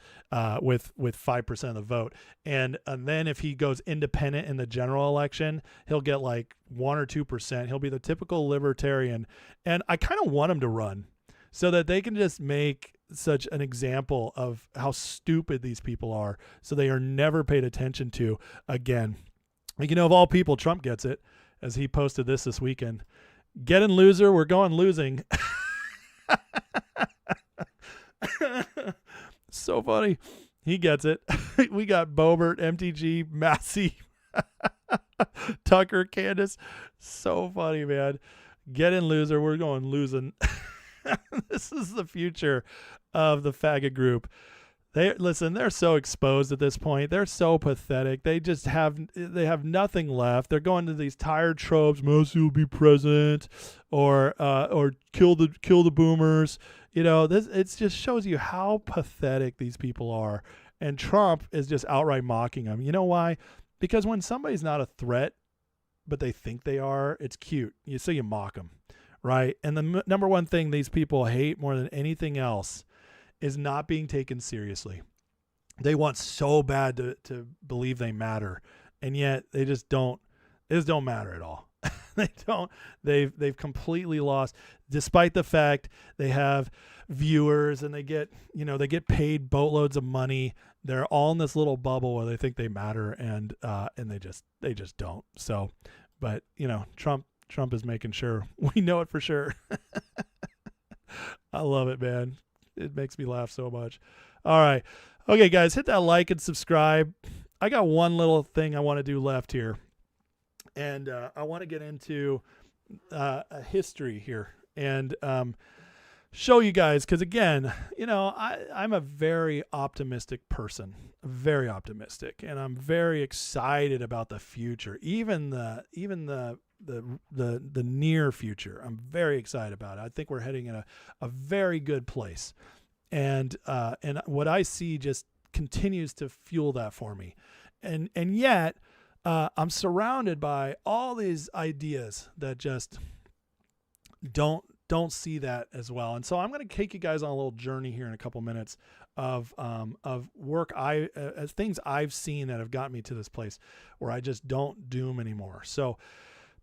with 5% of the vote, and then if he goes independent in the general election, he'll get like 1 or 2%. He'll be the typical libertarian, and I kind of want him to run so that they can just make such an example of how stupid these people are, so they are never paid attention to again. Of all people, Trump gets it, as he posted this weekend. Getting loser, we're going losing. So funny. He gets it. We got Boebert, MTG, Massey, Tucker, Candace. So funny, man. Getting loser, we're going losing. This is the future of the faggot group. They're so exposed at this point. They're so pathetic. They have nothing left. They're going to these tired tropes. Massey will be president, or kill the boomers. It just shows you how pathetic these people are. And Trump is just outright mocking them. You know why? Because when somebody's not a threat, but they think they are, it's cute. So you mock them, right? And the number one thing these people hate more than anything else is not being taken seriously. They want so bad to believe they matter, and yet they just don't matter at all. They don't. They've completely lost, despite the fact they have viewers and they get paid boatloads of money. They're all in this little bubble where they think they matter, and they just don't. So, but Trump is making sure we know it for sure. I love it, man. It makes me laugh so much. All right. Okay, guys, hit that like and subscribe. I got one little thing I want to do left here. And I want to get into a history here and show you guys. Because, again, I'm a very optimistic person. Very optimistic. And I'm very excited about the future. Even the near future. I'm very excited about it. I think we're heading in a very good place. And what I see just continues to fuel that for me. And yet I'm surrounded by all these ideas that just don't see that as well. And so I'm going to take you guys on a little journey here in a couple minutes of work as things I've seen that have got me to this place where I just don't doom anymore. So,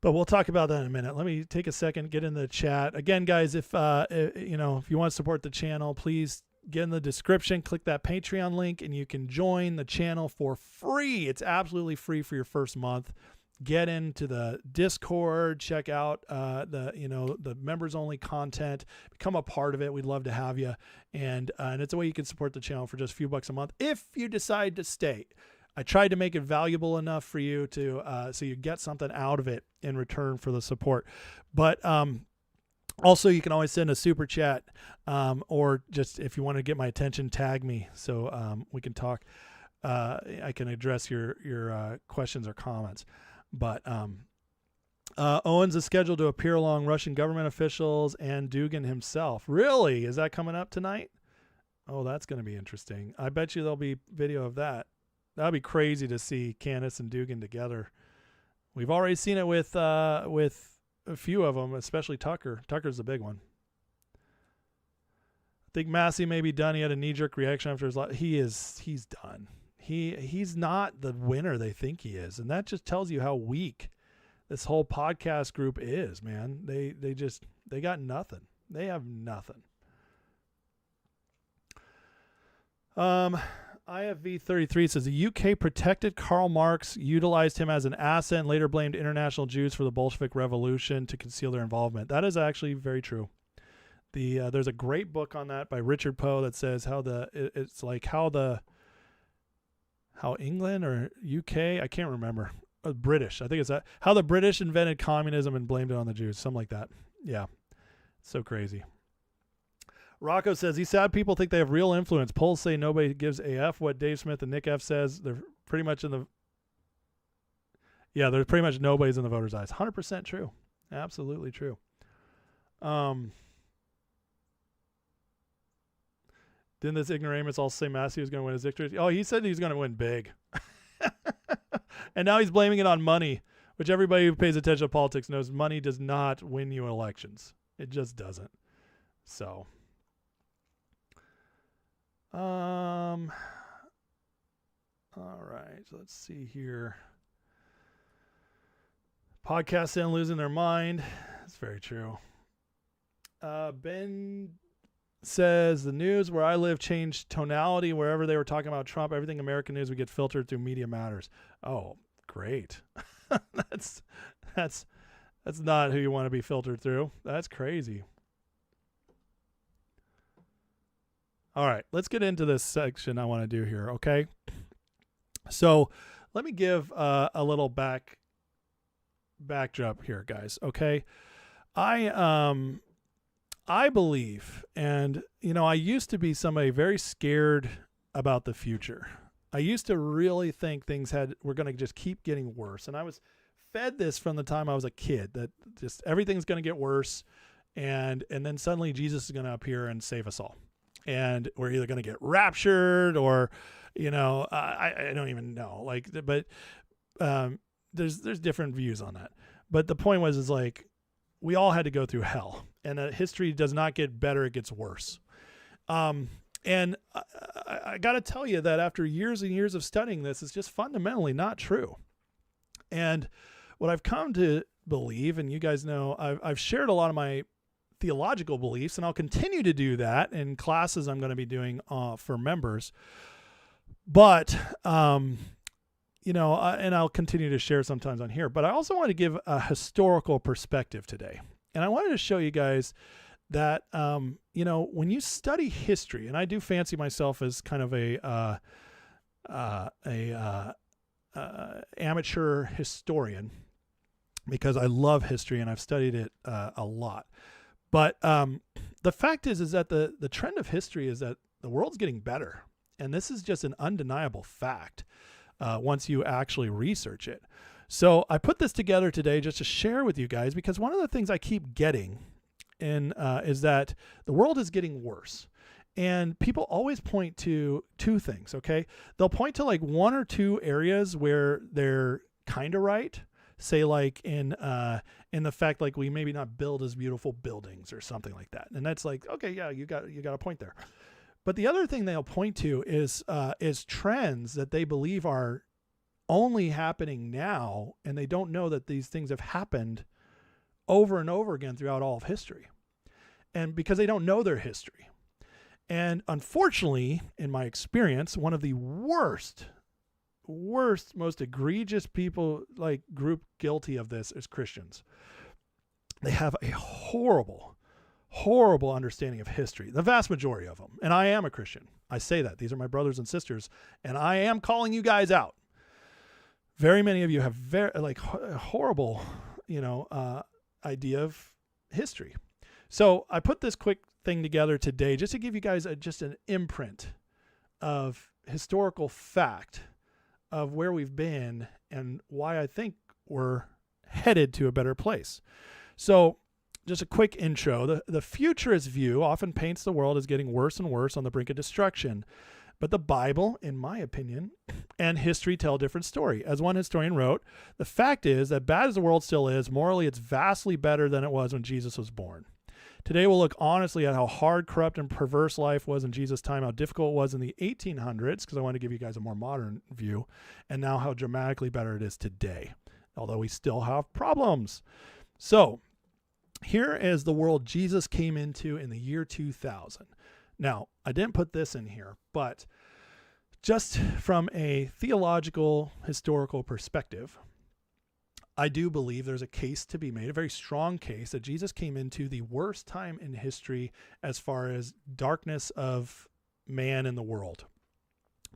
but we'll talk about that in a minute. Let me take a second, get in the chat again, guys. If you want to support the channel, please get in the description, click that Patreon link, and you can join the channel for free. It's absolutely free for your first month. Get into the Discord, check out the members only content, become a part of it. We'd love to have you. And it's a way you can support the channel for just a few bucks a month if you decide to stay. I tried to make it valuable enough for you to so you get something out of it in return for the support. But also, you can always send a super chat, or just if you want to get my attention, tag me so we can talk. I can address your questions or comments. But Owens is scheduled to appear along Russian government officials and Dugin himself. Really? Is that coming up tonight? Oh, that's going to be interesting. I bet you there'll be video of that. That'd be crazy to see Candace and Dugin together. We've already seen it with a few of them, especially Tucker. Tucker's the big one. I think Massey may be done. He had a knee-jerk reaction after his life. He's done. He's not the winner they think he is, and that just tells you how weak this whole podcast group is, man. They got nothing. They have nothing. IFV33 says the UK protected Karl Marx, utilized him as an asset, and later blamed international Jews for the Bolshevik Revolution to conceal their involvement. That is actually very true. There's a great book on that by Richard Poe that says how England or UK, I can't remember, British, I think it's that, how the British invented communism and blamed it on the Jews, something like that. Yeah, so crazy. Rocco says these sad people think they have real influence. Polls say nobody gives a F what Dave Smith and Nick F says. They're pretty much they're pretty much nobody's in the voters' eyes. 100% true. Absolutely true. Didn't this ignoramus also say Massey was going to win his victory? Oh, he said he was going to win big. And now he's blaming it on money, which everybody who pays attention to politics knows money does not win you elections. It just doesn't. So, all right, so let's see here. Podcasts and losing their mind. That's very true. Ben says the news where I live changed tonality wherever they were talking about Trump. Everything American news would get filtered through Media Matters. Oh, great. That's not who you want to be filtered through. That's crazy. All right, let's get into this section I want to do here, okay? So let me give a little backdrop here, guys, okay? I believe, and, I used to be somebody very scared about the future. I used to really think things were going to just keep getting worse. And I was fed this from the time I was a kid, that just everything's going to get worse. And then suddenly Jesus is going to appear and save us all. And we're either going to get raptured or, I don't even know. But there's different views on that. But the point is we all had to go through hell, and history does not get better; it gets worse. And I got to tell you that after years and years of studying this, it's just fundamentally not true. And what I've come to believe, and you guys know, I've shared a lot of my theological beliefs, and I'll continue to do that in classes I'm going to be doing for members. But and I'll continue to share sometimes on here. But I also want to give a historical perspective today, and I wanted to show you guys that when you study history, and I do fancy myself as kind of a amateur historian because I love history and I've studied it a lot. But the fact is that the trend of history is that the world's getting better, and this is just an undeniable fact once you actually research it. So I put this together today just to share with you guys, because one of the things I keep getting is that the world is getting worse. And people always point to two things, okay? They'll point to one or two areas where they're kind of right. Say in the fact we maybe not build as beautiful buildings or something like that. And that's okay, yeah, you got a point there. But the other thing they'll point to is trends that they believe are only happening now, and they don't know that these things have happened over and over again throughout all of history. And because they don't know their history. And unfortunately, in my experience, one of the worst, most egregious people, like group guilty of this is Christians. They have a horrible understanding of history, the vast majority of them. And I am a Christian. I say that. These are my brothers and sisters, and I am calling you guys out. Very many of you have very horrible, idea of history. So I put this quick thing together today just to give you guys just an imprint of historical fact of where we've been and why I think we're headed to a better place. So just a quick intro. The futurist view often paints the world as getting worse and worse on the brink of destruction. But the Bible, in my opinion, and history tell a different story. As one historian wrote, the fact is that bad as the world still is, morally it's vastly better than it was when Jesus was born. Today we'll look honestly at how hard, corrupt, and perverse life was in Jesus' time, how difficult it was in the 1800s, because I want to give you guys a more modern view, and now how dramatically better it is today, although we still have problems. So here is the world Jesus came into in the year 2000. Now, I didn't put this in here, but just from a theological, historical perspective, I do believe there's a case to be made, a very strong case, that Jesus came into the worst time in history as far as darkness of man in the world.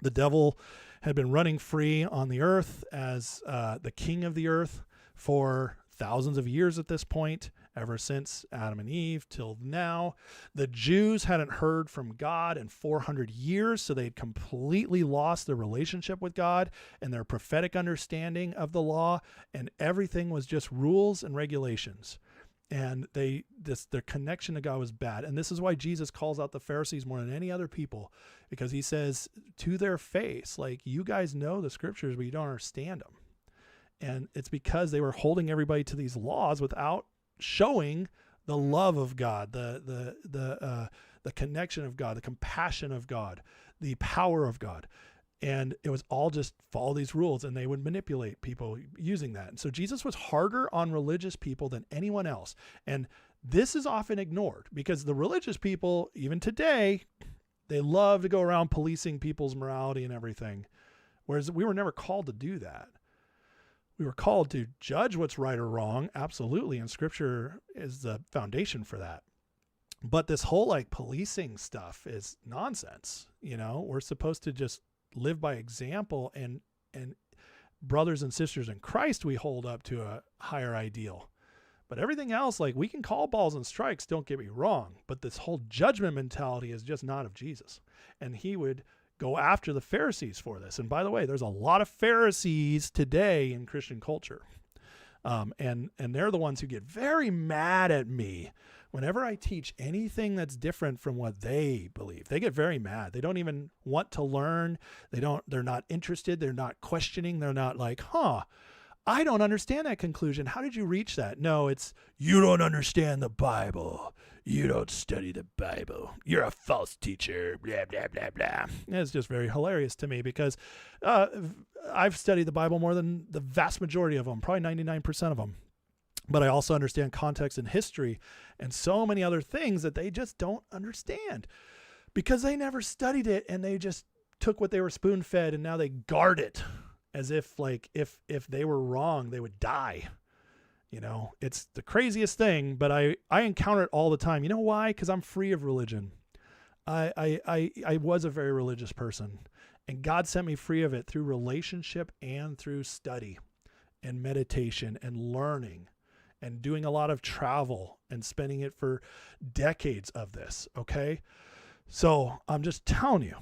The devil had been running free on the earth as the king of the earth for thousands of years at this point, ever since Adam and Eve till now. The Jews hadn't heard from God in 400 years, so they'd completely lost their relationship with God and their prophetic understanding of the law, and everything was just rules and regulations. And their connection to God was bad. And this is why Jesus calls out the Pharisees more than any other people, because he says to their face, like, you guys know the scriptures, but you don't understand them. And it's because they were holding everybody to these laws without showing the love of God, the connection of God, the compassion of God, the power of God. And it was all just follow these rules, and they would manipulate people using that. And so Jesus was harder on religious people than anyone else. And this is often ignored because the religious people, even today, they love to go around policing people's morality and everything. Whereas we were never called to do that. We were called to judge what's right or wrong, absolutely, and scripture is the foundation for that. But this whole policing stuff is nonsense. We're supposed to just live by example, and brothers and sisters in Christ we hold up to a higher ideal. But everything else, we can call balls and strikes, don't get me wrong, but this whole judgment mentality is just not of Jesus. And he would go after the Pharisees for this. And by the way, there's a lot of Pharisees today in Christian culture. And they're the ones who get very mad at me whenever I teach anything that's different from what they believe. They get very mad. They don't even want to learn. They're not interested. They're not questioning. They're not like, I don't understand that conclusion. How did you reach that? No, it's, you don't understand the Bible. You don't study the Bible. You're a false teacher, blah, blah, blah, blah. And it's just very hilarious to me because I've studied the Bible more than the vast majority of them, probably 99% of them. But I also understand context and history and so many other things that they just don't understand because they never studied it, and they just took what they were spoon-fed, and now they guard it as if if they were wrong, they would die. It's the craziest thing, but I encounter it all the time. You know why? Because I'm free of religion. I was a very religious person, and God set me free of it through relationship and through study and meditation and learning and doing a lot of travel and spending it for decades of this. Okay. So I'm just telling you,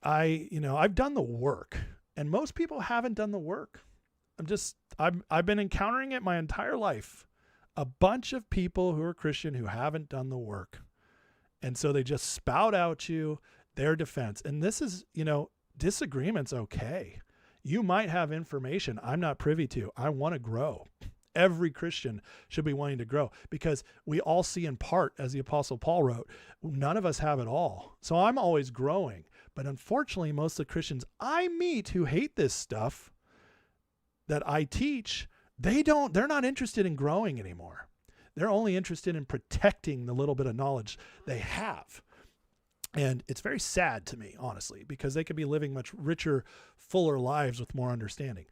I've done the work, and most people haven't done the work. I've been encountering it my entire life. A bunch of people who are Christian who haven't done the work. And so they just spout out you their defense. And this is, disagreement's okay. You might have information I'm not privy to. I want to grow. every Christian should be wanting to grow, because we all see in part, as the Apostle Paul wrote. None of us have it all. So I'm always growing. But unfortunately, most of the Christians I meet who hate this stuff that I teach, they're not interested in growing anymore. They're only interested in protecting the little bit of knowledge they have. And it's very sad to me, honestly, because they could be living much richer, fuller lives with more understanding.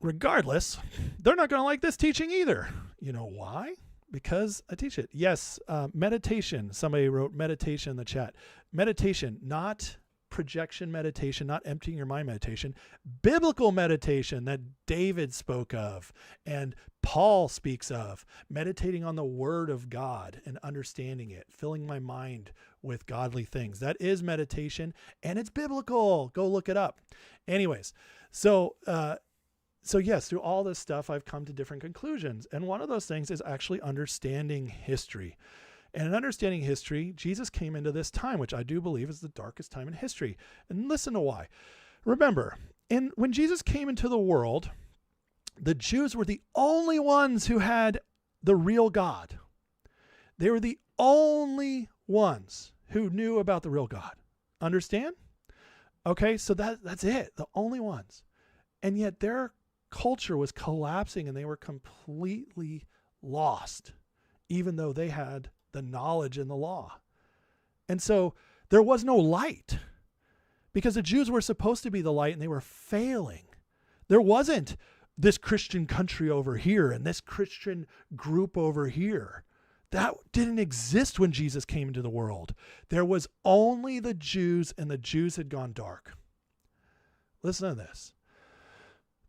Regardless, they're not going to like this teaching either. You know why? Because I teach it. Yes, meditation. Somebody wrote meditation in the chat. Meditation, not projection meditation, not emptying your mind meditation. Biblical meditation that David spoke of and Paul speaks of. Meditating on the Word of God and understanding it, filling my mind with godly things. That is meditation, and it's biblical. Go look it up. Anyways, so yes, through all this stuff, I've come to different conclusions. And one of those things is actually understanding history. And in understanding history, Jesus came into this time, which I do believe is the darkest time in history. And listen to why. Remember, when Jesus came into the world, the Jews were the only ones who had the real God. They were the only ones who knew about the real God. Understand? Okay, so that's it. The only ones. And yet their culture was collapsing and they were completely lost, even though they had the knowledge and the law. And so there was no light, because the Jews were supposed to be the light and they were failing. There wasn't this Christian country over here and this Christian group over here. That didn't exist when Jesus came into the world. There was only the Jews, and the Jews had gone dark. Listen to this.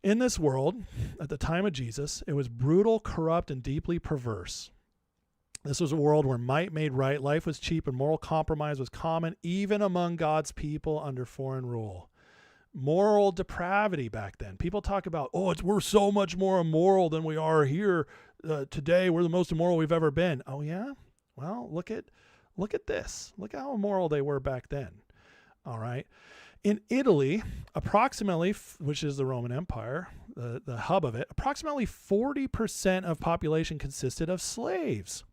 In this world, at the time of Jesus, it was brutal, corrupt, and deeply perverse. This was a world where might made right, life was cheap, and moral compromise was common, even among God's people under foreign rule. Moral depravity back then. People talk about, we're so much more immoral than we are here today. We're the most immoral we've ever been. Oh yeah? Well, look at this. Look how immoral they were back then. All right. In Italy, approximately, which is the Roman Empire, the hub of it, approximately 40% of population consisted of slaves.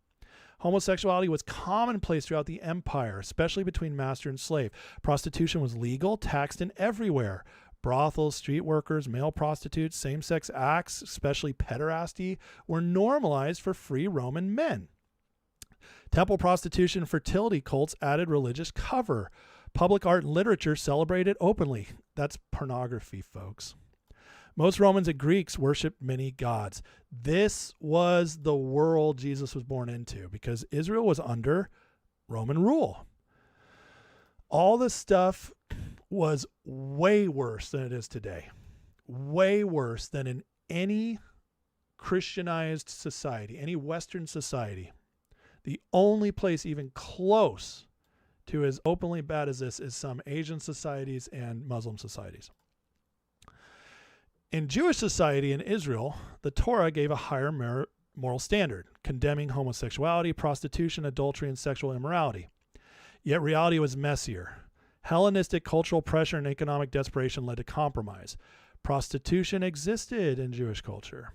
Homosexuality was commonplace throughout the empire, especially between master and slave. Prostitution was legal, taxed, and everywhere. Brothels, street workers, male prostitutes, same-sex acts, especially pederasty, were normalized for free Roman men. Temple prostitution and fertility cults added religious cover. Public art and literature celebrated openly. That's pornography, folks. Most Romans and Greeks worshiped many gods. This was the world Jesus was born into, because Israel was under Roman rule. All this stuff was way worse than it is today. Way worse than in any Christianized society, any Western society. The only place even close to as openly bad as this is some Asian societies and Muslim societies. In Jewish society in Israel, the Torah gave a higher moral standard, condemning homosexuality, prostitution, adultery, and sexual immorality. Yet reality was messier. Hellenistic cultural pressure and economic desperation led to compromise. Prostitution existed in Jewish culture.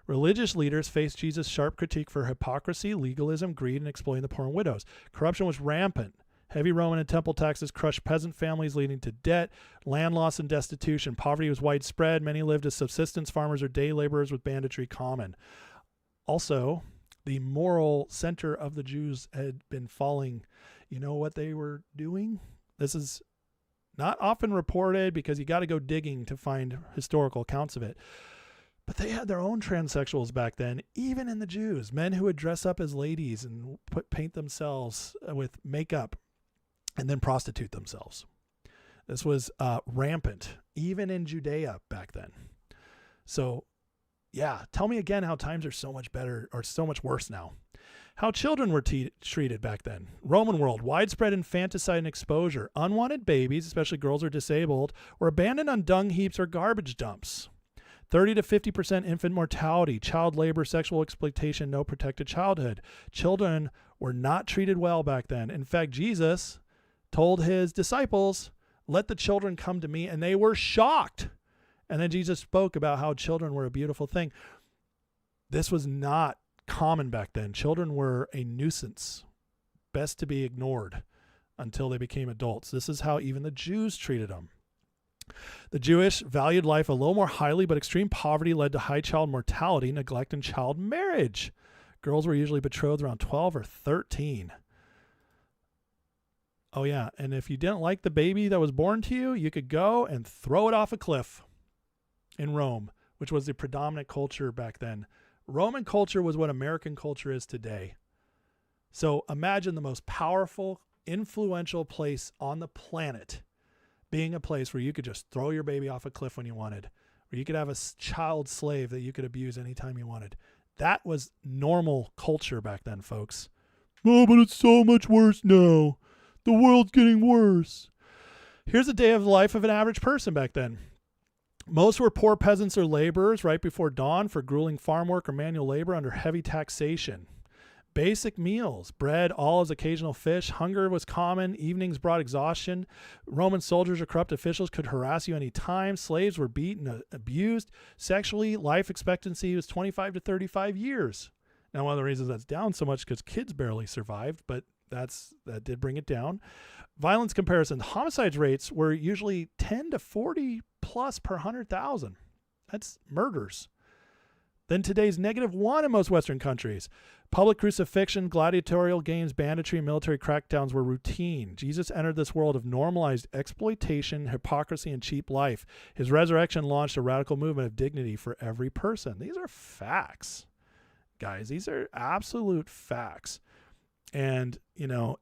Religious leaders faced Jesus' sharp critique for hypocrisy, legalism, greed, and exploiting the poor and widows. Corruption was rampant. Heavy Roman and temple taxes crushed peasant families, leading to debt, land loss, and destitution. Poverty was widespread. Many lived as subsistence farmers or day laborers, with banditry common. Also, the moral center of the Jews had been falling. You know what they were doing? This is not often reported, because you got to go digging to find historical accounts of it. But they had their own transsexuals back then, even in the Jews. Men who would dress up as ladies and paint themselves with makeup and then prostitute themselves. This was rampant, even in Judea back then. So, yeah, tell me again how times are so much better, or so much worse now. How children were treated back then. Roman world, widespread infanticide and exposure. Unwanted babies, especially girls or disabled, were abandoned on dung heaps or garbage dumps. 30 to 50% infant mortality, child labor, sexual exploitation, no protected childhood. Children were not treated well back then. In fact, Jesus told his disciples, "Let the children come to me," and they were shocked. And then Jesus spoke about how children were a beautiful thing. This was not common back then. Children were a nuisance, best to be ignored until they became adults. This is how even the Jews treated them. The Jewish valued life a little more highly, but extreme poverty led to high child mortality, neglect, and child marriage. Girls were usually betrothed around 12 or 13. Oh, yeah. And if you didn't like the baby that was born to you, you could go and throw it off a cliff in Rome, which was the predominant culture back then. Roman culture was what American culture is today. So imagine the most powerful, influential place on the planet being a place where you could just throw your baby off a cliff when you wanted, where you could have a child slave that you could abuse anytime you wanted. That was normal culture back then, folks. Oh, but it's so much worse now. The world's getting worse. Here's a day of the life of an average person back then. Most were poor peasants or laborers right before dawn for grueling farm work or manual labor under heavy taxation. Basic meals, bread, olives, occasional fish. Hunger was common. Evenings brought exhaustion. Roman soldiers or corrupt officials could harass you any time. Slaves were beaten, abused. Sexually, life expectancy was 25 to 35 years. Now, one of the reasons that's down so much is because kids barely survived, but that did bring it down. Violence comparison. Homicide rates were usually 10 to 40 plus per 100,000. That's murders. Then today's -1 in most Western countries. Public crucifixion, gladiatorial games, banditry, and military crackdowns were routine. Jesus entered this world of normalized exploitation, hypocrisy, and cheap life. His resurrection launched a radical movement of dignity for every person. These are facts, guys. These are absolute facts. And, you know,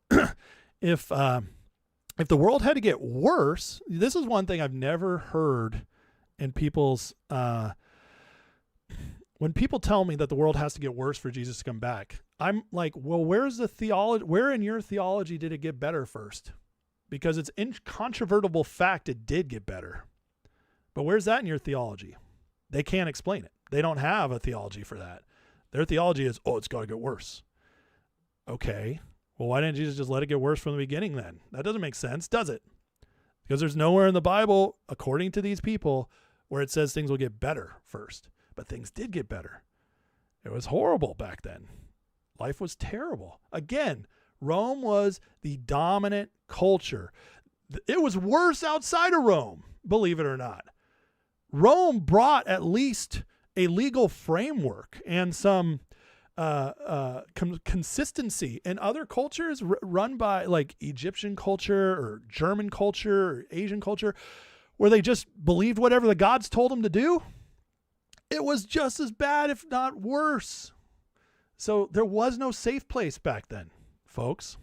if the world had to get worse, this is one thing I've never heard in people's when people tell me that the world has to get worse for Jesus to come back, I'm like, well, where's the theology? Where in your theology did it get better first? Because it's incontrovertible fact it did get better. But where's that in your theology? They can't explain it. They don't have a theology for that. Their theology is, oh, it's got to get worse. Okay. Well, why didn't Jesus just let it get worse from the beginning then? That doesn't make sense, does it? Because there's nowhere in the Bible, according to these people, where it says things will get better first. But things did get better. It was horrible back then. Life was terrible. Again, Rome was the dominant culture. It was worse outside of Rome, believe it or not. Rome brought at least a legal framework and some consistency. In other cultures run by like Egyptian culture or German culture or Asian culture, where they just believed whatever the gods told them to do, it was just as bad, if not worse. So there was no safe place back then, folks.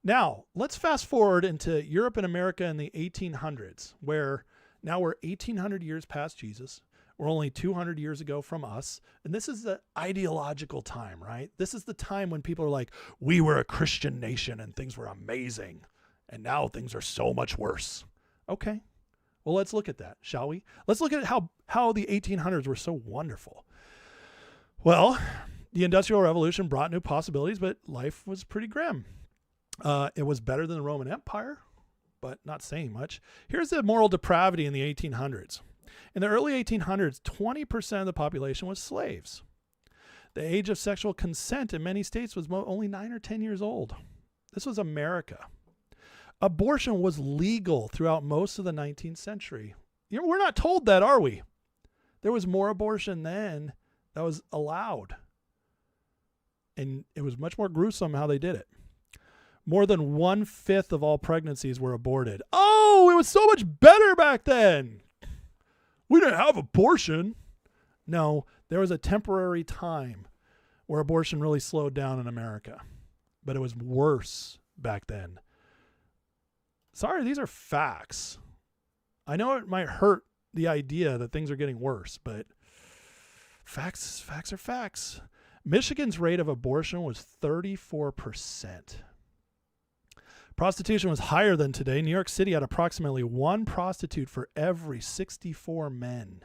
Now, let's fast forward into Europe and America in the 1800s, where now we're 1800 years past Jesus. We're only 200 years ago from us. And this is the ideological time, right? This is the time when people are like, we were a Christian nation and things were amazing. And now things are so much worse. Okay. Well, let's look at that, shall we? Let's look at how the 1800s were so wonderful. Well, the Industrial Revolution brought new possibilities, but life was pretty grim. It was better than the Roman Empire, but not saying much. Here's the moral depravity in the 1800s. In the early 1800s, 20% of the population was slaves. The age of sexual consent in many states was only 9 or 10 years old. This was America. Abortion was legal throughout most of the 19th century. You know, we're not told that, are we? There was more abortion then that was allowed. And it was much more gruesome how they did it. More than 1/5 of all pregnancies were aborted. Oh, it was so much better back then. We didn't have abortion. No, there was a temporary time where abortion really slowed down in America. But it was worse back then. Sorry, these are facts. I know it might hurt the idea that things are getting worse, but facts are facts. Michigan's rate of abortion was 34%. Prostitution was higher than today. New York City had approximately 1 prostitute for every 64 men.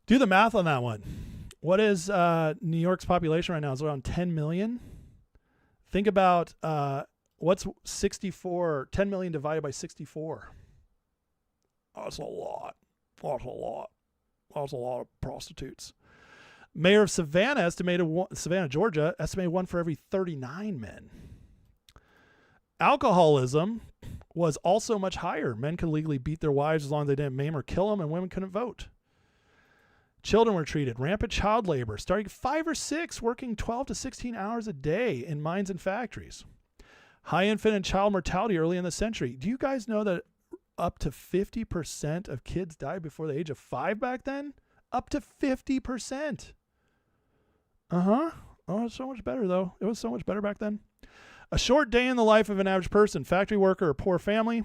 Do the math on that one. What is New York's population right now? It's around 10 million. Think about what's 10 million divided by 64. That's a lot. That's a lot of prostitutes. Mayor of Savannah, Savannah, Georgia, estimated 1 for every 39 men. Alcoholism was also much higher. Men could legally beat their wives as long as they didn't maim or kill them, and women couldn't vote. Children were treated. Rampant child labor, starting at 5 or 6, working 12 to 16 hours a day in mines and factories. High infant and child mortality early in the century. Do you guys know that up to 50% of kids died before the age of 5 back then? Up to 50%. Oh, it's so much better, though. It was so much better back then. A short day in the life of an average person, factory worker or poor family.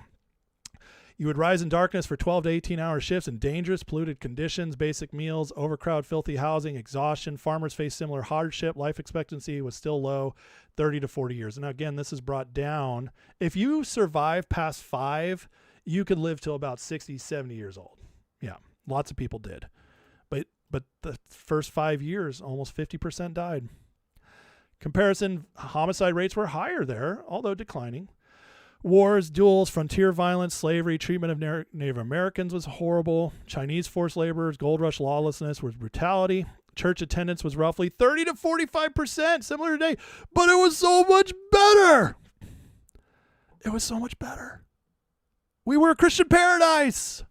You would rise in darkness for 12 to 18-hour shifts in dangerous, polluted conditions, basic meals, overcrowded, filthy housing, exhaustion. Farmers faced similar hardship. Life expectancy was still low, 30 to 40 years. And now, again, this is brought down. If you survive past 5, you could live till about 60, 70 years old. Yeah, lots of people did. But the first 5 years, almost 50% died. Comparison, homicide rates were higher there, although declining. Wars, duels, frontier violence, slavery, treatment of Native Americans was horrible. Chinese forced laborers, gold rush lawlessness was brutality. Church attendance was roughly 30 to 45%, similar today, but it was so much better. It was so much better. We were a Christian paradise.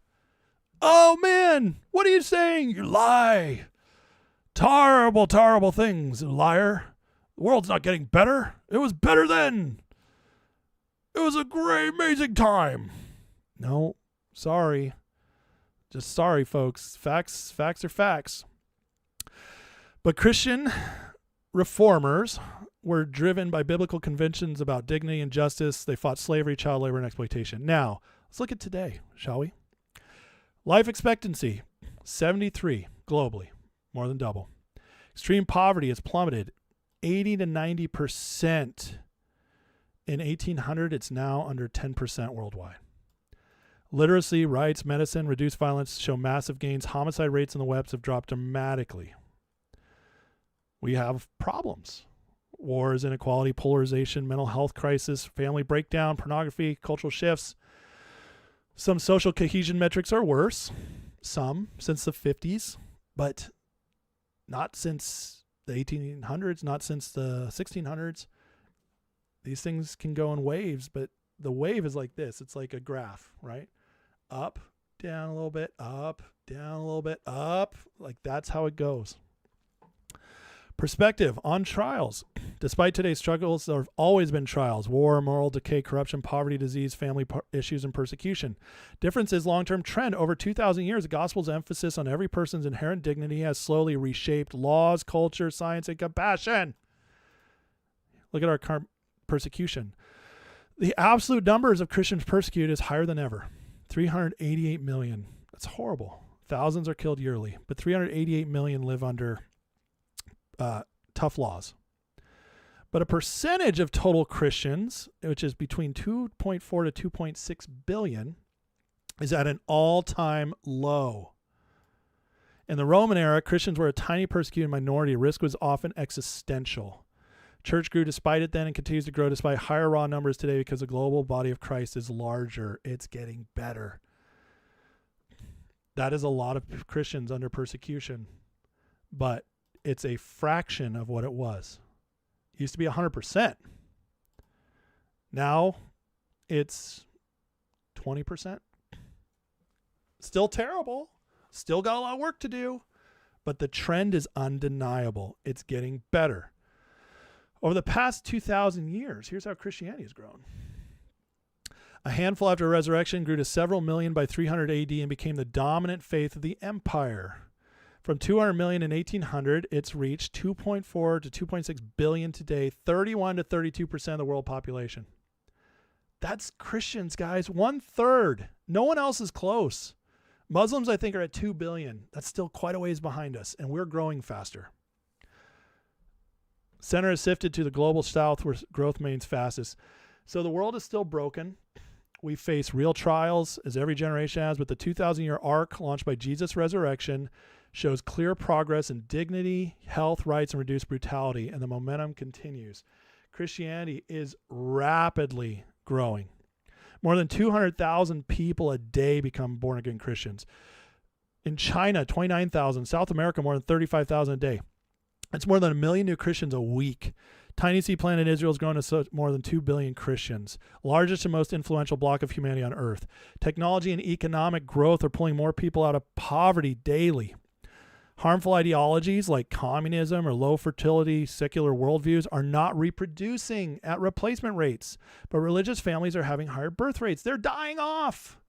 Oh, man, what are you saying? You lie. Terrible, terrible things, you liar. The world's not getting better. It was better then. It was a great, amazing time. No, sorry. Just sorry, folks. Facts are facts. But Christian reformers were driven by biblical convictions about dignity and justice. They fought slavery, child labor, and exploitation. Now, let's look at today, shall we? Life expectancy, 73 globally, more than double. Extreme poverty has plummeted 80 to 90%. In 1800, it's now under 10% worldwide. Literacy, rights, medicine, reduced violence show massive gains. Homicide rates in the West have dropped dramatically. We have problems. Wars, inequality, polarization, mental health crisis, family breakdown, pornography, cultural shifts. Some social cohesion metrics are worse. Some since the 50s, but not since the 1800s, not since the 1600s. These things can go in waves, but the wave is like this. It's like a graph, right? Up, down a little bit, up, down a little bit, up. Like that's how it goes. Perspective on trials. Despite today's struggles, there have always been trials: war, moral decay, corruption, poverty, disease, family issues, and persecution. Difference is long-term trend. Over 2,000 years, the gospel's emphasis on every person's inherent dignity has slowly reshaped laws, culture, science, and compassion. Look at our persecution. The absolute numbers of Christians persecuted is higher than ever. 388 million. That's horrible. Thousands are killed yearly, but 388 million live under tough laws. But a percentage of total Christians, which is between 2.4 to 2.6 billion, is at an all-time low. In the Roman era, Christians were a tiny persecuted minority. Risk was often existential. Church grew despite it then and continues to grow despite higher raw numbers today because the global body of Christ is larger. It's getting better. That is a lot of Christians under persecution, but it's a fraction of what it was. It used to be 100%. Now it's 20%. Still terrible. Still got a lot of work to do, but the trend is undeniable. It's getting better. Over the past 2,000 years, here's how Christianity has grown. A handful after resurrection grew to several million by 300 AD and became the dominant faith of the empire. From 200 million in 1800, it's reached 2.4 to 2.6 billion today, 31 to 32% of the world population. That's Christians, guys. 1/3. No one else is close. Muslims, I think, are at 2 billion. That's still quite a ways behind us, and we're growing faster. Center has shifted to the global south where growth remains fastest. So the world is still broken. We face real trials, as every generation has, but the 2,000-year arc launched by Jesus' resurrection shows clear progress in dignity, health, rights, and reduced brutality, and the momentum continues. Christianity is rapidly growing. More than 200,000 people a day become born-again Christians. In China, 29,000. South America, more than 35,000 a day. That's more than 1 million new Christians a week. Tiny Sea Planet Israel has grown to more than 2 billion Christians. Largest and most influential bloc of humanity on earth. Technology and economic growth are pulling more people out of poverty daily. Harmful ideologies like communism or low fertility secular worldviews are not reproducing at replacement rates, but religious families are having higher birth rates. They're dying off.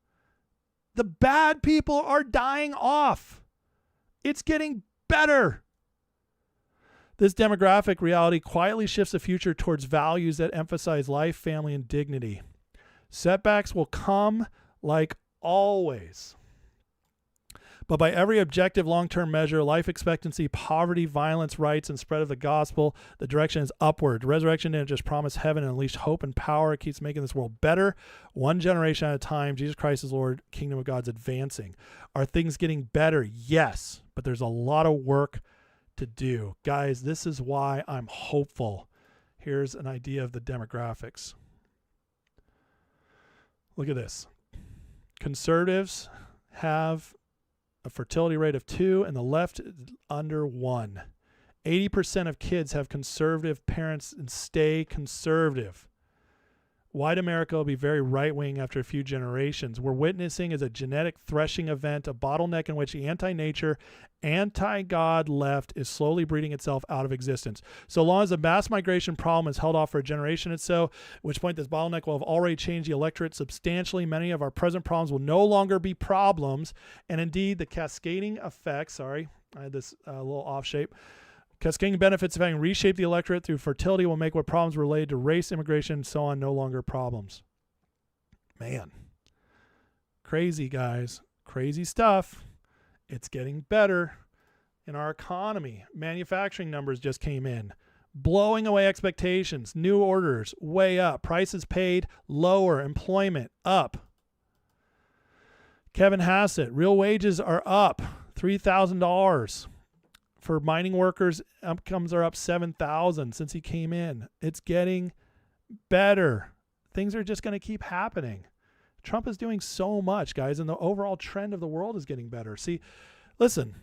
The bad people are dying off. It's getting better. This demographic reality quietly shifts the future towards values that emphasize life, family, and dignity. Setbacks will come like always. But by every objective long-term measure, life expectancy, poverty, violence, rights, and spread of the gospel, the direction is upward. Resurrection didn't just promise heaven and unleash hope and power. It keeps making this world better, one generation at a time. Jesus Christ is Lord. Kingdom of God's advancing. Are things getting better? Yes, but there's a lot of work to do. Guys, this is why I'm hopeful. Here's an idea of the demographics. Look at this. Conservatives have a fertility rate of 2, and the left under 1. 80% of kids have conservative parents and stay conservative. White America will be very right-wing after a few generations. We're witnessing is a genetic threshing event, a bottleneck in which the anti-nature, anti-God left is slowly breeding itself out of existence. So long as the mass migration problem is held off for a generation or so, at which point this bottleneck will have already changed the electorate substantially. Many of our present problems will no longer be problems. And indeed, the cascading effects, I had this little off shape. Cascading benefits of having reshaped the electorate through fertility will make what problems related to race, immigration, and so on no longer problems. Man. Crazy, guys. Crazy stuff. It's getting better in our economy. Manufacturing numbers just came in. Blowing away expectations. New orders way up. Prices paid lower. Employment up. Kevin Hassett. Real wages are up. $3,000. For mining workers, incomes are up $7,000 since he came in. It's getting better. Things are just going to keep happening. Trump is doing so much, guys, and the overall trend of the world is getting better. See, listen,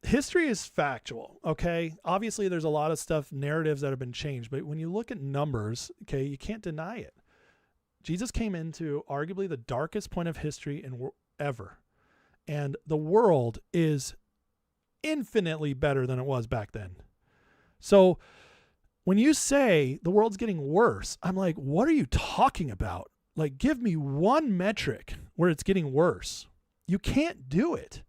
history is factual, okay? Obviously, there's a lot of stuff, narratives that have been changed, but when you look at numbers, okay, you can't deny it. Jesus came into arguably the darkest point of history ever, and the world is infinitely better than it was back then. So when you say the world's getting worse, I'm like, what are you talking about? Like, give me one metric where it's getting worse. You can't do it.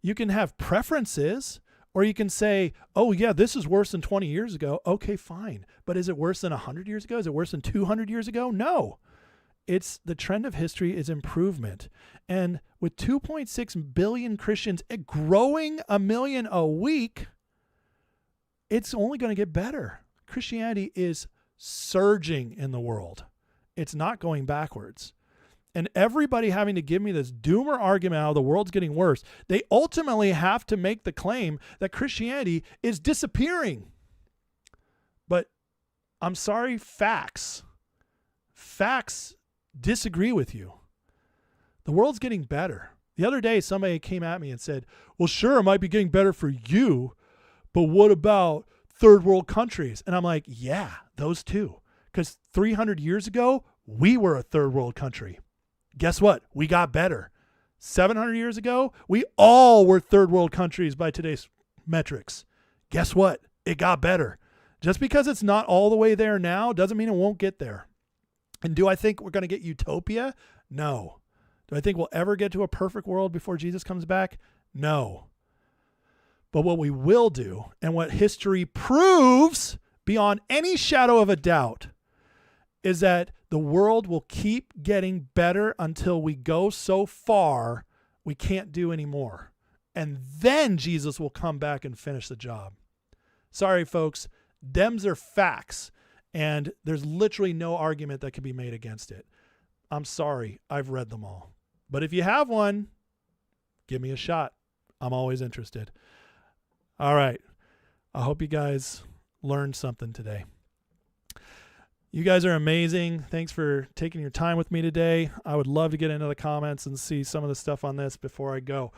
You can have preferences, or you can say, oh yeah, this is worse than 20 years ago. Okay, fine. But is it worse than 100 years ago? Is it worse than 200 years ago? No. It's the trend of history is improvement. And with 2.6 billion Christians growing 1 million a week, it's only going to get better. Christianity is surging in the world. It's not going backwards. And everybody having to give me this doomer argument how the world's getting worse, they ultimately have to make the claim that Christianity is disappearing. But I'm sorry, facts disagree with you. The world's getting better. The other day, somebody came at me and said, well, sure, it might be getting better for you, but what about third world countries? And I'm like, yeah, those too. Because 300 years ago, we were a third world country. Guess what? We got better. 700 years ago, we all were third world countries by today's metrics. Guess what? It got better. Just because it's not all the way there now doesn't mean it won't get there. And do I think we're going to get utopia? No. Do I think we'll ever get to a perfect world before Jesus comes back? No. But what we will do, and what history proves beyond any shadow of a doubt, is that the world will keep getting better until we go so far we can't do anymore. And then Jesus will come back and finish the job. Sorry, folks. Dems are facts. And there's literally no argument that can be made against it. I'm sorry. I've read them all. But if you have one, give me a shot. I'm always interested. All right. I hope you guys learned something today. You guys are amazing. Thanks for taking your time with me today. I would love to get into the comments and see some of the stuff on this before I go.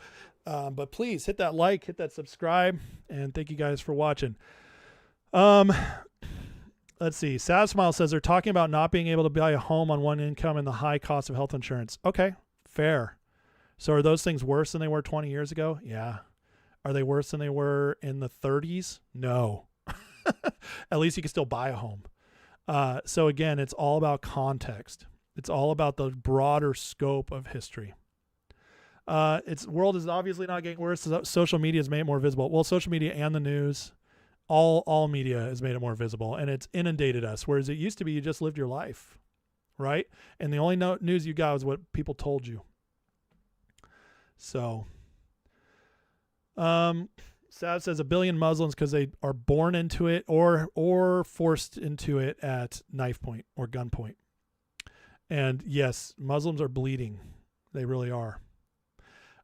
But please hit that like, hit that subscribe, and thank you guys for watching. Let's see. Sav Smile says they're talking about not being able to buy a home on one income and the high cost of health insurance. Okay, fair. So are those things worse than they were 20 years ago? Yeah. Are they worse than they were in the 30s? No. At least you can still buy a home. So again, it's all about context. It's all about the broader scope of history. World is obviously not getting worse. Social media has made it more visible. Well, social media and the news, all media has made it more visible, and it's inundated us. Whereas it used to be, you just lived your life, right? And the only news you got was what people told you. So, Sav says 1 billion Muslims because they are born into it or forced into it at knife point or gunpoint. And yes, Muslims are bleeding. They really are.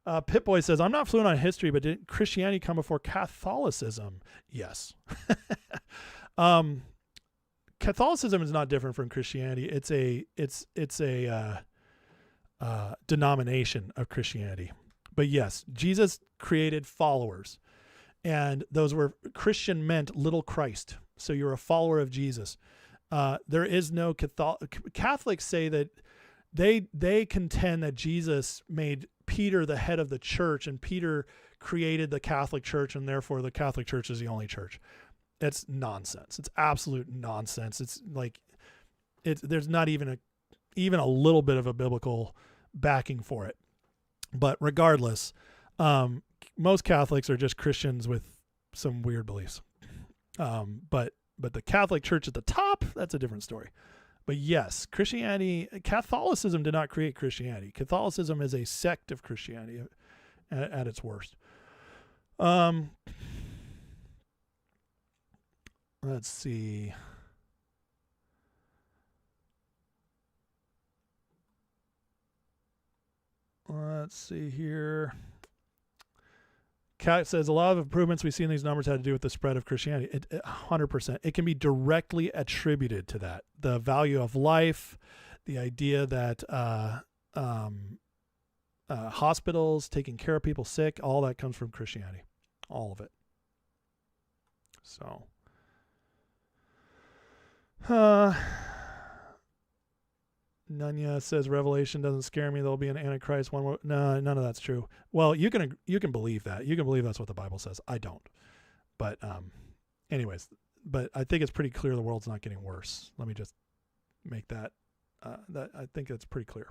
Pitboy says, I'm not fluent on history, but did Christianity come before Catholicism? Yes. Catholicism is not different from Christianity. It's a denomination of Christianity. But yes, Jesus created followers, and those were Christian meant little Christ. So you're a follower of Jesus. There is no Catholics say that they contend that Jesus made Peter the head of the church, and Peter created the Catholic Church, and therefore the Catholic Church is the only church. It's nonsense. It's absolute nonsense. It's like there's not even a little bit of a biblical backing for it. But regardless, most Catholics are just Christians with some weird beliefs. But the Catholic Church at the top, that's a different story. But yes, Catholicism did not create Christianity. Catholicism is a sect of Christianity at its worst. Let's see. Let's see here. Kat says a lot of improvements we see in these numbers had to do with the spread of Christianity. 100%. It can be directly attributed to that. The value of life, the idea that hospitals, taking care of people sick, all that comes from Christianity. All of it. So. Nunya says Revelation doesn't scare me. There'll be an Antichrist. No, none of that's true. Well, you can believe that. You can believe that's what the Bible says. I don't. But anyways, but I think it's pretty clear the world's not getting worse. Let me just make that I think it's pretty clear.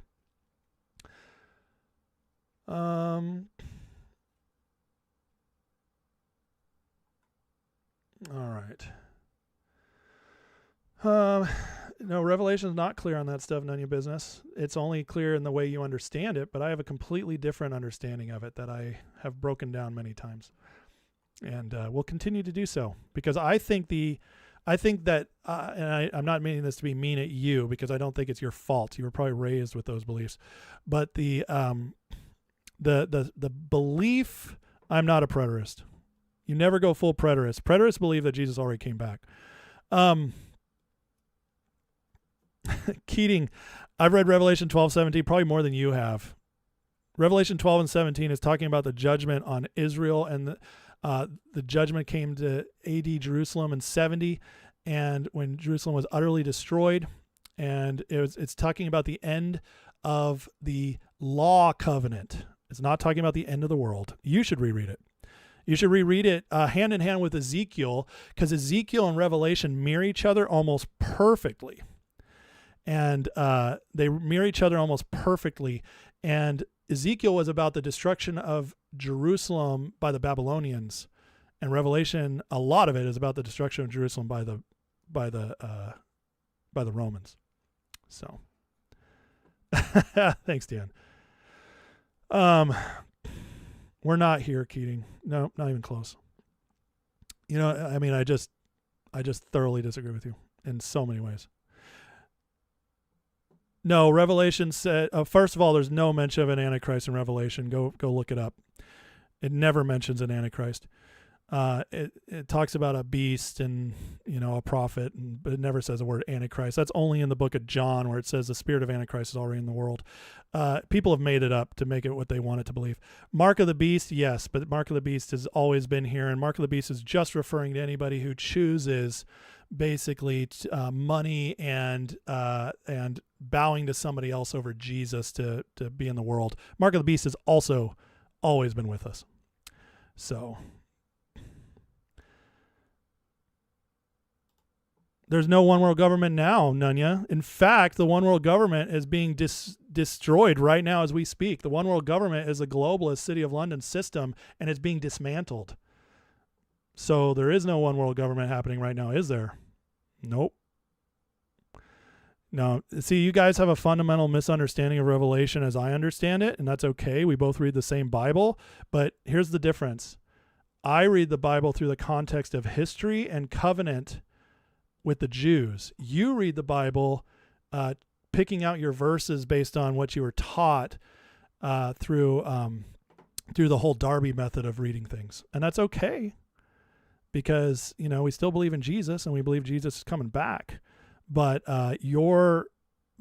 All right. No, Revelation is not clear on that stuff, none of your business. It's only clear in the way you understand it, but I have a completely different understanding of it that I have broken down many times. And will continue to do so, because I think that, and I'm not meaning this to be mean at you, because I don't think it's your fault. You were probably raised with those beliefs, but the belief, I'm not a preterist. You never go full preterist. Preterists believe that Jesus already came back. Keating, I've read Revelation 12:17 probably more than you have. Revelation 12 and 17 is talking about the judgment on Israel, and the judgment came to AD Jerusalem in 70, and when Jerusalem was utterly destroyed, and it's talking about the end of the law covenant. It's not talking about the end of the world. You should reread it. You should reread it hand in hand with Ezekiel, because Ezekiel and Revelation mirror each other almost perfectly. And they mirror each other almost perfectly. And Ezekiel was about the destruction of Jerusalem by the Babylonians, and Revelation, a lot of it is about the destruction of Jerusalem by the Romans. So, thanks, Dan. We're not here, Keating. No, not even close. You know, I mean, I just thoroughly disagree with you in so many ways. No, Revelation said, first of all, there's no mention of an Antichrist in Revelation. Go look it up. It never mentions an Antichrist. It talks about a beast and, a prophet, but it never says the word Antichrist. That's only in the book of John, where it says the spirit of Antichrist is already in the world. People have made it up to make it what they want it to believe. Mark of the beast, yes, but Mark of the beast has always been here, and Mark of the beast is just referring to anybody who chooses basically money and bowing to somebody else over Jesus to be in the world. Mark of the beast has also always been with us. So there's no one world government now, Nunya. In fact, the one world government is being destroyed right now as we speak. The one world government is a globalist City of London system, and it's being dismantled. So there is no one world government happening right now, is there? Nope. No. See, you guys have a fundamental misunderstanding of Revelation as I understand it, and that's okay. We both read the same Bible, but here's the difference. I read the Bible through the context of history and covenant with the Jews. You read the Bible picking out your verses based on what you were taught through the whole Darby method of reading things. And that's okay, because, we still believe in Jesus and we believe Jesus is coming back. But your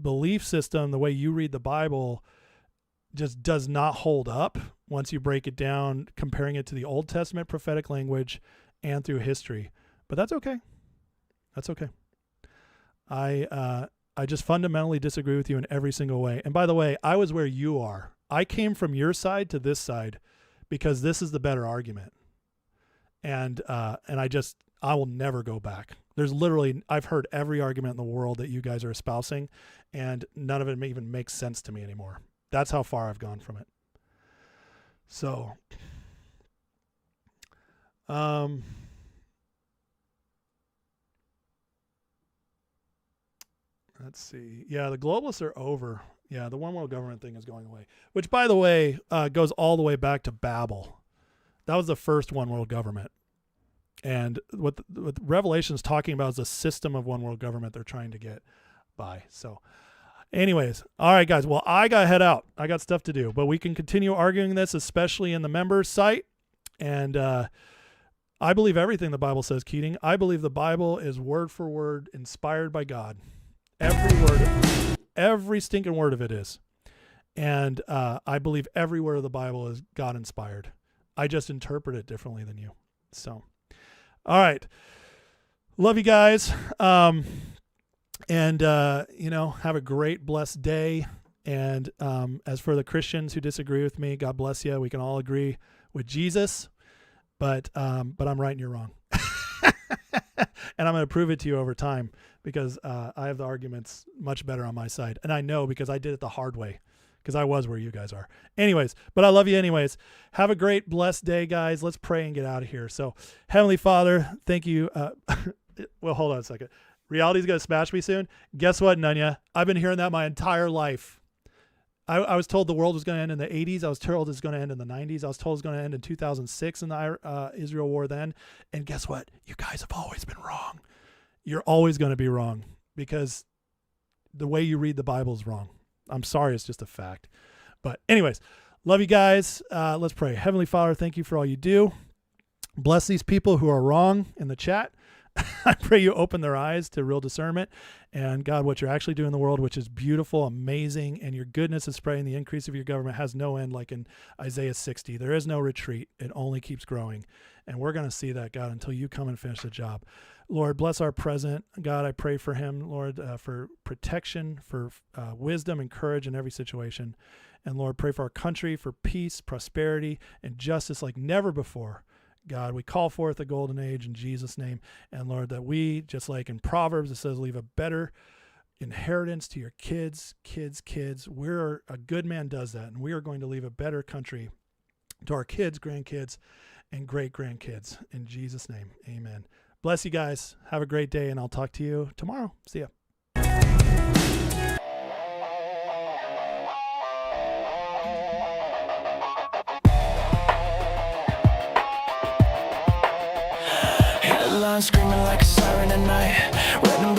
belief system, the way you read the Bible, just does not hold up once you break it down, comparing it to the Old Testament prophetic language and through history. But that's okay. That's okay. I just fundamentally disagree with you in every single way. And by the way, I was where you are. I came from your side to this side because this is the better argument. And I will never go back. There's literally, I've heard every argument in the world that you guys are espousing, and none of it even makes sense to me anymore. That's how far I've gone from it. So, let's see. Yeah, the globalists are over. Yeah, the one world government thing is going away, which, by the way, goes all the way back to Babel. That was the first one world government. And what Revelation is talking about is a system of one world government they're trying to get by. So anyways, all right, guys. Well, I got to head out. I got stuff to do. But we can continue arguing this, especially in the members site. And I believe everything the Bible says, Keating. I believe the Bible is word for word inspired by God. Every word, every stinking word of it is. And I believe every word of the Bible is God inspired. I just interpret it differently than you. So, all right. Love you guys. And have a great, blessed day. And as for the Christians who disagree with me, God bless you. We can all agree with Jesus, but I'm right and you're wrong. And I'm going to prove it to you over time, because I have the arguments much better on my side. And I know, because I did it the hard way, because I was where you guys are. Anyways, but I love you anyways. Have a great, blessed day, guys. Let's pray and get out of here. So, Heavenly Father, thank you. Well, hold on a second. Reality's going to smash me soon. Guess what, Nunya? I've been hearing that my entire life. I was told the world was going to end in the 80s. I was told it was going to end in the 90s. I was told it was going to end in 2006 in the Israel war then. And guess what? You guys have always been wrong. You're always going to be wrong, because the way you read the Bible is wrong. I'm sorry, it's just a fact. But anyways, love you guys. Let's pray. Heavenly Father, thank you for all you do. Bless these people who are wrong in the chat. I pray you open their eyes to real discernment, and God, what you're actually doing in the world, which is beautiful, amazing, and your goodness is spreading. The increase of your government has no end, like in Isaiah 60. There is no retreat. It only keeps growing. And we're going to see that, God, until you come and finish the job. Lord, bless our president. God, I pray for him, Lord, for protection, for wisdom and courage in every situation. And Lord, pray for our country, for peace, prosperity, and justice like never before. God, we call forth a golden age in Jesus' name. And Lord, that we, just like in Proverbs, it says, leave a better inheritance to your kids. We're a good man does that. And we are going to leave a better country to our kids, grandkids, and great-grandkids. In Jesus' name, amen. Bless you guys. Have a great day, and I'll talk to you tomorrow. See ya. Headlines screaming like a siren at night. Red and